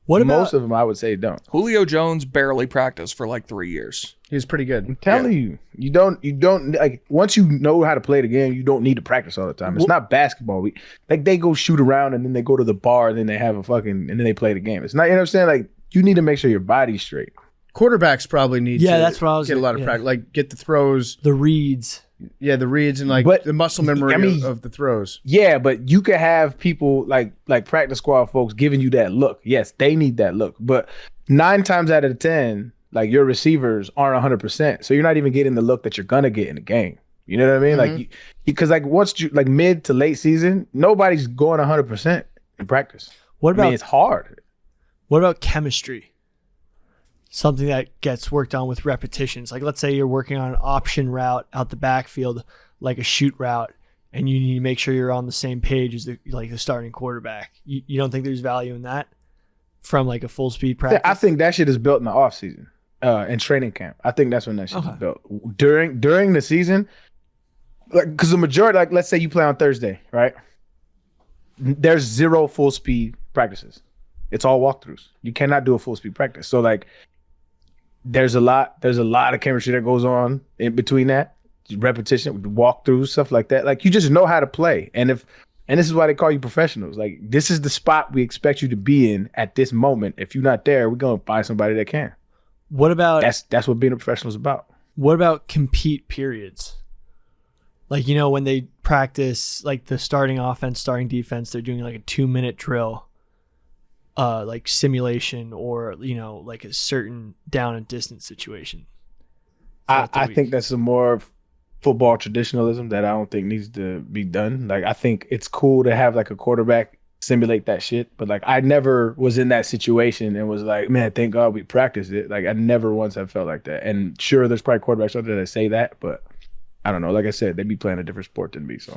Most of them, I would say, don't. Julio Jones barely practiced for like 3 years. He was pretty good. I'm telling you don't like, once you know how to play the game, you don't need to practice all the time. It's not basketball. Like they go shoot around and then they go to the bar and then they have and then they play the game. It's not, you know what I'm saying? Like, you need to make sure your body's straight. Quarterbacks probably need to that's what I was get a lot of practice, like get the throws, the reads. Yeah, the reads and like the muscle memory of the throws. Yeah, but you could have people like practice squad folks giving you that look. Yes, they need that look. But 9 times out of 10, like your receivers aren't 100%. So you're not even getting the look that you're going to get in the game. You know what I mean? Mm-hmm. Like, because like once you like mid to late season, nobody's going 100% in practice. What about it's hard. What about chemistry? Something that gets worked on with repetitions. Like let's say you're working on an option route out the backfield, like a shoot route, and you need to make sure you're on the same page as the starting quarterback. You don't think there's value in that from like a full speed practice? I think that shit is built in the off season, in training camp. I think that's when that shit is built. During the season, like because the majority, like let's say you play on Thursday, right? There's 0 full speed practices. It's all walkthroughs. You cannot do a full speed practice. So like, there's a lot of chemistry that goes on in between that. Repetition, walkthroughs, stuff like that. Like you just know how to play. And this is why they call you professionals. Like this is the spot we expect you to be in at this moment. If you're not there, we're gonna find somebody that can. What about that's what being a professional is about. What about compete periods? Like, when they practice like the starting offense, starting defense, they're doing like a 2-minute drill, like simulation or, like a certain down and distance situation. I think that's a more football traditionalism that I don't think needs to be done. Like, I think it's cool to have like a quarterback simulate that shit, but like I never was in that situation and was like, man, thank God we practiced it. Like I never once have felt like that. And sure, there's probably quarterbacks out there that say that, but I don't know. Like I said, they be playing a different sport than me, so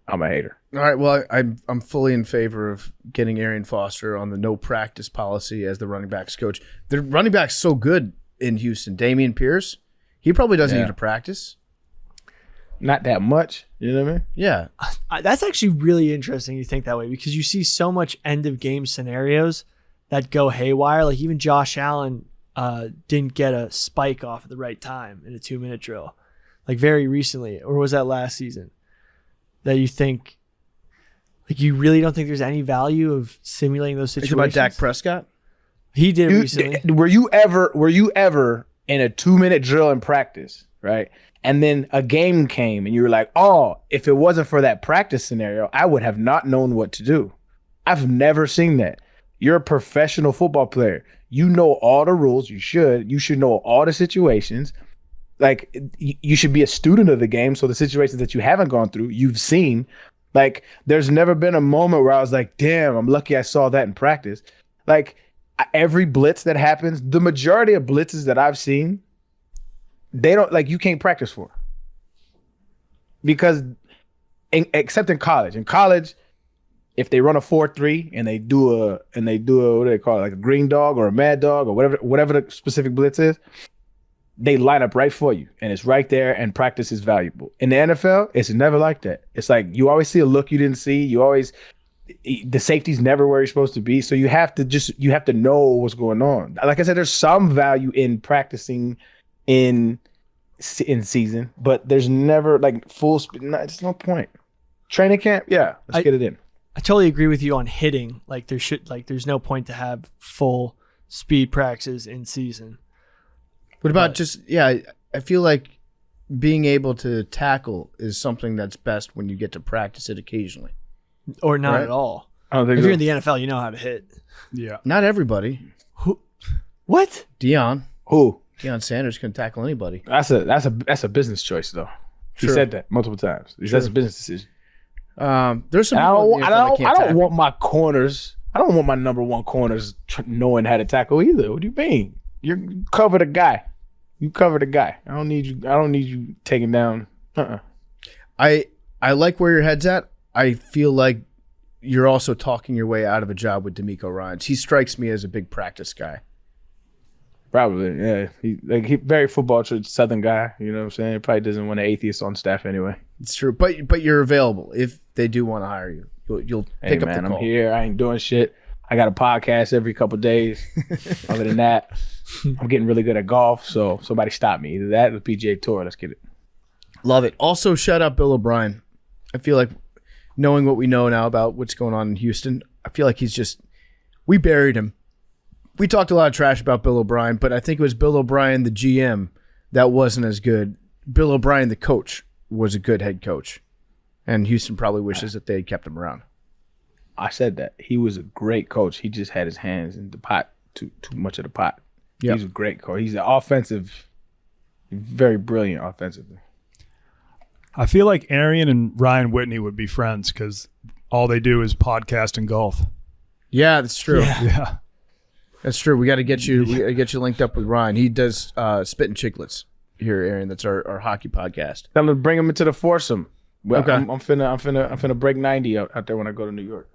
I'm a hater. All right, well, I'm fully in favor of getting Arian Foster on the no practice policy as the running backs coach. The running back's so good in Houston. Dameon Pierce, he probably doesn't need to practice. Not that much, you know what I mean? Yeah. That's actually really interesting you think that way, because you see so much end of game scenarios that go haywire. Like even Josh Allen didn't get a spike off at the right time in a 2-minute drill, like very recently, or was that last season? That you think, like you really don't think there's any value of simulating those situations? About Dak Prescott? He did it recently. Were you ever in a 2-minute drill in practice, right? And then a game came and you were like, oh, if it wasn't for that practice scenario, I would have not known what to do. I've never seen that. You're a professional football player. You know all the rules. You should know all the situations. Like you should be a student of the game. So the situations that you haven't gone through, you've seen. Like there's never been a moment where I was like, damn, I'm lucky I saw that in practice. Like every blitz that happens, the majority of blitzes that I've seen, they don't, like, you can't practice for, because except in college. In college, if they run a 4-3 and they do a what do they call it, like a green dog or a mad dog or whatever the specific blitz is, they line up right for you and it's right there, and practice is valuable. In the NFL, it's never like that. It's like you always see a look you didn't see. The safety's never where you're supposed to be. So you have to know what's going on. Like I said, there's some value in practicing in season, but there's never like full speed. It's no point. Training camp, let's get it in. I totally agree with you on hitting. Like there's no point to have full speed practices in season. What about I feel like being able to tackle is something that's best when you get to practice it occasionally. Or not at all. If you're in the NFL, you know how to hit. Yeah. Not everybody. Who? What? Deion Who? Deion Sanders can tackle anybody. That's a business choice though. He said that multiple times. That's a business decision. There's some. I don't want my corners. I don't want my number one corners knowing how to tackle either. What do you mean? You cover the guy. You cover the guy. I don't need you taking down. I like where your head's at. I feel like you're also talking your way out of a job with D'Amico Ryans. He strikes me as a big practice guy. Probably, yeah. He very football Southern guy. You know what I'm saying? He probably doesn't want an atheist on staff anyway. It's true, but you're available if they do want to hire you. You'll pick up the call. I'm here. I ain't doing shit. I got a podcast every couple days. Other than that, I'm getting really good at golf. So somebody stop me. Either that or the PGA Tour. Let's get it. Love it. Also, shout out Bill O'Brien. I feel like knowing what we know now about what's going on in Houston, I feel like we buried him. We talked a lot of trash about Bill O'Brien, but I think it was Bill O'Brien, the GM, that wasn't as good. Bill O'Brien, the coach, was a good head coach. And Houston probably wishes that they had kept him around. I said that. He was a great coach. He just had his hands in the pot, too much of the pot. Yep. He's a great coach. He's an offensive very brilliant offensively. I feel like Arian and Ryan Whitney would be friends because all they do is podcast and golf. Yeah, that's true. Yeah. That's true. We got to get you. We gotta get you linked up with Ryan. He does Spit and Chicklets here, Arian. That's our hockey podcast. I'm gonna bring him into the foursome. Well, Okay. I'm finna break 90 out there when I go to New York.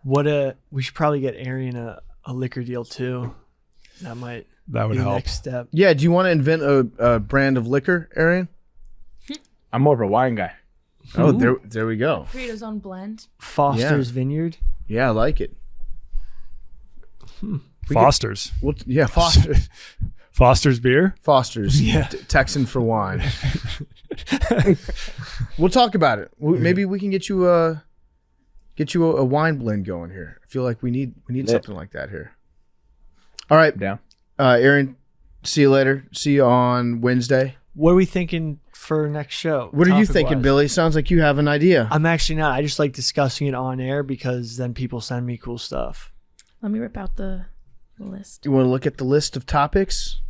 We should probably get Arian a liquor deal too. That might That would be the help. next step. Yeah. Do you want to invent a brand of liquor, Arian? I'm more of a wine guy. Oh, there we go. Fritos on blend. Foster's Vineyard. Yeah, I like it. Foster's. Yeah, Foster. Foster's beer? Foster's. Yeah. Texan for wine. We'll talk about it. Maybe we can get you a wine blend going here. I feel like we need something like that here. All right, Down. Aaron. See you later. See you on Wednesday. What are we thinking for next show? What are you topic-wise? thinking, Billy? Sounds like you have an idea. I'm actually not. I just like discussing it on air because then people send me cool stuff. Let me rip out the list. You want to look at the list of topics?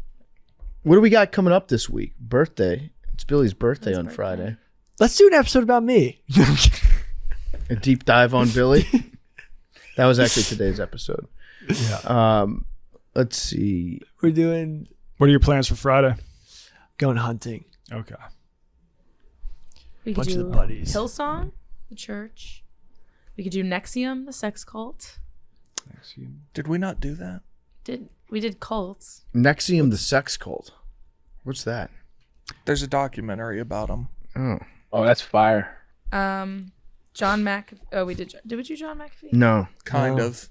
What do we got coming up this week? Birthday. It's Billy's birthday His on birthday. Friday. Let's do an episode about me. A deep dive on Billy. That was actually today's episode. Yeah. Let's see. We're doing What are your plans for Friday? going hunting. Okay. We could Bunch of do the buddies. Hillsong, the church. We could do Nexium, the sex cult. Did we not do that? We did cults. Nexium, the sex cult. What's that? There's a documentary about them. Oh, that's fire. John Mac. Oh, we did. Did we do John McAfee? No. Kind No. of.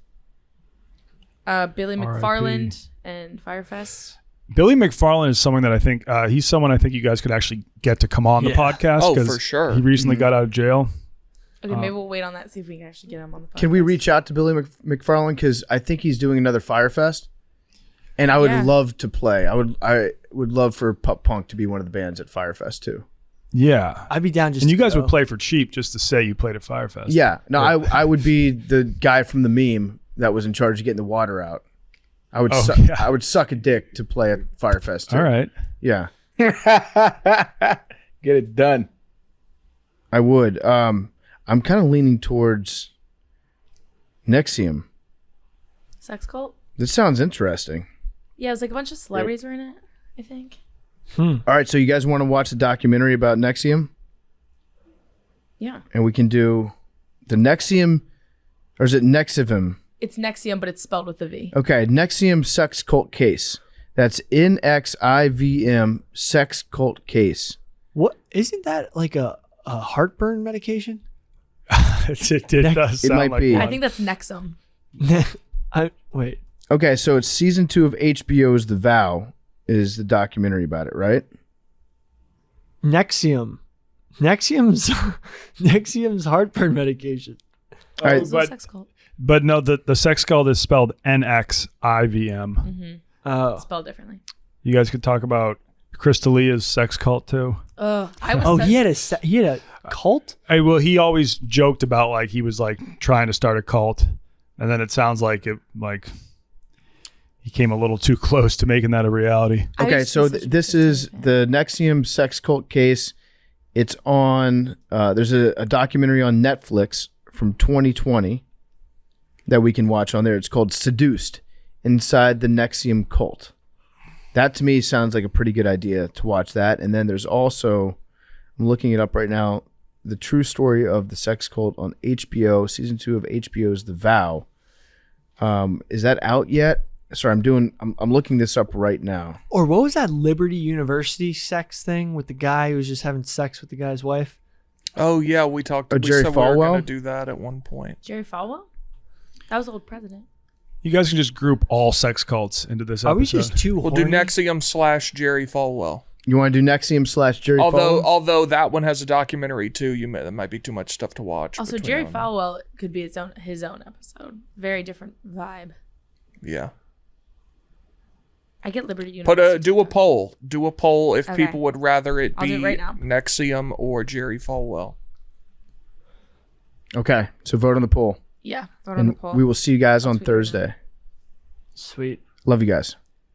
Billy McFarland and Firefest. Billy McFarland is someone that I think he's someone I think you guys could actually get to come on the Yeah. podcast. Oh, 'cause for sure. He recently got out of jail. Okay, maybe we'll wait on that. See if we can actually get him on the podcast. Can we reach out to Billy McFarland? Because I think he's doing another Firefest. And I would Yeah. love to play. I would love for Pup Punk to be one of the bands at Firefest too. Yeah. I'd be down just. And you to guys go. would play for cheap just to say you played at Firefest. Yeah. No, I would be the guy from the meme that was in charge of getting the water out. I would yeah. I would suck a dick to play at Firefest too. All right. Yeah. Get it done. I would. I'm kind of leaning towards Nexium. Sex cult? This sounds interesting. Yeah, it was like a bunch of celebrities were in it, I think. All right, so you guys want to watch the documentary about Nexium? Yeah. And we can do the Nexium, or is it Nexium? It's Nexium, but it's spelled with a V. Okay, Nexium sex cult case. That's NXIVM sex cult case. What isn't that like a heartburn medication? it does It sound might like be. one. I think that's Nexum. Wait. Okay, so it's season 2 of HBO's The Vow is the documentary about it, right? Nexium's heartburn medication. All right, It's a sex cult. But no, the sex cult is spelled NXIVM. Oh. Spelled differently. You guys could talk about Chris D'Elia's sex cult too. I was Oh, such- he had a cult. Well, he always joked about like he was like trying to start a cult, and then it sounds like he came a little too close to making that a reality. I Okay, used to so be such a this Chris is D'Elia fan. the Nexium sex cult case. It's on, there's a documentary on Netflix from 2020 that we can watch on there. It's called Seduced, Inside the Nexium Cult. That to me sounds like a pretty good idea to watch that. And then there's also, I'm looking it up right now, The True Story of the Sex Cult on HBO, season 2 of HBO's The Vow. Is that out yet? Sorry, I'm looking this up right now. Or what was that Liberty University sex thing with the guy who was just having sex with the guy's wife? Oh yeah, we talked. Oh, We Jerry said we were Falwell? going to do that at one point. Jerry Falwell? That was old president. You guys can just group all sex cults into this Are we episode. just too We'll do horny? Nexium / Jerry Falwell. You want to do Nexium / Jerry Falwell? Although that one has a documentary too, that might be too much stuff to watch. Also, between Jerry them. Falwell could be his own episode. Very different vibe. Yeah. I get Liberty University. But do a poll. Do a poll if Okay. people would rather it I'll be do it right now. Nexium or Jerry Falwell. Okay, so vote on the poll. Yeah. Vote on the And poll. we will see you guys on tweet it out. Thursday. Sweet. Love you guys.